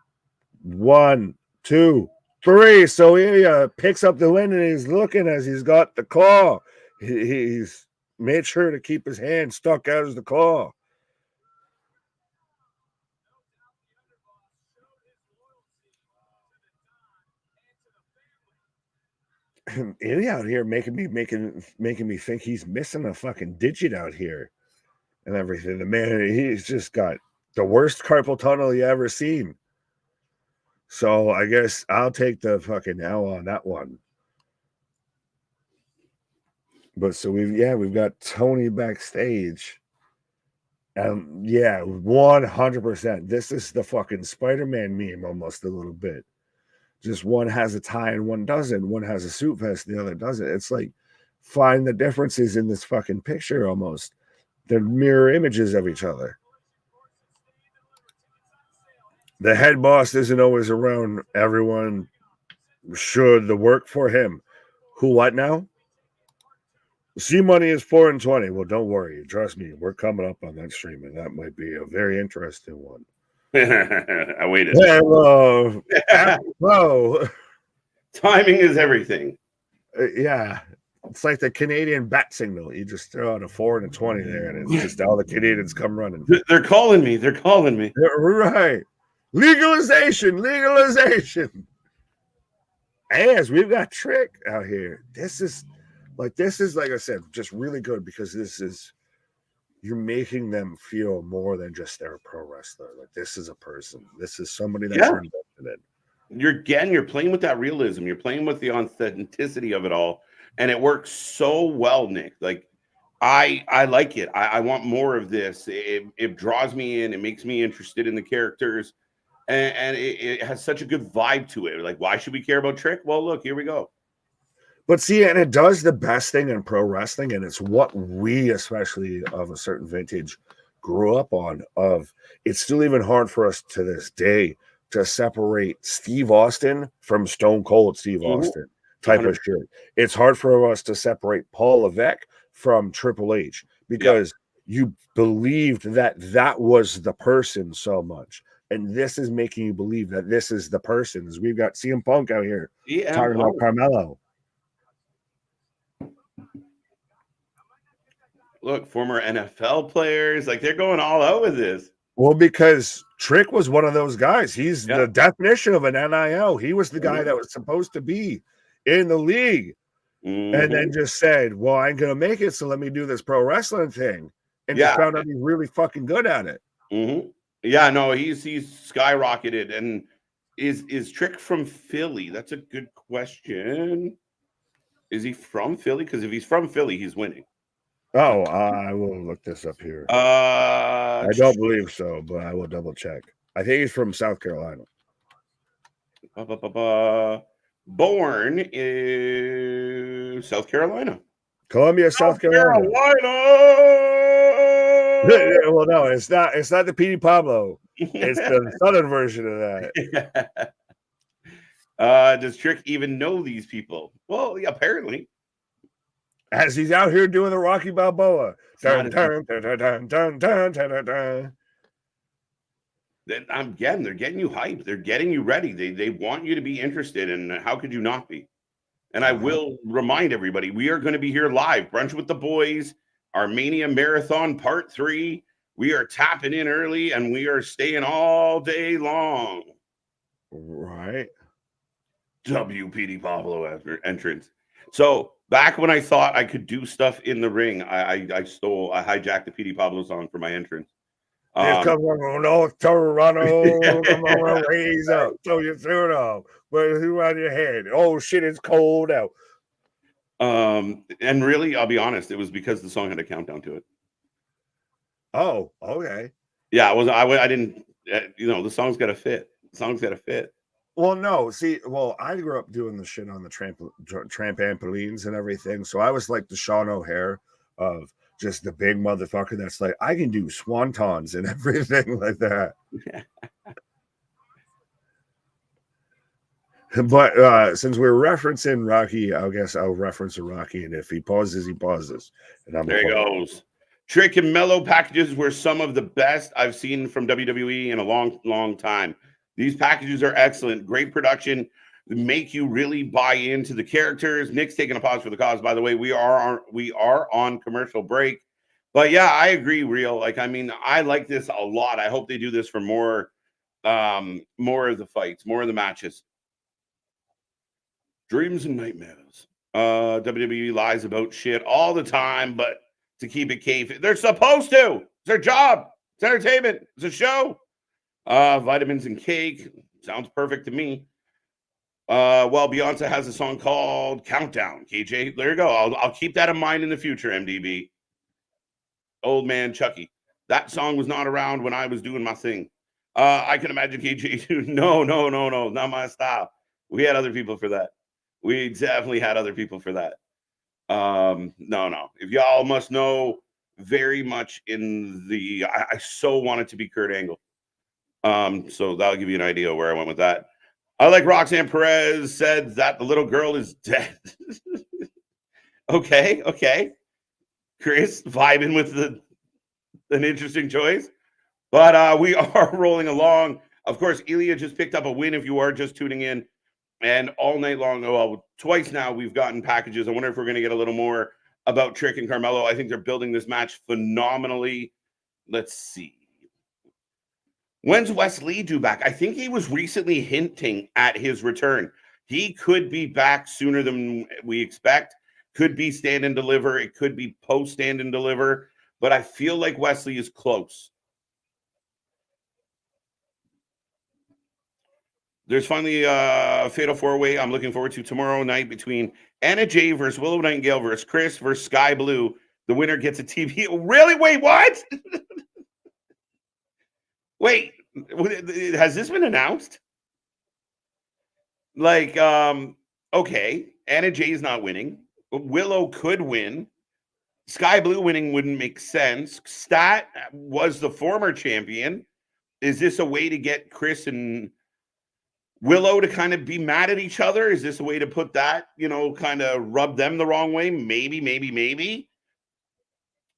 1, 2, 3. So Ilja picks up the win, and he's looking as he's got the claw. He's made sure to keep his hand stuck out as the claw. Ilja out here making me think he's missing a fucking digit out here and everything. The man, he's just got the worst carpal tunnel you ever seen. So I guess I'll take the fucking L on that one. But so we've got Tony backstage. Yeah, 100%. This is the fucking Spider-Man meme almost a little bit. Just one has a tie and one doesn't. One has a suit vest, the other doesn't. It's like, find the differences in this fucking picture almost. They're mirror images of each other. The head boss isn't always around. Everyone should the work for him. Who, what now? C Money is 4-20. Well, don't worry. Trust me. We're coming up on that stream, and that might be a very interesting one. I waited. Hello. Hello. Timing is everything. Yeah. It's like the Canadian bat signal. You just throw out a 4 and a 20 there, and it's just all the Canadians come running. They're calling me. They're calling me. Right. Legalization. As we've got Trick out here. This is, like I said, just really good, because you're making them feel more than just they're a pro wrestler. Like, this is a person. This is somebody that's invested in. You're playing with that realism. You're playing with the authenticity of it all, and it works so well, Nick. Like, I like it. I want more of this. It draws me in. It makes me interested in the characters, and it has such a good vibe to it. Like, why should we care about Trick? Well, look, here we go. But see, and it does the best thing in pro wrestling, and it's what we, especially of a certain vintage, grew up on. It's still even hard for us to this day to separate Steve Austin from Stone Cold Steve Austin type 100%. Of shit. It's hard for us to separate Paul Levesque from Triple H, because you believed that was the person so much. And this is making you believe that this is the person. As we've got CM Punk out here talking about Carmelo. Look, former NFL players, like, they're going all out with this. Well, because Trick was one of those guys. He's the definition of an NIL. He was the guy that was supposed to be in the league. And then just said, well, I ain't going to make it, so let me do this pro wrestling thing. And just found out he's really fucking good at it. Yeah, no, he's skyrocketed. And is Trick from Philly? That's a good question. Is he from Philly? Because if he's from Philly, he's winning. Oh, I will look this up here. I don't believe so, but I will double check. I think he's from South Carolina. Born in South Carolina. Columbia, South Carolina. Well, no, it's not the Petey Pablo. It's the southern version of that. Does Trick even know these people? Well, yeah, apparently. As he's out here doing the Rocky Balboa. Dun, dun, dun, dun, dun, dun, dun, dun, dun. Again, they're getting you hyped. They're getting you ready. They want you to be interested, and how could you not be? And I will remind everybody, we are going to be here live, Brunch with the Boys, Armenia Marathon Part 3. We are tapping in early, and we are staying all day long. Right. WPD Pablo entrance. So back when I thought I could do stuff in the ring, I hijacked the PD Pablo song for my entrance. Here comes North Toronto. Come on, raise up. So you threw it off. But who on your head? Oh shit, it's cold out. And really, I'll be honest, it was because the song had a countdown to it. Oh, okay. Yeah, I didn't, the song's got to fit. The song's got to fit. Well, no, see, I grew up doing the shit on the trampolines and everything. So I was like the Shawn O'Hare of just the big motherfucker that's like, I can do swantons and everything like that. But since we're referencing Rocky, I guess I'll reference a Rocky, and if he pauses, he pauses. And there he goes. Trick and Mellow packages were some of the best I've seen from WWE in a long, long time. These packages are excellent. Great production. Make you really buy into the characters. Nick's taking a pause for the cause, by the way. We are on commercial break. But yeah, I agree, Real. I like this a lot. I hope they do this for more of the fights, more of the matches. Dreams and nightmares. WWE lies about shit all the time, but to keep it kayfabe, they're supposed to. It's their job. It's entertainment. It's a show. Vitamins and cake. Sounds perfect to me. Well, Beyonce has a song called Countdown. KJ, there you go. I'll keep that in mind in the future, MDB. Old man Chucky. That song was not around when I was doing my thing. I can imagine KJ. No, not my style. We had other people for that. We definitely had other people for that. No. If y'all must know, very much in the, I so wanted to be Kurt Angle. So that'll give you an idea of where I went with that. I like Roxanne Perez said that the little girl is dead. Okay. Chris vibing with an interesting choice. But we are rolling along. Of course, Ilja just picked up a win if you are just tuning in. And all night long, well, twice now, we've gotten packages. I wonder if we're going to get a little more about Trick and Carmelo. I think they're building this match phenomenally. Let's see. When's Wes Lee due back? I think he was recently hinting at his return. He could be back sooner than we expect. Could be stand and deliver. It could be post stand and deliver. But I feel like Wesley is close. There's finally a Fatal 4-Way I'm looking forward to tomorrow night between Anna Jay versus Willow Nightingale versus Chris versus Sky Blue. The winner gets a TV. Really? Wait, what? Wait, has this been announced? Okay, Anna Jay is not winning. Willow could win. Sky Blue winning wouldn't make sense. Stat was the former champion. Is this a way to get Chris and Willow to kind of be mad at each other? Is this a way to put that, kind of rub them the wrong way? Maybe.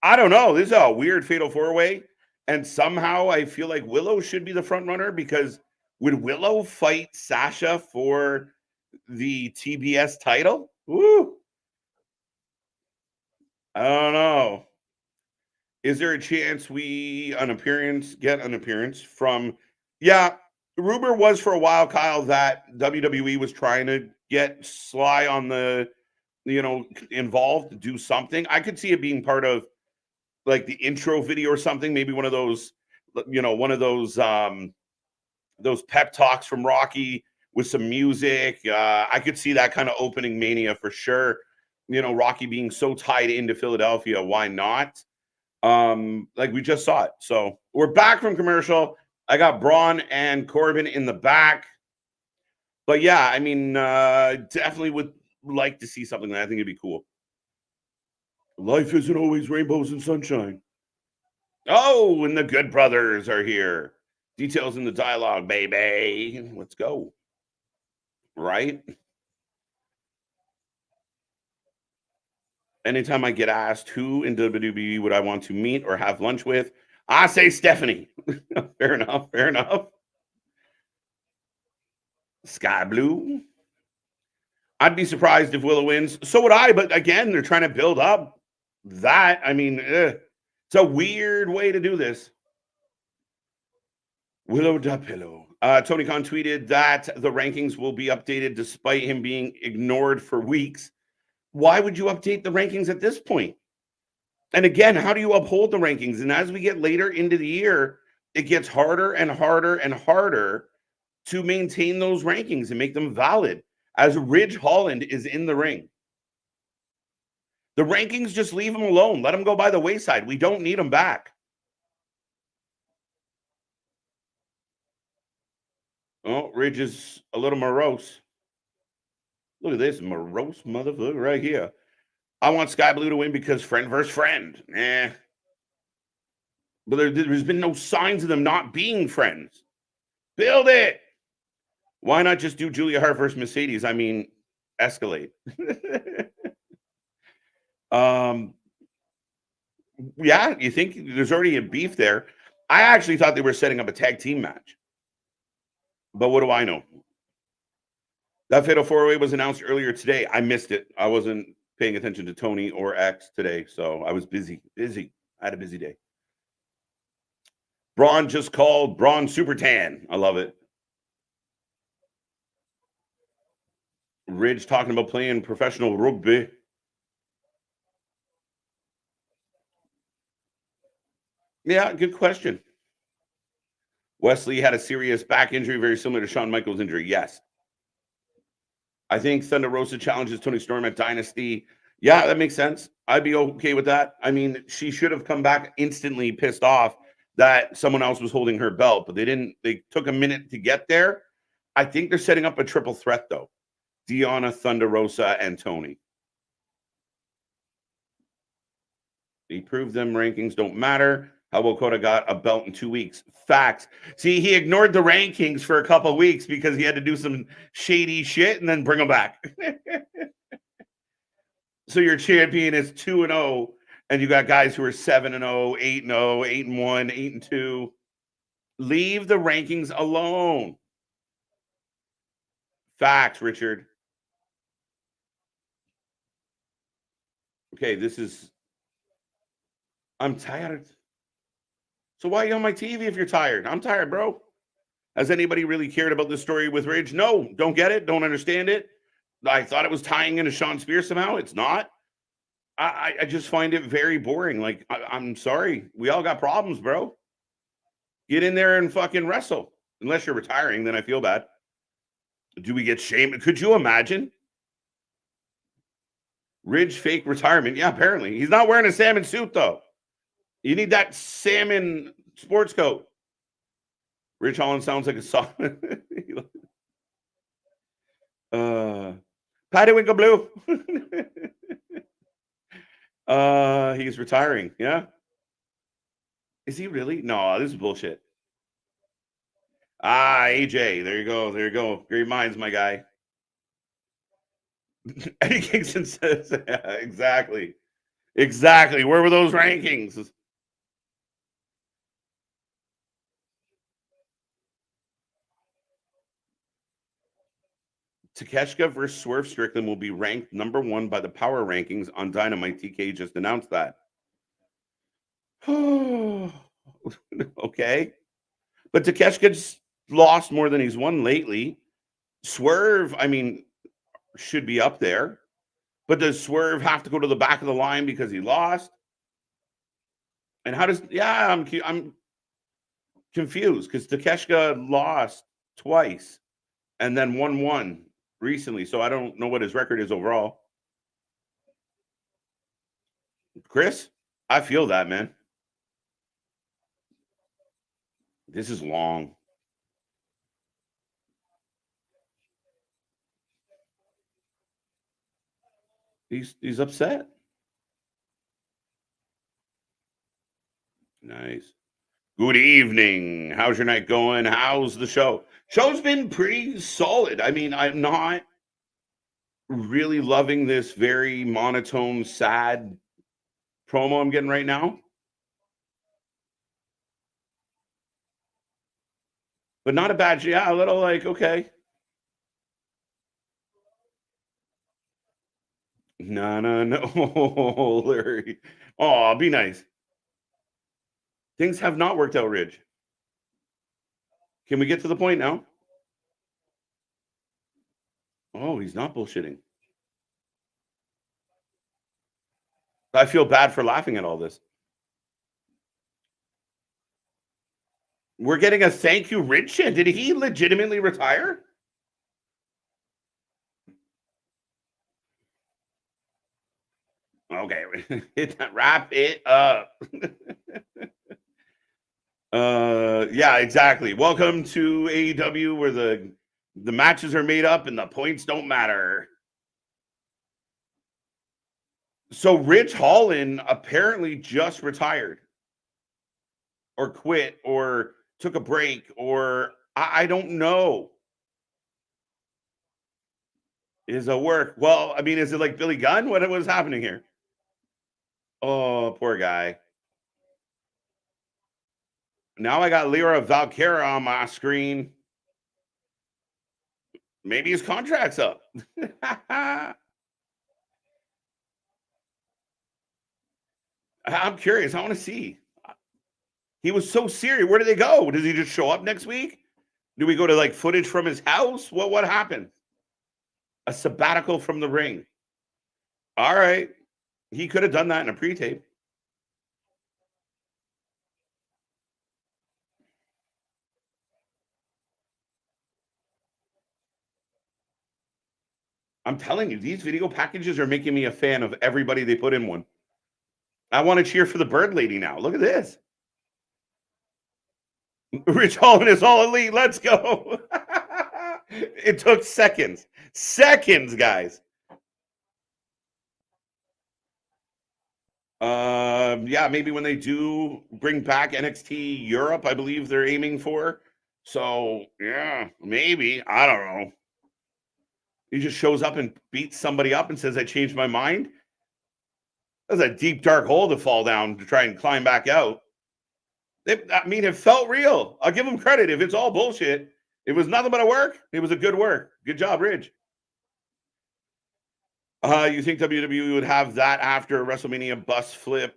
I don't know. This is a weird Fatal 4-Way. And somehow I feel like Willow should be the front runner, because would Willow fight Sasha for the TBS title? Woo! I don't know. Is there a chance we get an appearance from? Yeah, rumor was for a while, Kyle, that WWE was trying to get Sly on the, involved to do something. I could see it being part of like the intro video or something. Maybe one of those, those pep talks from Rocky with some music. I could see that kind of opening Mania for sure. Rocky being so tied into Philadelphia, why not? Like we just saw it. So we're back from commercial. I got Bron and Corbin in the back. But yeah, I mean, definitely would like to see something that I think it'd be cool. Life isn't always rainbows and sunshine. Oh, and the Good Brothers are here. Details in the dialogue, baby. Let's go. Right? Anytime I get asked who in WWE would I want to meet or have lunch with, I say Stephanie. Fair enough. Fair enough. Sky Blue. I'd be surprised if Willow wins. So would I. But again, they're trying to build up that. I mean, it's a weird way to do this. Willow da Pillow. Tony Khan tweeted that the rankings will be updated despite him being ignored for weeks. Why would you update the rankings at this point? And again, how do you uphold the rankings? And as we get later into the year, it gets harder and harder and harder to maintain those rankings and make them valid as Ridge Holland is in the ring. The rankings, just leave them alone. Let them go by the wayside. We don't need them back. Oh, Ridge is a little morose. Look at this morose motherfucker right here. I want Sky Blue to win because friend versus friend. But there's been no signs of them not being friends. Build it. Why not just do Julia Hart versus Mercedes? I mean, escalate. Yeah, you think there's already a beef there? I actually thought they were setting up a tag team match. But what do I know? That Fatal 4-Way was announced earlier today. I missed it. I wasn't paying attention to Tony or X today, so I was busy. I had a busy day. Bron just called Bron Super Tan. I love it. Ridge talking about playing professional rugby. Yeah, good question. Wesley had a serious back injury, very similar to Shawn Michaels' injury. Yes. I think Thunder Rosa challenges Tony Storm at Dynasty. Yeah, that makes sense. I'd be okay with that. I mean, she should have come back instantly pissed off that someone else was holding her belt, but they didn't. They took a minute to get there. I think they're setting up a triple threat, though. Deonna, Thunder Rosa, and Tony. He proved them rankings don't matter. How about Kota got a belt in 2 weeks? Facts. See, he ignored the rankings for a couple of weeks because he had to do some shady shit and then bring them back. So your champion is 2-0, and you got guys who are 7-0, 8-0, 8-1, 8-2. Leave the rankings alone. Facts, Richard. Okay, I'm tired. So why are you on my TV if you're tired? I'm tired, bro. Has anybody really cared about this story with Ridge? No, don't get it. Don't understand it. I thought it was tying into Shawn Spears somehow. It's not. I just find it very boring. Like, I'm sorry. We all got problems, bro. Get in there and fucking wrestle. Unless you're retiring, then I feel bad. Do we get shamed? Could you imagine? Ridge fake retirement. Yeah, apparently. He's not wearing a salmon suit, though. You need that salmon sports coat. Ridge Holland sounds like a song. Patty Winkle Blue. He's retiring. Yeah. Is he really? No, this is bullshit. AJ. There you go. There you go. Great minds, my guy. Eddie Kingston says, yeah, exactly. Exactly. Where were those rankings? Takeshita versus Swerve Strickland will be ranked number 1 by the power rankings on Dynamite. TK just announced that. Okay. But Takeshka's lost more than he's won lately. Swerve, I mean, should be up there. But does Swerve have to go to the back of the line because he lost? And how does I'm confused because Takeshka lost twice and then won one recently. So I don't know what his record is overall. Chris, I feel that, man. This is long. He's upset. Nice. Good evening. How's your night going? How's the show? Show's been pretty solid. I mean, I'm not really loving this very monotone, sad promo I'm getting right now. But not a bad, a little like, okay. No, Larry. Oh, be nice. Things have not worked out, Ridge. Can we get to the point now? Oh, he's not bullshitting. I feel bad for laughing at all this. We're getting a thank you, Ridge. Did he legitimately retire? Okay, wrap it up. Yeah, exactly. Welcome to AEW, where the matches are made up and the points don't matter. So Ridge Holland apparently just retired, or quit, or took a break, or I don't know. Is a work? Well, I mean, is it like Billy Gunn? What was happening here? Oh, poor guy. Now I got Lyra Valkyra on my screen. Maybe his contract's up. I'm curious. I want to see. He was so serious. Where did they go? Does he just show up next week? Do we go to like footage from his house? What happened? A sabbatical from the ring. All right. He could have done that in a pre-tape. I'm telling you, these video packages are making me a fan of everybody they put in one. I want to cheer for the Bird Lady now. Look at this. Rich Holland is all elite. Let's go. It took seconds. Seconds, guys. Yeah, maybe when they do bring back NXT Europe, I believe they're aiming for. So, yeah, maybe. I don't know. He just shows up and beats somebody up and says, I changed my mind. That's a deep, dark hole to fall down to try and climb back out. It felt real. I'll give him credit. If it's all bullshit, it was nothing but a work. It was a good work. Good job, Ridge. You think WWE would have that after WrestleMania bus flip?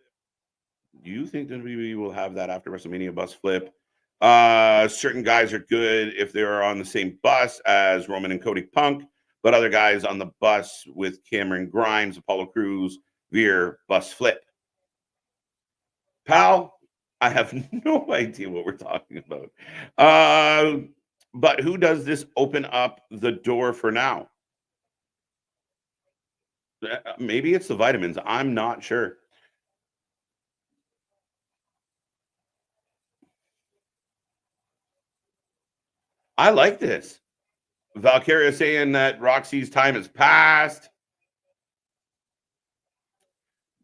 You think WWE will have that after WrestleMania bus flip? Certain guys are good if they're on the same bus as Roman and Cody Punk, but other guys on the bus with Cameron Grimes, Apollo Crews, Veer, bus flip. Pal, I have no idea what we're talking about. But who does this open up the door for now? Maybe it's the vitamins. I'm not sure. I like this. Valkyria saying that Roxy's time has passed.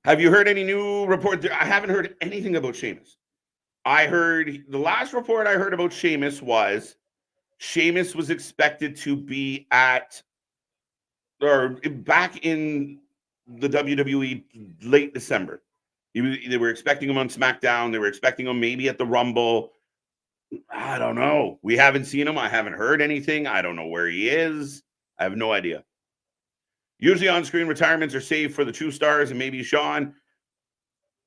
Have you heard any new report? I haven't heard anything about Sheamus. I heard the last report I heard about Sheamus was expected to be at or back in the WWE late December. They were expecting him on SmackDown. They were expecting him maybe at the Rumble. I don't know. We haven't seen him. I haven't heard anything. I don't know where he is. I have no idea. Usually on-screen retirements are saved for the true stars and maybe Shawn.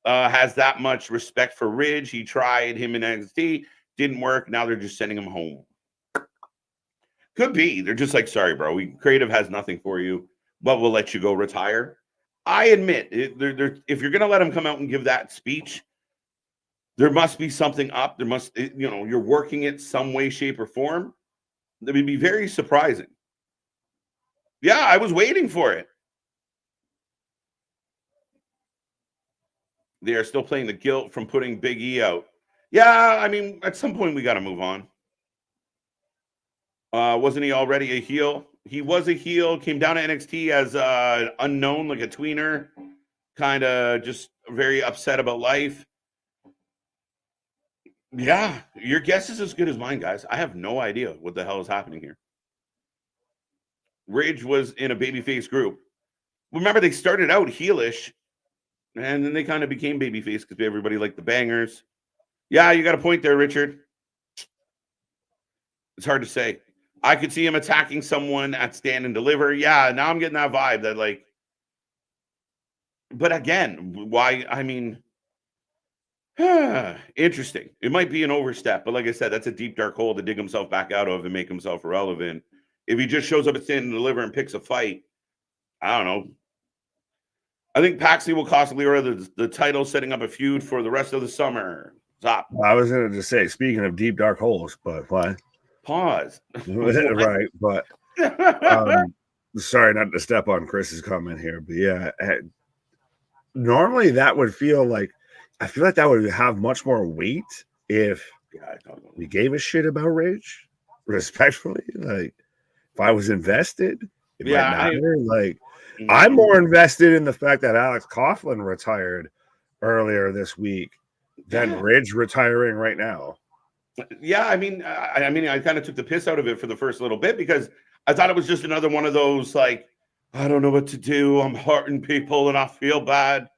has that much respect for Ridge. He tried him in NXT, didn't work. Now they're just sending him home. Could be. They're just like, sorry, bro. Creative has nothing for you, but we'll let you go retire. I admit, if you're going to let him come out and give that speech, there must be something up. There must, you're working it some way, shape, or form. That would be very surprising. Yeah, I was waiting for it. They are still playing the guilt from putting Big E out. Yeah, I mean, at some point we got to move on. Wasn't he already a heel? He was a heel, came down to NXT as unknown, like a tweener, kind of just very upset about life. Yeah, your guess is as good as mine, guys. I have no idea what the hell is happening here. Ridge was in a babyface group. Remember, they started out heelish, and then they kind of became babyface because everybody liked the bangers. Yeah, you got a point there, Richard. It's hard to say. I could see him attacking someone at Stand and Deliver. Yeah, now I'm getting that vibe that, like, but again, why? I mean, interesting. It might be an overstep, but like I said, that's a deep, dark hole to dig himself back out of and make himself relevant. If he just shows up at Stand and Deliver and picks a fight, I don't know. I think Paxley will cost Lyra the title, setting up a feud for the rest of the summer. Stop. I was going to just say, speaking of deep, dark holes, but what? Pause. Right, but sorry not to step on Chris's comment here, but yeah, normally that would feel like, I feel like that would have much more weight if we gave a shit about Ridge, respectfully. Like, if I was invested, it might matter. I'm more invested in the fact that Alex Coughlin retired earlier this week than Ridge retiring right now. Yeah, I mean, I kind of took the piss out of it for the first little bit because I thought it was just another one of those, like, I don't know what to do. I'm hurting people and I feel bad.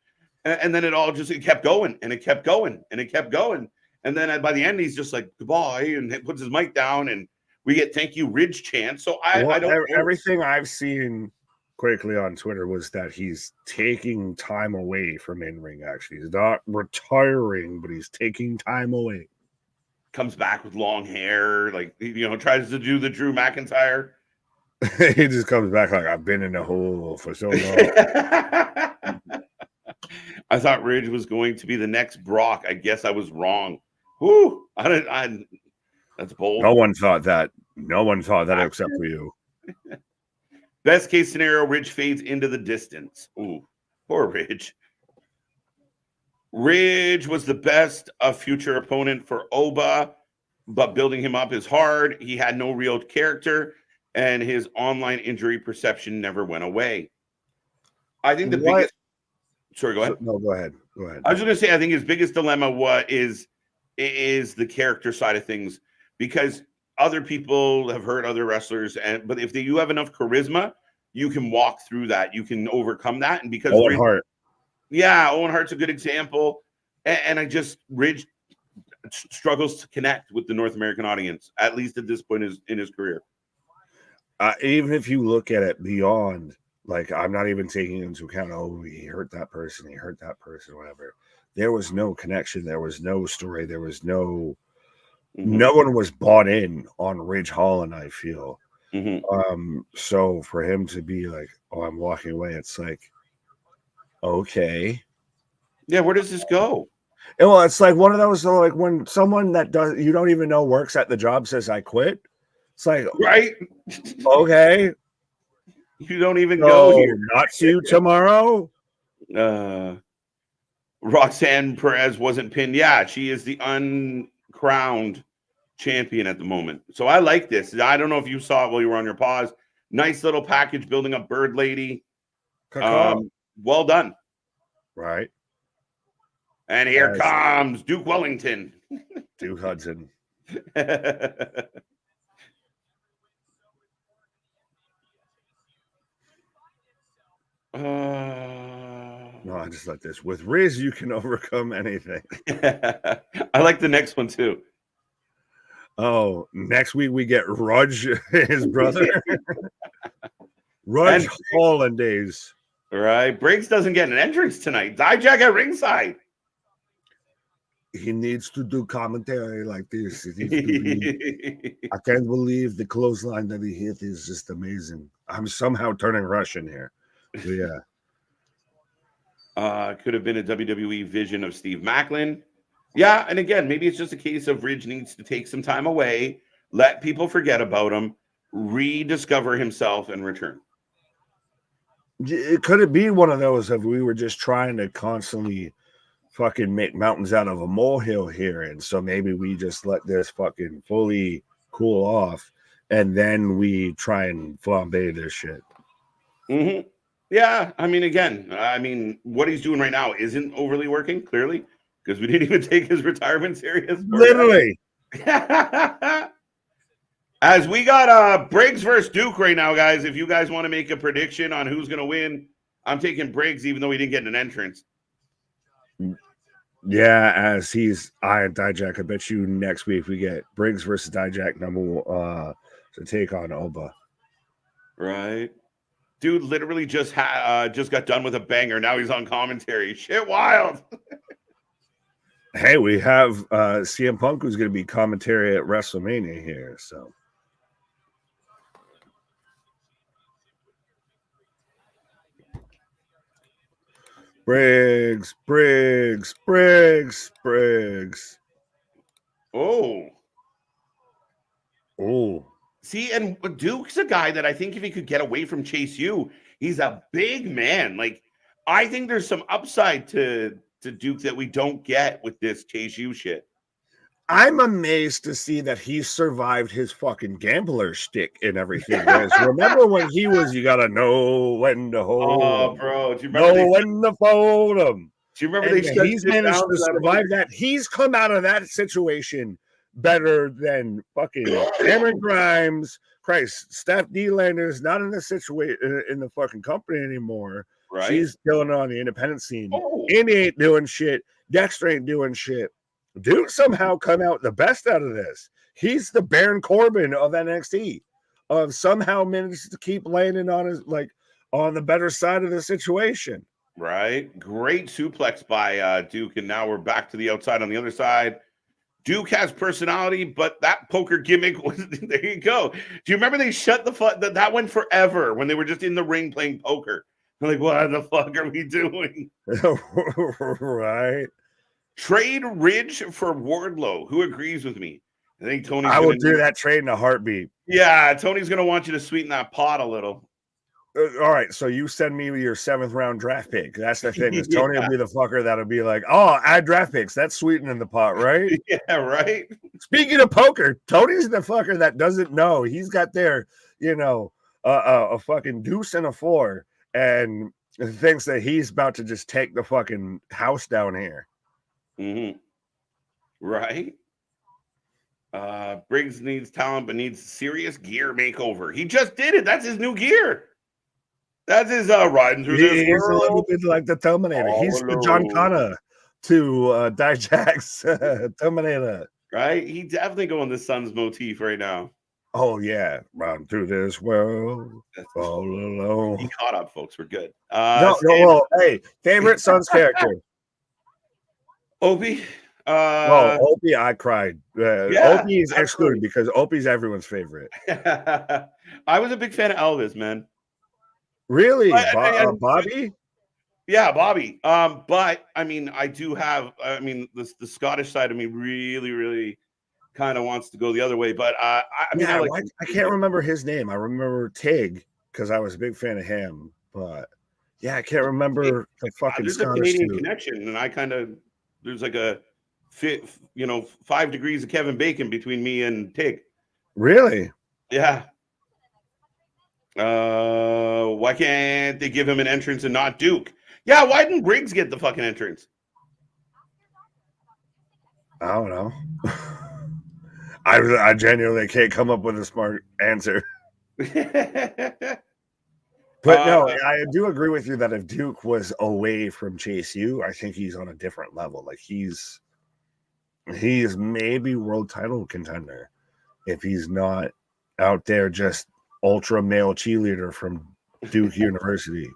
And then it kept going and it kept going and it kept going. And then by the end, he's just like, goodbye, and puts his mic down and we get thank you, Ridge chant. So I don't know. Everything I've seen quickly on Twitter was that he's taking time away from in-ring, actually. He's not retiring, but he's taking time away. Comes back with long hair, like, tries to do the Drew McIntyre. He just comes back like, I've been in the hole for so long. I thought Ridge was going to be the next Brock. I guess I was wrong. Whoo! That's bold. No one thought that. No one thought that except for you. Best case scenario, Ridge fades into the distance. Ooh, poor Ridge. Ridge was the best future opponent for Oba, but building him up is hard. He had no real character, and his online injury perception never went away. I think the biggest... Sorry, go ahead. No, go ahead. I was just going to say, I think his biggest dilemma is the character side of things, because other people have hurt other wrestlers, but if you have enough charisma, you can walk through that. You can overcome that. And because Owen Hart. Yeah, Owen Hart's a good example. And Ridge struggles to connect with the North American audience, at least at this point in his career. Even if you look at it beyond, like, I'm not even taking into account, he hurt that person, whatever. There was no connection. There was no story. There was no one was bought in on Ridge Holland, I feel. So for him to be like, oh, I'm walking away, it's like, okay. Yeah, where does this go? Well, it's like one of those, like, when someone that you don't even know works at the job says, I quit. It's like, right? Okay. You don't even go here. Not see you tomorrow. Roxanne Perez wasn't pinned. Yeah, she is the uncrowned champion at the moment. So I like this. I don't know if you saw it while you were on your pause. Nice little package building up Bird Lady. Well done. Right. And here comes Duke Wellington. Duke Hudson. No, I just like this. With Riz, you can overcome anything. I like the next one too. Oh, next week we get Rudge, his brother. Rudge Hollandaise. All right. Briggs doesn't get an entrance tonight. Dijak at ringside. he needs to do commentary like this. It needs to be. I can't believe the clothesline that he hit is just amazing. I'm somehow turning Russian here. But yeah. Could have been a WWE vision of Steve Macklin. Yeah, and again, maybe it's just a case of Ridge needs to take some time away, let people forget about him, rediscover himself, and return. Could it be one of those if we were just trying to constantly fucking make mountains out of a molehill here, and so maybe we just let this fucking fully cool off, and then we try and flambe this shit? Mm-hmm. Yeah, I mean, what he's doing right now isn't overly working, clearly, because we didn't even take his retirement serious. Literally. As we got Briggs versus Duke right now, guys. If you guys want to make a prediction on who's going to win, I'm taking Briggs, even though he didn't get an entrance. Yeah, as he's eyeing Dijak. I bet you next week we get Briggs versus Dijak to take on Oba. Right. Dude literally just got done with a banger. Now he's on commentary. Shit wild. Hey, we have CM Punk who's going to be commentary at WrestleMania here. So Briggs. Oh. See, and Duke's a guy that I think if he could get away from Chase U, he's a big man. Like, I think there's some upside to Duke that we don't get with this Chase U shit. I'm amazed to see that he survived his fucking gambler shtick and everything. Remember when he was, you gotta know when to hold. Oh, bro, do you remember know when to fold him? Do you remember he's managed to survive that? He's come out of that situation better than fucking Cameron Grimes. Christ, Steph D-Lander's not in the situation in the fucking company anymore. Right. She's killing on the independent scene. Andy ain't doing shit. Dexter ain't doing shit. Dude somehow come out the best out of this. He's the Baron Corbin of NXT. Somehow managed to keep landing on his on the better side of the situation. Right. Great suplex by Duke, and now we're back to the outside on the other side. Duke has personality, but that poker gimmick was there. You go. Do you remember they shut that went forever when they were just in the ring playing poker? They're like, what the fuck are we doing? Right. Trade Ridge for Wardlow. Who agrees with me? I think Tony's. I will do that trade in a heartbeat. Yeah, Tony's gonna want you to sweeten that pot a little. All right, so you send me your 7th round draft pick. That's the thing. Is Tony will be the fucker that'll be like, "Oh, add draft picks. That's sweetening the pot, right?" Yeah, right. Speaking of poker, Tony's the fucker that doesn't know. He's got their, a fucking deuce and a 4, and thinks that he's about to just take the fucking house down here. Mm-hmm. Right. Briggs needs talent, but needs serious gear makeover. He just did it. That's his new gear. That's his riding through this He's world. a little bit like the Terminator. He's the John Connor to Dijak's Terminator. Right? He definitely going the Sun's motif right now. Oh, yeah. Run through this world all alone. He caught up, folks. We're good. Hey, favorite Sun's character? Opie. Opie, I cried. Opie is excluded because Opie's everyone's favorite. I was a big fan of Elvis, man. Really? Bobby? Yeah, Bobby. But I mean, I do have, the Scottish side of me really, really kind of wants to go the other way. But I can't remember his name. I remember Tig because I was a big fan of him. But yeah, I can't remember the fucking there's Scottish a Canadian dude. connection, and there's like a 5 degrees of Kevin Bacon between me and Tig. Really? Yeah. Why can't they give him an entrance and not Duke? Yeah, why didn't Briggs get the fucking entrance? I don't know. I genuinely can't come up with a smart answer. But no, I do agree with you that if Duke was away from Chase U, I think he's on a different level. Like he is maybe world title contender if he's not out there just ultra male cheerleader from Duke University.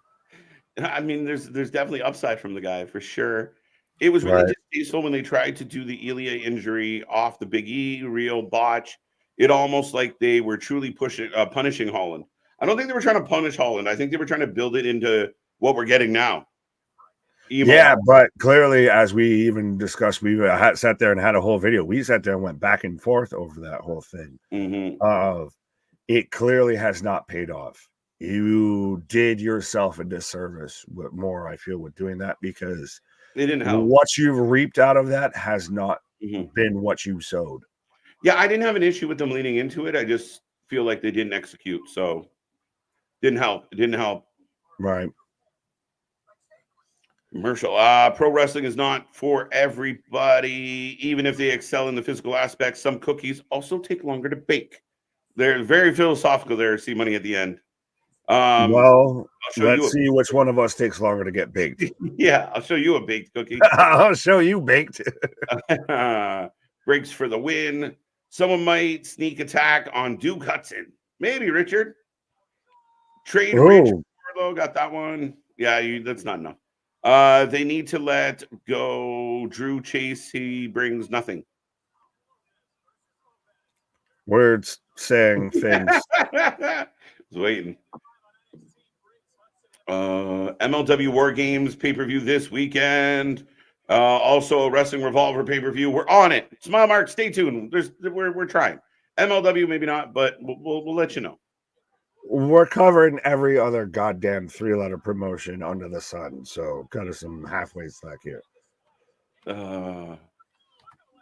I mean, there's definitely upside from the guy for sure. It was really Right. distasteful when they tried to do the Ilja injury off the Big E real botch. It almost like they were truly punishing Holland. I don't think they were trying to punish Holland. I think they were trying to build it into what we're getting now. Emo Yeah, Holland. but clearly, as we even discussed, we sat there and had a whole video. We sat there and went back and forth over that whole thing. Mm-hmm. It clearly has not paid off. You did yourself a disservice more, I feel, with doing that, because It didn't help. what you've reaped out of that has not been what you sowed. Yeah, I didn't have an issue with them leaning into it. I just feel like they didn't execute. So didn't help. It didn't help. Right. Commercial. Pro wrestling is not for everybody. Even if they excel in the physical aspects, some cookies also take longer to bake. They're very philosophical there. See money at the end. Well, let's see which one of us takes longer to get baked. Yeah, I'll show you a baked cookie. I'll show you baked. Briggs for the win. Someone might sneak attack on Duke Hudson. Maybe Richard. Trade Rich. Got that one. Yeah, that's not enough. They need to let go Drew Chase. He brings nothing. Words saying things. I was waiting. MLW War Games pay-per-view this weekend. Also a Wrestling Revolver pay-per-view. We're on it. Smile Mark, stay tuned. We're trying. MLW maybe not, but we'll let you know. We're covering every other goddamn 3-letter promotion under the sun, so kind of some halfway slack here. There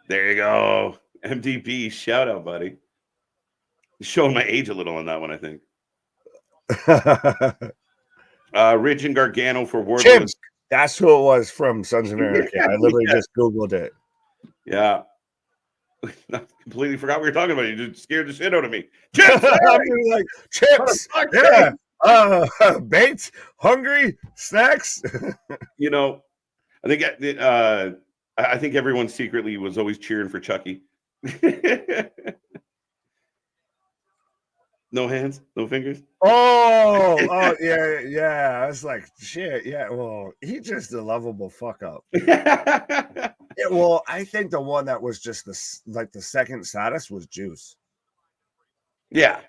you go. MDP, shout out, buddy. Showing my age a little on that one, I think. Ridge and Gargano for Wardlow. Chips. That's who it was from Sons of Anarchy. I literally just Googled it. Yeah. I completely forgot what we were talking about. You just scared the shit out of me. Chips! I'm like, chips! Yeah. Baked, hungry, snacks. You know, I think everyone secretly was always cheering for Chucky. No hands, no fingers. Oh, yeah. I was like, shit, yeah. Well, he's just a lovable fuck up. Yeah, well, I think the one that was just the second saddest was Juice. Yeah,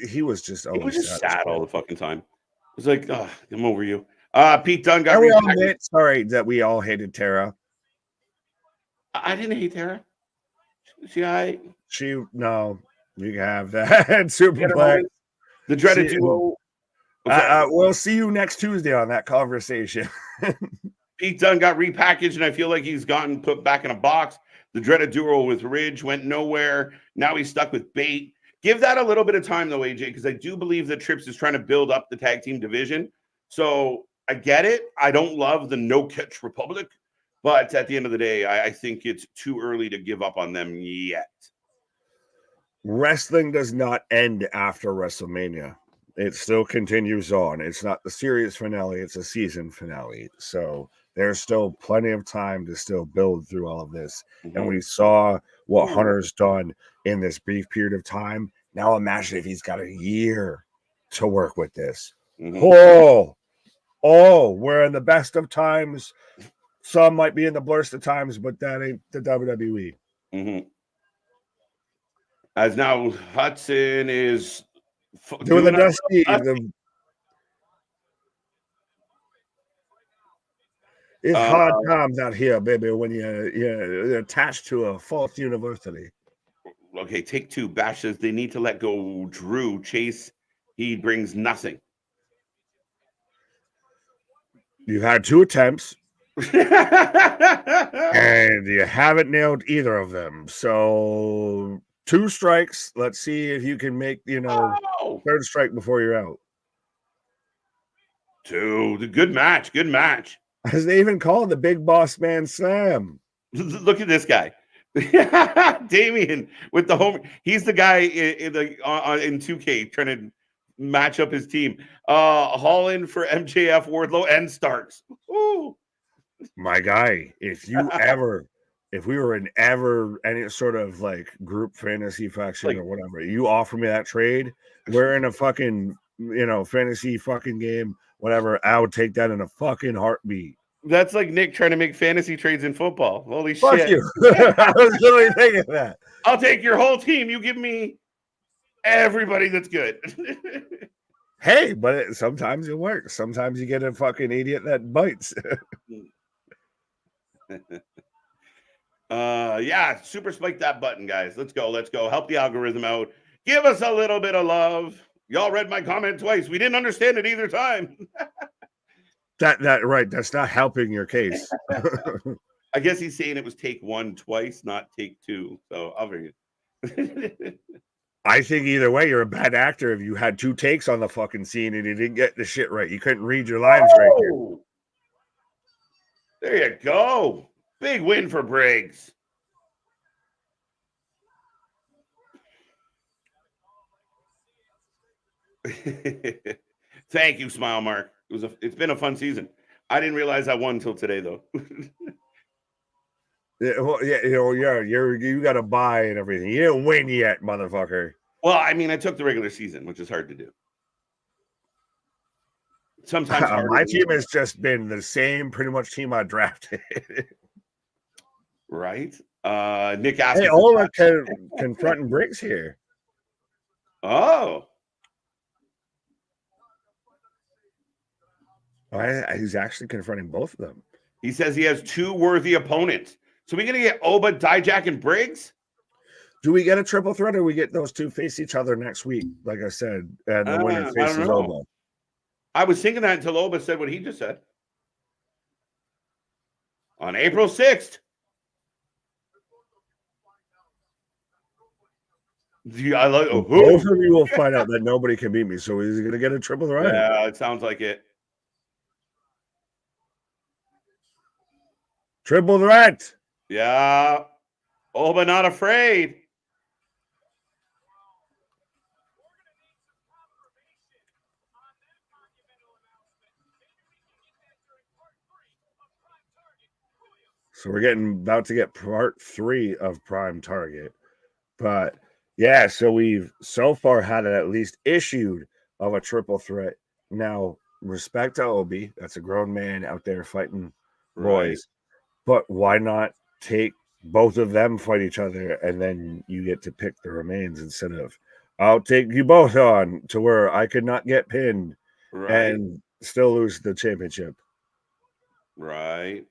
he was just always sad all the fucking time. It was like, oh, I'm over you. Pete Dunne got sorry that we all hated Tara. I didn't hate Tara. No. You can have that. Superplex. The dreaded duo. We'll see you next Tuesday on that conversation. Pete Dunne got repackaged, and I feel like he's gotten put back in a box. The dreaded duo with Ridge went nowhere. Now he's stuck with Bait. Give that a little bit of time, though, AJ, because I do believe that Trips is trying to build up the tag team division. So I get it. I don't love the no-catch Republic, but at the end of the day, I think it's too early to give up on them yet. Wrestling does not end after WrestleMania. It still continues on. It's not the series finale. It's a season finale. So there's still plenty of time to still build through all of this. Mm-hmm. And we saw what Hunter's done in this brief period of time. Now imagine if he's got a year to work with this. Mm-hmm. Oh, we're in the best of times. Some might be in the worst of times, but that ain't the WWE. Mm-hmm. As now Hudson is doing the dusty. It's hard times out here, baby, when you're attached to a false university. Okay, take two. Bash says they need to let go Drew Chase. He brings nothing. You've had 2 attempts. And you haven't nailed either of them. So 2 strikes. Let's see if you can make, third strike before you're out. 2. The good match. Good match. As they even call it the Big Boss Man Slam. Look at this guy. Damien with the home. He's the guy in 2K trying to match up his team. Holland for MJF, Wardlow, and Starks. Ooh. My guy, if we were in any sort of like group fantasy faction or whatever, you offer me that trade, we're in a fucking fantasy fucking game, whatever, I would take that in a fucking heartbeat. That's like Nick trying to make fantasy trades in football. Holy Fuck shit. you. I was literally thinking that. I'll take your whole team. You give me everybody that's good. Hey, but sometimes it works. Sometimes you get a fucking idiot that bites. Yeah, super spike that button, guys. Let's go. Help the algorithm out. Give us a little bit of love. Y'all read my comment twice. We didn't understand it either time. That right. That's not helping your case. I guess he's saying it was take one twice, not take two. So I'll bring it. I think either way, you're a bad actor if you had 2 takes on the fucking scene and you didn't get the shit right. You couldn't read your lines right here. There you go. Big win for Briggs. Thank you, Smile Mark. It's been a fun season. I didn't realize I won until today, though. You got to buy and everything. You didn't win yet, motherfucker. Well, I mean, I took the regular season, which is hard to do. Sometimes my team has just been the same pretty much team I drafted. Right? Nick asked. Hey, Ola confronting Briggs here. Oh. He's actually confronting both of them. He says he has 2 worthy opponents. So we're going to get Oba, Dijak, and Briggs? Do we get a triple threat or we get those 2 face each other next week? Like I said, and the winner faces Oba. I was thinking that until Oba said what he just said. On April 6th. I like both of you will find out that nobody can beat me. So he's going to get a triple threat. Yeah, it sounds like it. Triple threat. Yeah. Oba not afraid. So we're about to get part 3 of Prime Target. But yeah, so we've so far had it at least issued of a triple threat. Now, respect to Obi. That's a grown man out there fighting boys. But why not take both of them fight each other and then you get to pick the remains instead of I'll take you both on to where I could not get pinned and still lose the championship. Right.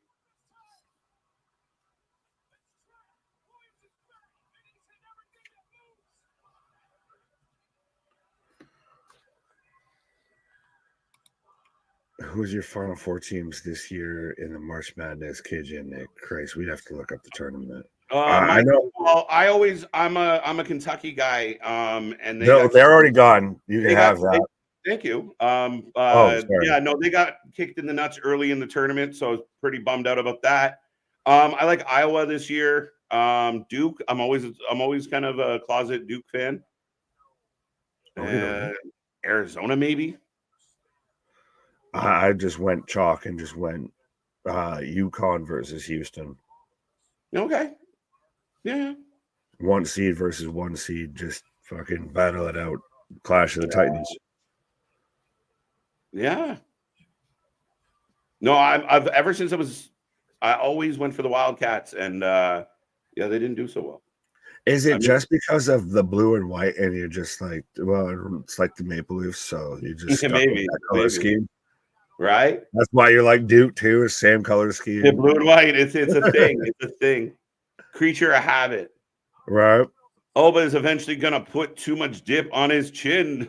Who's your final 4 teams this year in the March Madness? KJ and Nick. Christ, we'd have to look up the tournament. I know. Well, I'm a Kentucky guy. And they're already gone. You can have that. Thank you. Sorry. Yeah, no, they got kicked in the nuts early in the tournament, so I was pretty bummed out about that. I like Iowa this year. Duke. I'm always kind of a closet Duke fan. Arizona, maybe. I just went chalk and just went UConn versus Houston. Okay. Yeah. 1 seed versus 1 seed. Just fucking battle it out. Clash of the Titans. Yeah. No, I've ever since I always went for the Wildcats, and they didn't do so well. Is it just because of the blue and white, and you're just like, well, it's like the Maple Leafs, so you just stuck with that color scheme? Right. That's why you're like Duke too, same color scheme. The blue and white. It's a thing. It's a thing. Creature of habit. Right. Oba is eventually gonna put too much dip on his chin.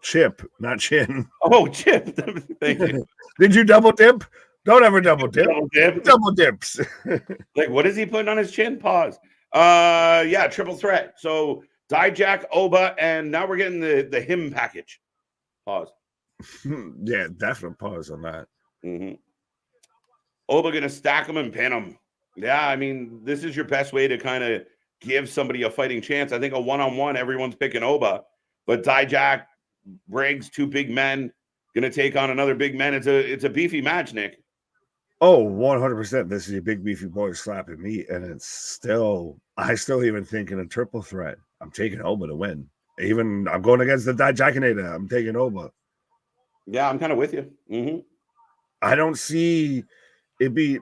Chip, not chin. Oh, chip. Thank you. Did you double dip? Don't ever double dip. Double dips. Like, what is he putting on his chin? Pause. Yeah, triple threat. So Dijak, Oba, and now we're getting the him package. Pause. Yeah, definite pause on that. Mm-hmm. Oba gonna stack him and pin him. Yeah, I mean, this is your best way to kind of give somebody a fighting chance. I think a one-on-one, everyone's picking Oba, but Dijak, Briggs, 2 big men, gonna take on another big man. It's a beefy match, Nick. Oh, 100%. This is a big beefy boy slapping me, and I still even think in a triple threat. I'm taking Oba to win. Even I'm going against the Dijakinator. I'm taking Oba. Yeah, I'm kind of with you. Mm-hmm. I don't see it be.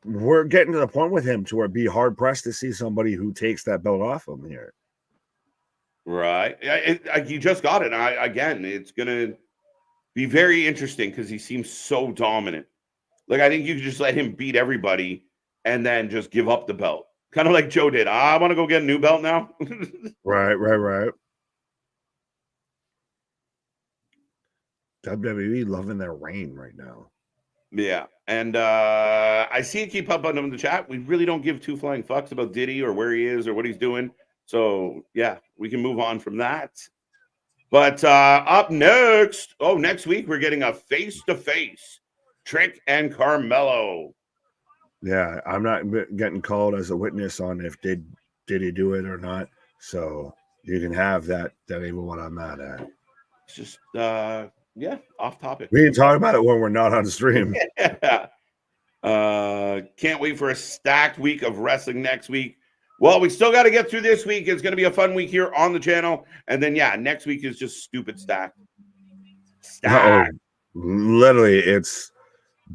We're getting to the point with him to where it'd be hard pressed to see somebody who takes that belt off him here. Right. He just got it. Again, it's gonna be very interesting because he seems so dominant. Like, I think you could just let him beat everybody and then just give up the belt. Kind of like Joe did. I want to go get a new belt now. Right. WWE loving their reign right now. Yeah. And I see it keep up on the chat. We really don't give two flying fucks about Diddy or where he is or what he's doing. So, yeah, we can move on from that. But up next, next week, we're getting a face-to-face Trick and Carmelo. Yeah, I'm not getting called as a witness on if did he do it or not. So you can have that ain't what I'm mad at. It's just off topic. We can talk about it when we're not on stream. Yeah. Can't wait for a stacked week of wrestling next week. Well, we still got to get through this week. It's going to be a fun week here on the channel. And then, next week is just stupid stacked. Literally, it's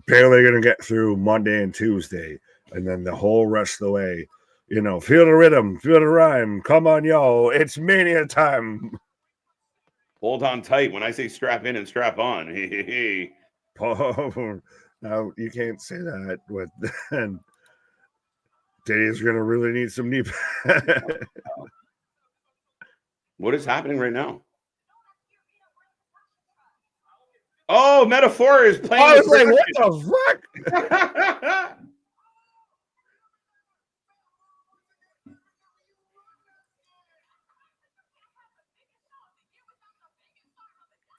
barely going to get through Monday and Tuesday. And then the whole rest of the way, feel the rhythm, feel the rhyme. Come on, yo. It's Mania time. Hold on tight when I say strap in and strap on. Now, you can't say that with and Diddy's going to really need some knee pads. What is happening right now? Oh, Metaphor is playing. I was like, what the fuck?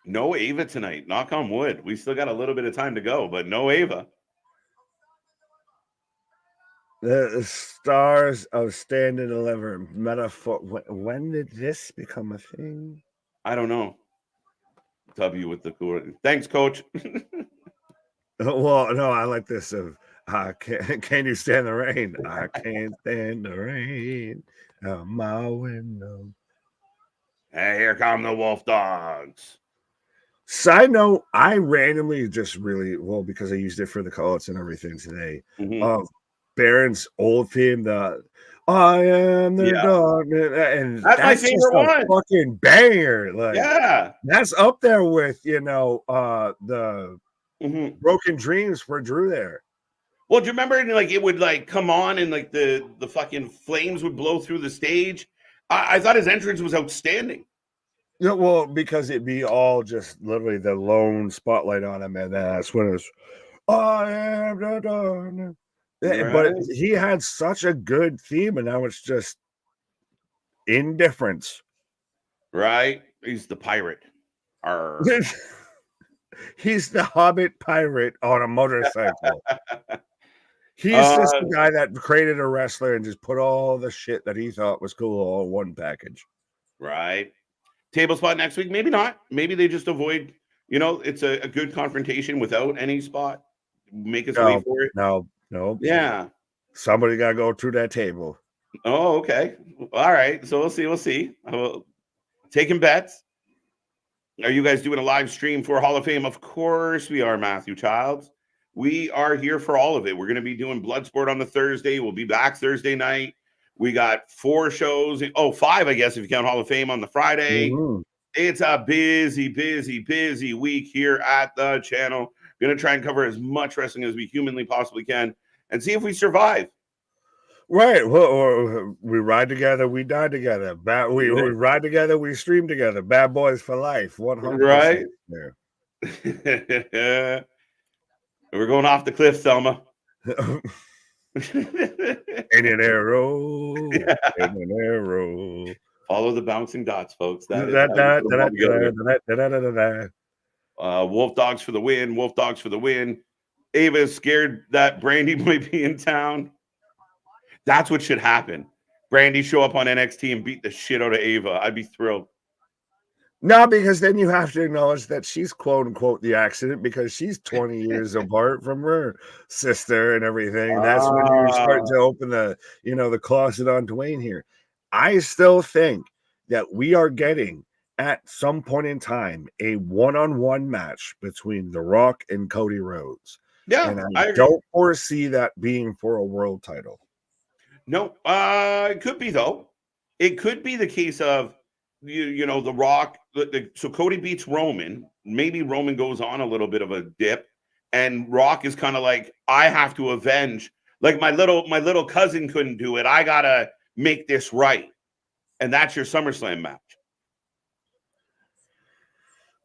No Ava tonight. Knock on wood. We still got a little bit of time to go, but no Ava. The stars of Stand and Deliver Metaphor. When did this become a thing? I don't know. W with the cool. Thanks, Coach. Well, no, I like this of can you stand the rain? I can't stand the rain out my window. Hey, here come the wolf dogs. Side note, I randomly just because I used it for the call-outs and everything today. Baron's old theme, the I am the dog, and that's my favorite one. Fucking banger. Like, that's up there with the Broken Dreams for Drew there. Well, do you remember it would come on and the fucking flames would blow through the stage? I thought his entrance was outstanding. Yeah, well, because it'd be all just literally the lone spotlight on him, and that's when it's I am the dog. Right. But he had such a good theme, and now it's just indifference. Right? He's the pirate. He's the Hobbit pirate on a motorcycle. He's just the guy that created a wrestler and just put all the shit that he thought was cool all in one package. Right. Table spot next week? Maybe not. Maybe they just avoid, it's a good confrontation without any spot. Make us wait for it. No. Yeah. Somebody got to go through that table. Oh, okay. All right. So we'll see. Taking bets. Are you guys doing a live stream for Hall of Fame? Of course we are, Matthew Childs. We are here for all of it. We're going to be doing Bloodsport on the Thursday. We'll be back Thursday night. We got 4 shows. 5, I guess, if you count Hall of Fame on the Friday. Mm-hmm. It's a busy week here at the channel. Going to try and cover as much wrestling as we humanly possibly can and see if we survive. Right. Well, we ride together, we die together. We ride together, we stream together. Bad boys for life. 100%. Right. Yeah. We're going off the cliff, Selma. In an arrow. In an arrow. Follow the bouncing dots, folks. Wolf Dogs for the win. Wolf Dogs for the win. Ava is scared that Brandy might be in town. That's what should happen. Brandy show up on NXT and beat the shit out of Ava. I'd be thrilled. No, because then you have to acknowledge that she's quote unquote the accident because she's 20 years apart from her sister and everything. That's when you start to open the closet on Dwayne here. I still think that we are getting at some point in time a one-on-one match between The Rock and Cody Rhodes. Yeah, and I don't foresee that being for a world title. No, it could be though. It could be the case of you know The Rock. So Cody beats Roman. Maybe Roman goes on a little bit of a dip, and Rock is kind of like, I have to avenge. Like my little cousin couldn't do it. I gotta make this right, and that's your SummerSlam match.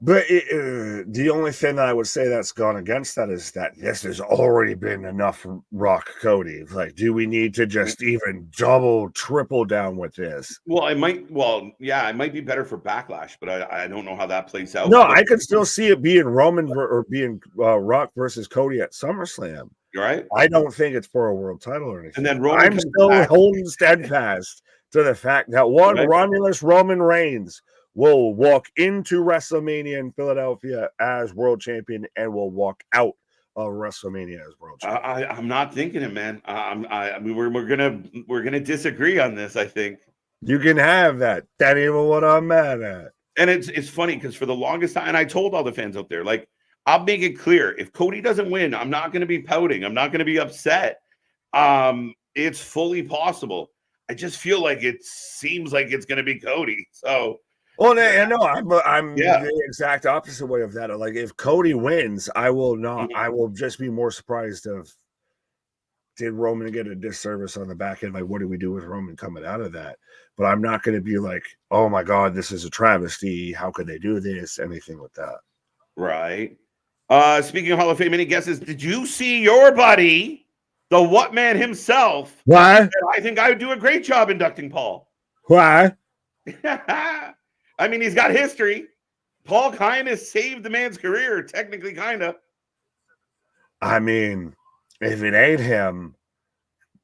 But the only thing that I would say that's gone against that is that this has already been enough Rock Cody. Like, do we need to just even double, triple down with this? Well, it might. Well, yeah, it might be better for Backlash, but I don't know how that plays out. No, I could still see it being Roman or being Rock versus Cody at SummerSlam. You're right. I don't think it's for a world title or anything. And then Roman I'm still holding steadfast to the fact that Romulus Roman Reigns will walk into WrestleMania in Philadelphia as world champion and will walk out of WrestleMania as world champion. I'm not thinking it, man. I mean, we're gonna disagree on this. I think you can have that. That ain't what I'm mad at. And it's funny because for the longest time, and I told all the fans out there, like, I'll make it clear: if Cody doesn't win, I'm not going to be pouting. I'm not going to be upset. It's fully possible. I just feel like it seems like it's going to be Cody. So. Well, no, I'm the exact opposite way of that. Like, if Cody wins, I will not. I will just be more surprised of, did Roman get a disservice on the back end? Like, what do we do with Roman coming out of that? But I'm not going to be like, oh my God, this is a travesty. How could they do this? Anything with that. Right. Speaking of Hall of Fame, any guesses? Did you see your buddy, the What Man himself? Why? I think I would do a great job inducting Paul. Why? I mean, he's got history. Paul kind of saved the man's career, technically, kind of. I mean, if it ain't him,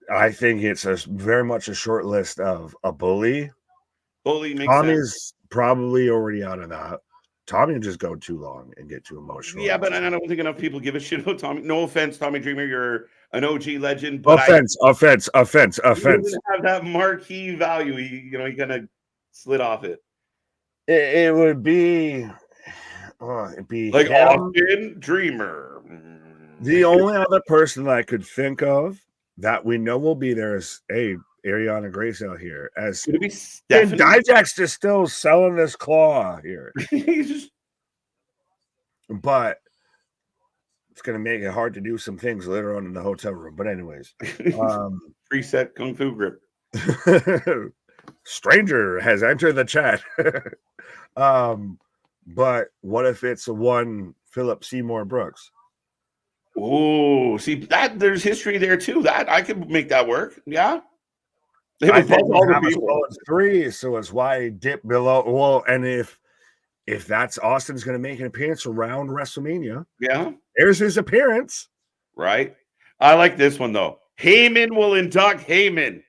I think it's very much a short list of a bully. Bully makes Tommy's sense. Probably already out of that. Tommy will just go too long and get too emotional. Yeah, but I don't think enough people give a shit about Tommy. No offense, Tommy Dreamer, you're an OG legend. But offense. He doesn't have that marquee value. He kind of slid off it. It would be, it'd be like him. Austin Dreamer. The only other person I could think of that we know will be there is Ariana Grace out here. As could it be Stephanie? Dijak's just still selling this claw here. But it's gonna make it hard to do some things later on in the hotel room. But anyways, preset kung fu grip. Stranger has entered the chat. But what if it's one Philip Seymour Brooks? Oh, see that there's history there too. That I could make that work. Yeah. I think all the people 3, so it's why dip below. Well, and if that's Austin's going to make an appearance around WrestleMania, there's his appearance. Right. I like this one though. Heyman will induct Heyman.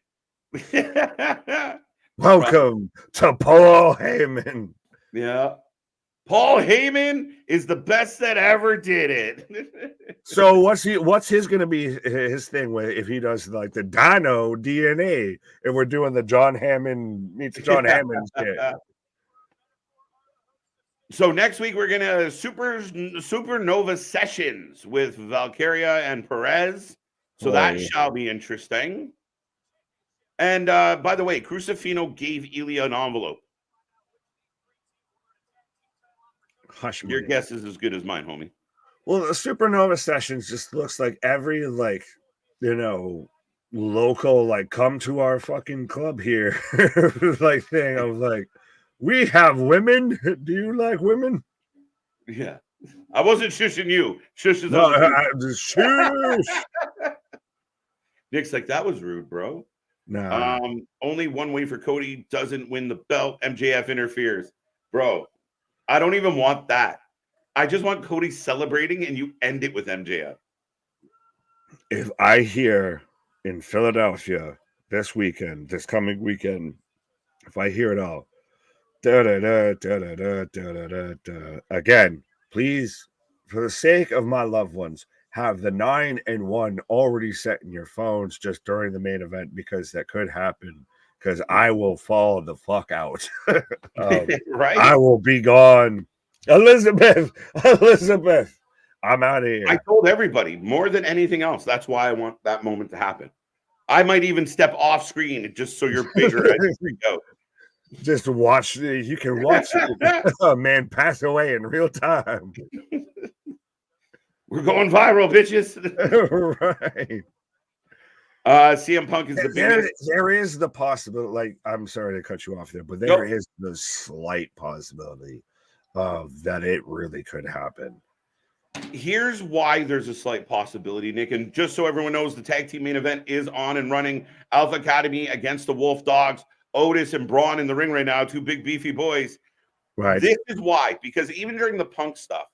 Welcome to Paul Heyman. Yeah. Paul Heyman is the best that ever did it. So what's his going to be his thing with if he does like the Dino DNA if we're doing the John Hammond meets John Hammond shit? So next week we're gonna Supernova sessions with Valkyria and Perez. So that shall be interesting. And by the way, Crucifino gave Ilja an envelope. Hush, your guess is as good as mine, homie. Well, the Supernova sessions just looks like every local come to our fucking club here thing. I was like, we have women. Do you like women? Yeah, I wasn't shushing you. Shush is shush. Nick's like, that was rude, bro. No. Only one way for Cody doesn't win the belt. MJF interferes, bro. I don't even want that. I just want Cody celebrating and you end it with MJF. If I hear in Philadelphia this coming weekend, if I hear it all, again, please, for the sake of my loved ones, have the 9 and 1 already set in your phones just during the main event because that could happen. because I will fall the fuck out. Right? I will be gone. Elizabeth, I'm out of here. I told everybody more than anything else. That's why I want that moment to happen. I might even step off screen just so you're bigger as you freak out. Just watch. You can watch a man pass away in real time. We're going viral, bitches. Right. CM Punk is the biggest. There is the possibility. Like, I'm sorry to cut you off there, but there is the slight possibility that it really could happen. Here's why there's a slight possibility, Nick. And just so everyone knows, the tag team main event is on and running. Alpha Academy against the Wolf Dogs. Otis and Bron in the ring right now, two big beefy boys. Right. This is why, because even during the Punk stuff,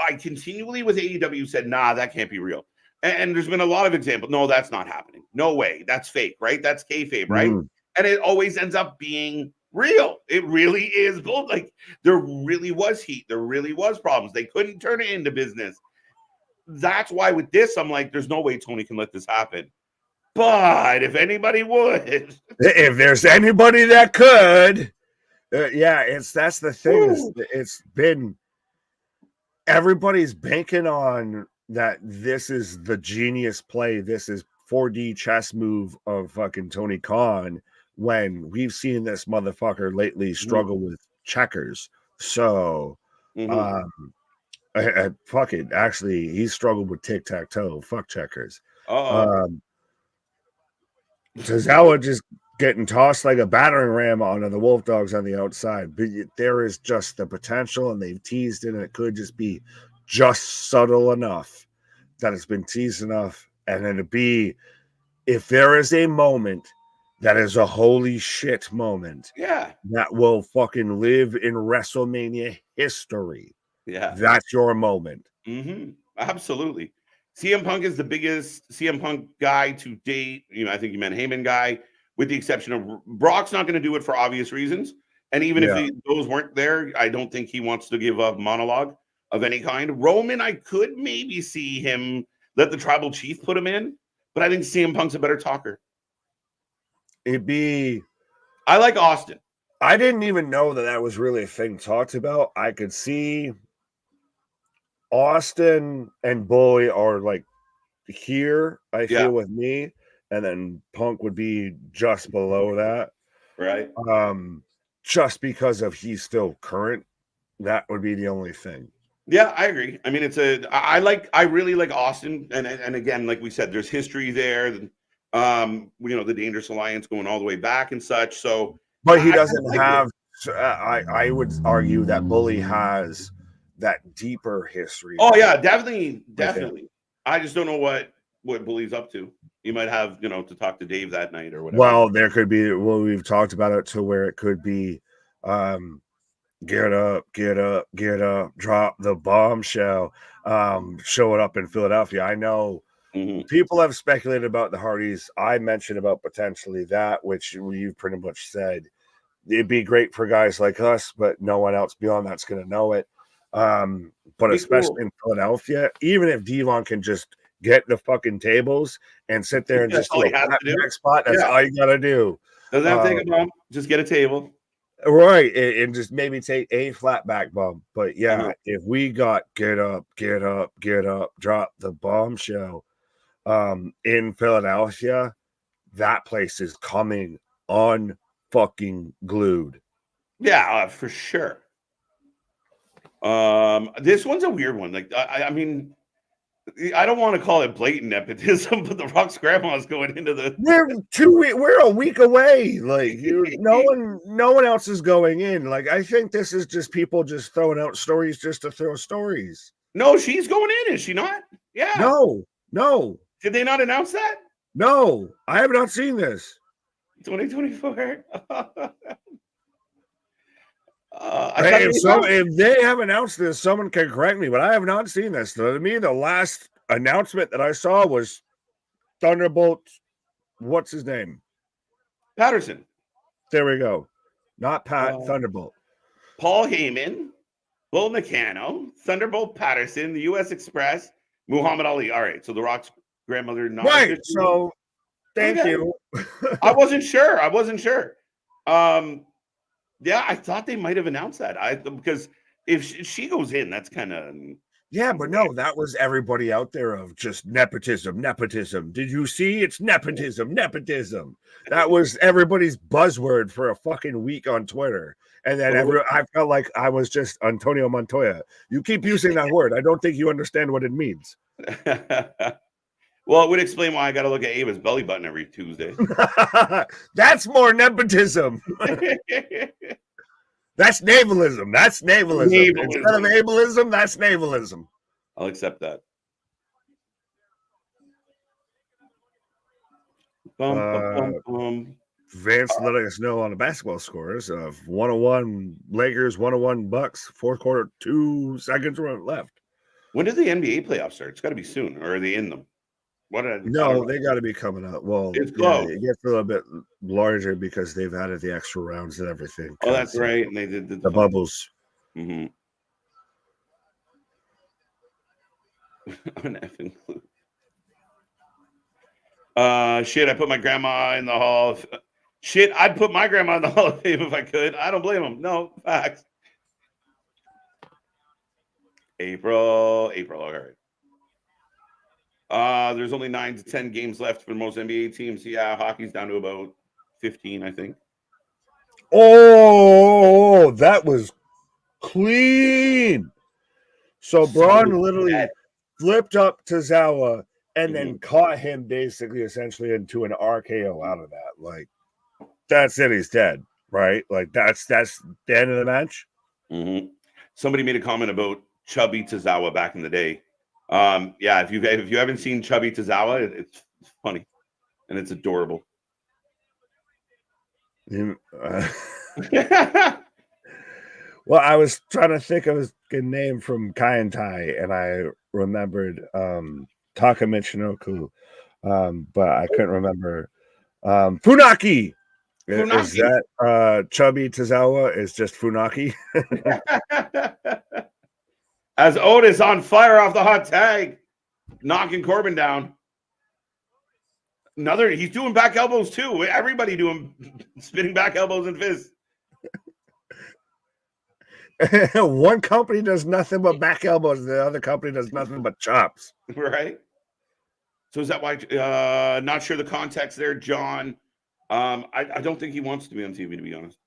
I continually with AEW said, nah, that can't be real. And there's been a lot of examples. No, that's not happening. No way. That's fake, right? That's kayfabe, right? And it always ends up being real. It really is both. Like, there really was heat. There really was problems. They couldn't turn it into business. That's why with this, I'm like, there's no way Tony can let this happen. But if anybody would, if there's anybody that could, that's the thing. It's been everybody's banking on that. This is the genius play. This is 4D chess move of fucking Tony Khan. When we've seen this motherfucker lately struggle with checkers. So, fuck it. Actually, he struggled with tic-tac-toe. Fuck checkers. Tozawa just getting tossed like a battering ram onto the Wolf Dogs on the outside. But there is just the potential, and they've teased it, and it could just be just subtle enough that it's been teased enough. And then to be, if there is a moment that is a holy shit moment, that will fucking live in WrestleMania history. Yeah, that's your moment. Absolutely. CM Punk is the biggest CM Punk guy to date. I think you meant Heyman guy, with the exception of Brock's not going to do it for obvious reasons. And even if those weren't there, I don't think he wants to give a monologue of any kind. Roman, I could maybe see him let the tribal chief put him in, but I think CM Punk's a better talker. I like Austin. I didn't even know that was really a thing talked about. I could see Austin and Bully are like here, I feel, with me, and then Punk would be just below that. Right. Just because of he's still current. That would be the only thing. Yeah, I agree. I mean, I really like Austin. And again, like we said, there's history there. The Dangerous Alliance going all the way back and such. So, but he doesn't have. I would argue that Bully has that deeper history. Oh yeah, definitely. I just don't know what Bully's up to. He might have to talk to Dave that night or whatever. Well, there could be. Well, we've talked about it to where it could be. Get up, drop the bombshell. Show it up in Philadelphia. I know. People have speculated about the Hardys. I mentioned about potentially that, which you've pretty much said. It'd be great for guys like us, but no one else beyond that's going to know it. But especially in Philadelphia, even if Devon can just get the fucking tables and sit there and just do a back spot, that's all you got to do. Doesn't have to take a bump. Just get a table. Right. And just maybe take a flat back bump. But if we got get up, drop the bombshell in Philadelphia, that place is coming unfucking glued. Yeah, for sure. This one's a weird one. Like, I mean, I don't want to call it blatant nepotism, but the Rock's grandma's going into the. We're a week away. Like, no one else is going in. Like, I think this is just people just throwing out stories just to throw stories. No, she's going in, is she not? Yeah. No. Did they not announce that? No, I have not seen this. 2024. If they have announced this, someone can correct me, but I have not seen this. To me, the last announcement that I saw was Thunderbolt. What's his name? Patterson. There we go. Not Pat, Thunderbolt. Paul Heyman, Bull Nakano, Thunderbolt Patterson, the U.S. Express, Muhammad Ali. All right, so the Rock's grandmother. Right. So thank you. I wasn't sure. Yeah, I thought they might have announced that. Because if she goes in, that's kind of yeah, but no, that was everybody out there of just nepotism. Did you see? It's nepotism. That was everybody's buzzword for a fucking week on Twitter. And then I felt like I was just Antonio Montoya. You keep using that word. I don't think you understand what it means. Well, it would explain why I got to look at Ava's belly button every Tuesday. That's more nepotism. That's navalism. Instead of ableism, that's navalism. I'll accept that. Vance letting us know on the basketball scores of 101 Lakers, 101 Bucks, fourth quarter, 2 seconds left. When does the NBA playoffs start? It's got to be soon, or are they in them? No, they got to be coming up. Well, it's close. It gets a little bit larger because they've added the extra rounds and everything. Oh, that's right. And they did the bubbles. Mm-hmm. An effing clue. Shit, I put my grandma in the hall. Shit, I'd put my grandma in the Hall of Fame if I could. I don't blame them. No, facts. April. All right. There's only 9 to 10 games left for most NBA teams. Yeah, hockey's down to about 15, I think. Oh, that was clean. So Bron literally flipped up Tozawa and then caught him basically essentially into an RKO out of that. Like, that's it. He's dead, right? Like, that's the end of the match. Mm-hmm. Somebody made a comment about chubby Tozawa back in the day. Yeah, if you haven't seen chubby Tozawa, it's funny and it's adorable. Well, I was trying to think of a name from Kai and Tai, and I remembered Taka Michinoku, but I couldn't remember. Funaki. Is that chubby Tozawa is just Funaki? As Otis on fire off the hot tag, knocking Corbin down. He's doing back elbows too. Everybody doing spinning back elbows and fists. One company does nothing but back elbows, the other company does nothing but chops. Right. So is that why? Not sure the context there, John. I don't think he wants to be on TV, to be honest.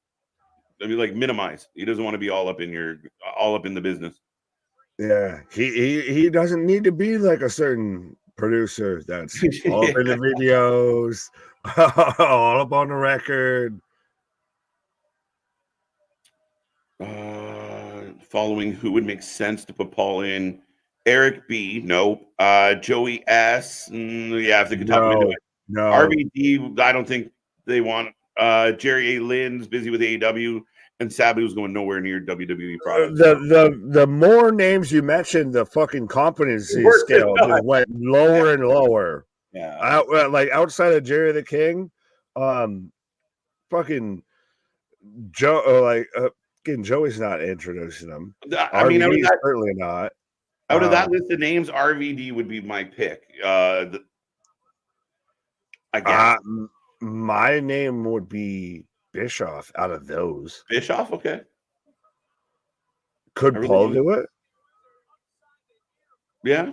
I mean, like, minimize. He doesn't want to be all up in the business. Yeah, he doesn't need to be like a certain producer that's all up in the videos, all up on the record. Following who would make sense to put Paul in? Eric B. No. Joey S. Yeah, if they could talk him into it. No. RVD. I don't think they want. Jerry A. Lynn's busy with AEW, and Sabu was going nowhere near WWE products. The more names you mentioned, the fucking competency scale just went lower and lower. Yeah, like outside of Jerry the King, fucking Joe, Joey's not introducing them. I mean, certainly not. Out of that list of names, RVD would be my pick. I guess my name would be Bischoff out of those. Bischoff, okay. Could Paul do it? Yeah.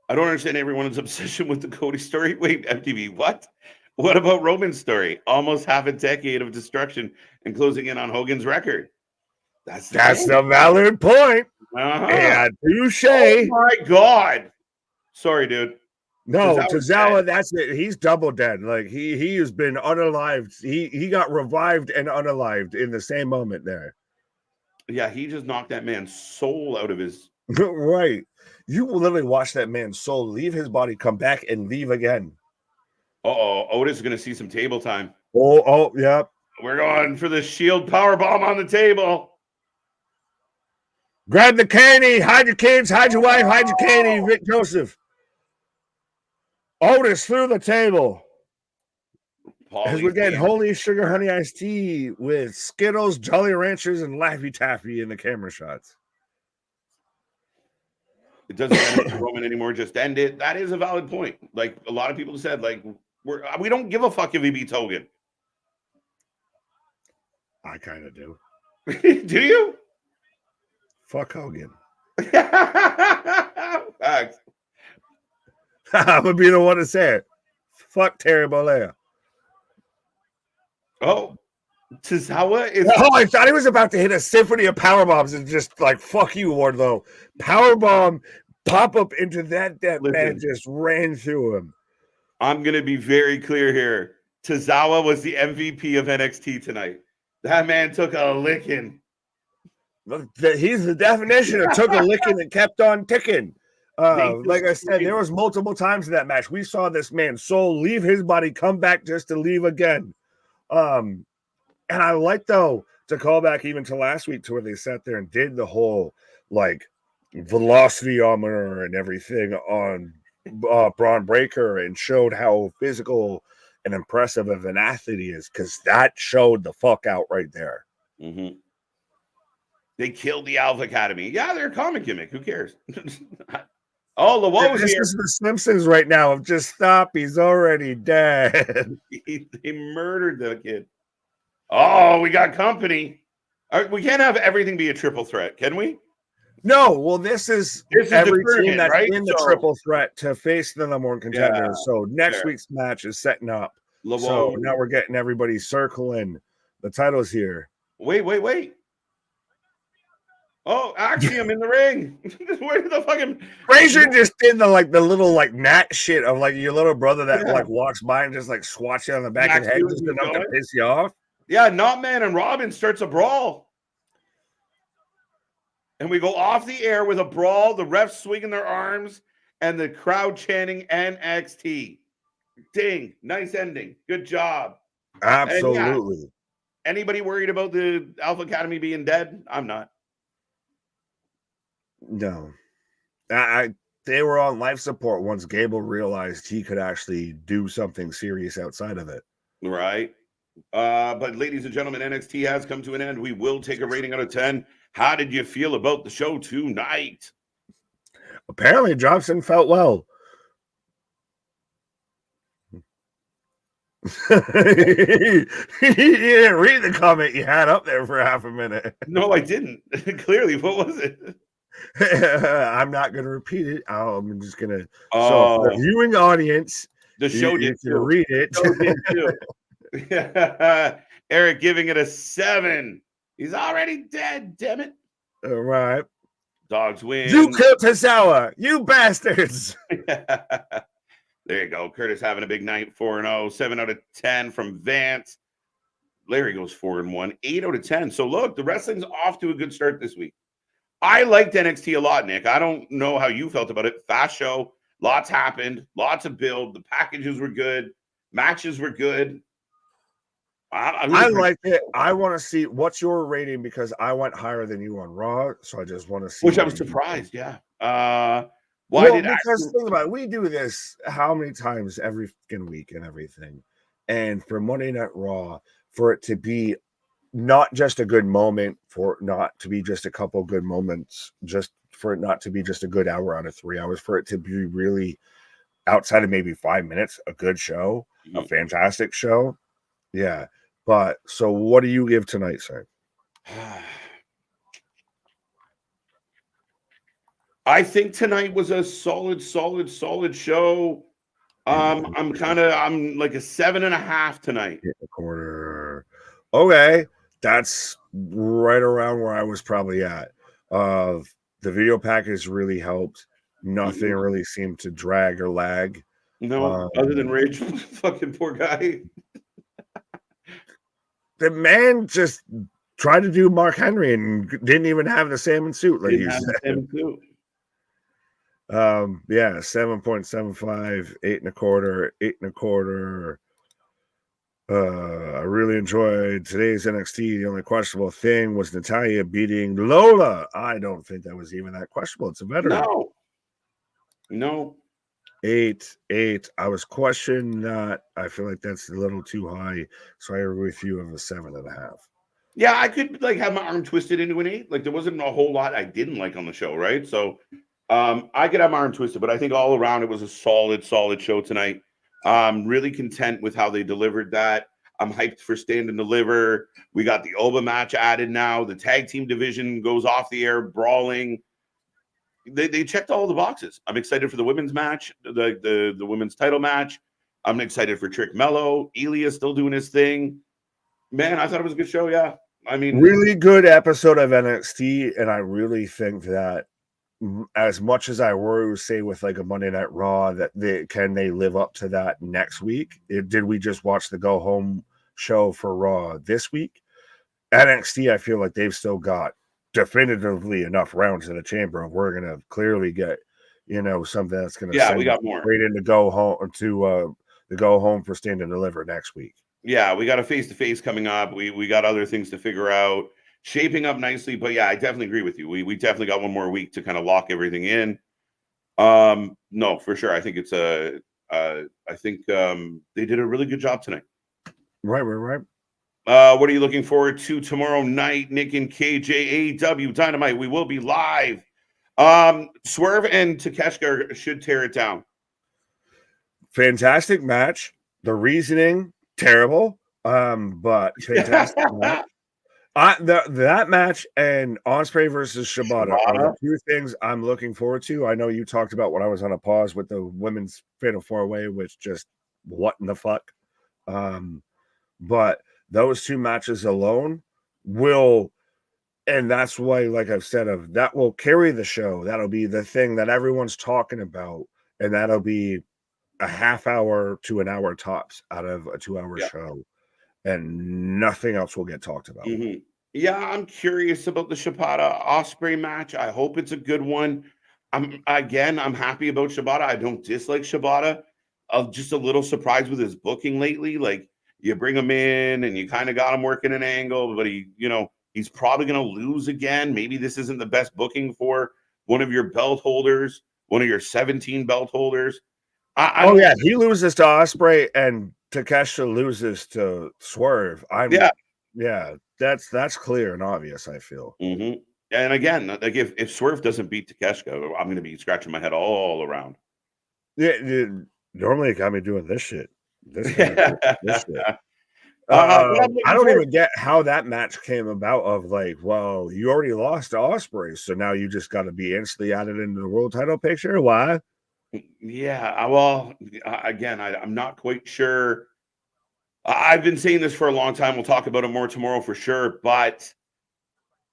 I don't understand everyone's obsession with the Cody story. Wait, MTV, what? What about Roman's story? Almost half a decade of destruction and closing in on Hogan's record. That's a valid point. Yeah, touche. Oh my God. Sorry, dude. No, Tozawa, that's it. He's double dead. Like he has been unalived. He got revived and unalived in the same moment there. Yeah, he just knocked that man's soul out of his right. You will literally watch that man's soul leave his body, come back, and leave again. Otis is gonna see some table time. Oh, yep. We're going for the Shield power bomb on the table. Grab the candy, hide your kids, hide your wife, hide your candy, Vic Joseph. Otis through the table. As we're getting Holy Sugar Honey Iced Tea with Skittles, Jolly Ranchers, and Laffy Taffy in the camera shots. It doesn't matter Roman anymore. Just end it. That is a valid point. Like a lot of people said, like We don't give a fuck if he beats Hogan. I kind of do. Do you? Fuck Hogan. Facts. I'm gonna be the one to say it. Fuck Terry Bollea. Oh, Tozawa is. Oh, I thought he was about to hit a symphony of power bombs and just like fuck you, Wardlow. Power bomb, pop up into that man just ran through him. I'm gonna be very clear here. Tozawa was the MVP of NXT tonight. That man took a licking. He's the definition of took a licking and kept on ticking. Like I said, there was multiple times in that match. We saw this man's soul leave his body, come back just to leave again. And I like, though, to call back even to last week to where they sat there and did the whole, like, velocity-ometer and everything on Bron Breakker and showed how physical and impressive of an athlete he is, because that showed the fuck out right there. Mm-hmm. They killed the Alpha Academy. Yeah, they're a comic gimmick. Who cares? Oh, LeWo's this here. This is the Simpsons right now. Just stop. He's already dead. They murdered the kid. Oh, we got company. We can't have everything be a triple threat, can we? No. Well, this is every team that's right? in the triple threat to face the number one contender. Yeah, so next week's match is setting up. So now we're getting everybody circling. The title's here. Wait. Oh, Axiom in the ring. Where did the fucking Frazier just did the little gnat shit of like your little brother that walks by and just like swats you on the back of the head just enough to piss you off. Yeah, Knotman and Robin starts a brawl. And we go off the air with a brawl, the refs swinging their arms, and the crowd chanting NXT. Ding. Nice ending. Good job. Absolutely. Anybody worried about the Alpha Academy being dead? I'm not. No. They were on life support once Gable realized he could actually do something serious outside of it. Right. But ladies and gentlemen, NXT has come to an end. We will take a rating out of 10. How did you feel about the show tonight? Apparently, Johnson felt well. You didn't read the comment you had up there for half a minute. No, I didn't. Clearly, what was it? I'm not going to repeat it. I'm just going to. So, the viewing audience, the show did to read it. Eric giving it a 7. He's already dead. Damn it! All right. Dogs win. You killed Tozawa, you bastards. There you go. Curtis having a big night. 4-0, 7 out of 10 from Vance. Larry goes 4-1, 8 out of 10. So look, the wrestling's off to a good start this week. I liked NXT a lot, Nick. I don't know how you felt about it. Fast show. Lots happened. Lots of build. The packages were good. Matches were good. I liked it. I want to see what's your rating because I went higher than you on Raw. So I just want to see. Which I was surprised. Yeah. Because think about it, we do this how many times every fucking week and everything. And for Monday Night Raw, for it to be not just a good moment, for it not to be just a couple good moments, just for it not to be just a good hour out of 3 hours, for it to be really outside of maybe 5 minutes, a good show, a fantastic show. Yeah. But so what do you give tonight, sir? I think tonight was a solid show. I'm like a 7.5 tonight. Hit the quarter. Okay. That's right around where I was probably at. The video package really helped. Nothing really seemed to drag or lag. No, other than Rage. Fucking poor guy. The man just tried to do Mark Henry and didn't even have the salmon suit, like you said. 7.75, 8.25, 8.25. I really enjoyed today's NXT. The only questionable thing was Natalya beating Lola. I don't think that was even that questionable. It's a veteran. No. 8. I was questioning that. I feel like that's a little too high. So I agree with you of a 7.5. Yeah, I could have my arm twisted into an 8. Like there wasn't a whole lot I didn't like on the show, right? So I could have my arm twisted, but I think all around it was a solid show tonight. I'm really content with how they delivered that. I'm hyped for Stand and Deliver. We got the Oba match added now. The tag team division goes off the air, brawling. They checked all the boxes. I'm excited for the women's match, the women's title match. I'm excited for Trick Mello. Ilja still doing his thing. Man, I thought it was a good show. Yeah. I mean, really good episode of NXT. And I really think that as much as I worry, say, with like a Monday Night Raw, that they live up to that next week? Did we just watch the go home show for Raw this week? NXT, I feel like they've still got definitively enough rounds in the chamber. We're gonna clearly get, something that's gonna send we got more right into go home to the go home for Stand and Deliver next week. Yeah, we got a face-to-face coming up. We got other things to figure out, shaping up nicely. But yeah, I definitely agree with you. We definitely got one more week to kind of lock everything in. No, for sure. I think it's I think they did a really good job tonight. Right. What are you looking forward to tomorrow night, Nick and KJ AEW Dynamite? We will be live. Swerve and Takeshita should tear it down. Fantastic match. The reasoning terrible, but fantastic match. That match and Ospreay versus Shibata are the two things I'm looking forward to. I know you talked about when I was on a pause with the women's Fatal 4-Way, which just what in the fuck. But those two matches alone will, and that's why, like I've said, that will carry the show. That'll be the thing that everyone's talking about, and that'll be a half hour to an hour tops out of a 2-hour show, and nothing else will get talked about. Mm-hmm. Yeah, I'm curious about the Shibata Ospreay match. I hope it's a good one. I'm happy about Shibata. I don't dislike Shibata. I'm just a little surprised with his booking lately. Like, you bring him in and you kind of got him working an angle, but he's probably going to lose again. Maybe this isn't the best booking for one of your belt holders, one of your 17 belt holders. He loses to Ospreay and Takeshita loses to Swerve. That's clear and obvious, I feel. Mm-hmm. And again, like if Swerve doesn't beat Takeshita, I'm going to be scratching my head all around. Yeah, normally it got me doing this shit. This shit. I don't even get how that match came about. Of like, well, you already lost to Ospreay, so now you just got to be instantly added into the world title picture. Why? Yeah, well, again, I'm not quite sure. I've been saying this for a long time. We'll talk about it more tomorrow for sure, but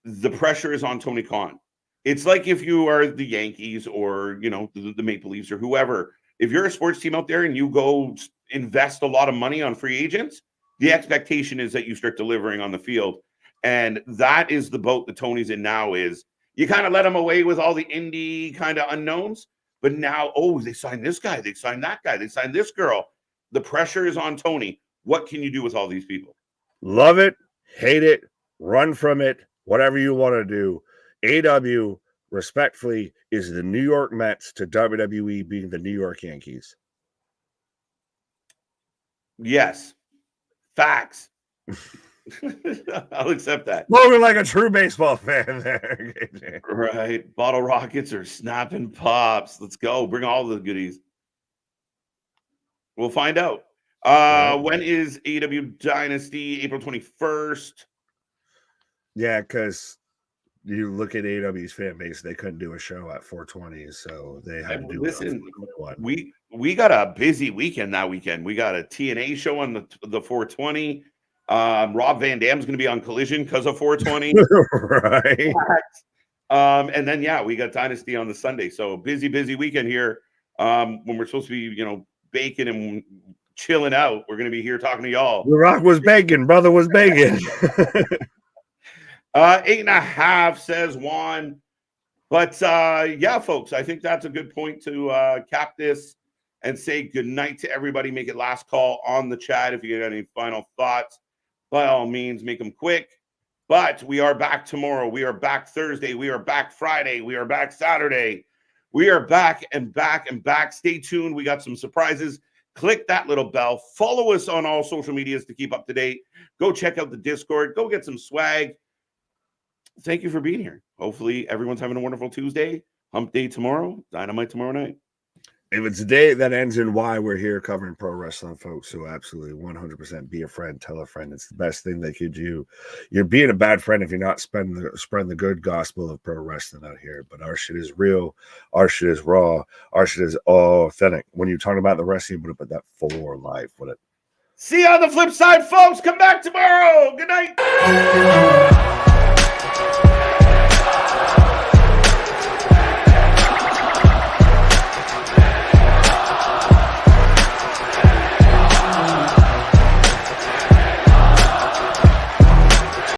the pressure is on Tony Khan. It's like if you are the Yankees or, the Maple Leafs or whoever, if you're a sports team out there and you go invest a lot of money on free agents, the expectation is that you start delivering on the field. And that is the boat that Tony's in now. Is you kind of let him away with all the indie kind of unknowns. But now, they signed this guy, they signed that guy, they signed this girl. The pressure is on Tony. What can you do with all these people? Love it, hate it, run from it, whatever you want to do. AEW, respectfully, is the New York Mets to WWE being the New York Yankees. Yes. Facts. I'll accept that. Logan, like a true baseball fan there. Right. Bottle rockets are snapping pops. Let's go. Bring all the goodies. We'll find out. When is AEW Dynasty? April 21st. Yeah, because you look at AEW's fan base, they couldn't do a show at 420, so they had to do it. We got a busy weekend that weekend. We got a TNA show on the 420. Rob Van Dam's going to be on Collision because of 420. Right. And then, we got Dynasty on the Sunday. So busy weekend here. When we're supposed to be, baking and chilling out, we're going to be here talking to y'all. The Rock was begging. Brother was begging. 8.5 says Juan. But folks, I think that's a good point to cap this and say goodnight to everybody. Make it last call on the chat. If you got any final thoughts, by all means, make them quick. But we are back tomorrow. We are back Thursday. We are back Friday. We are back Saturday. We are back and back and back. Stay tuned. We got some surprises. Click that little bell. Follow us on all social medias to keep up to date. Go check out the Discord. Go get some swag. Thank you for being here. Hopefully everyone's having a wonderful Tuesday. Hump day tomorrow. Dynamite tomorrow night. If it's a day that ends in Y, we're here covering pro wrestling, folks. So absolutely 100% be a friend, tell a friend. It's the best thing they could do. You're being a bad friend if you're not spreading the good gospel of pro wrestling out here. But our shit is real. Our shit is raw. Our shit is authentic. When you're talking about the wrestling, you put that for life with it. See you on the flip side, folks. Come back tomorrow. Good night.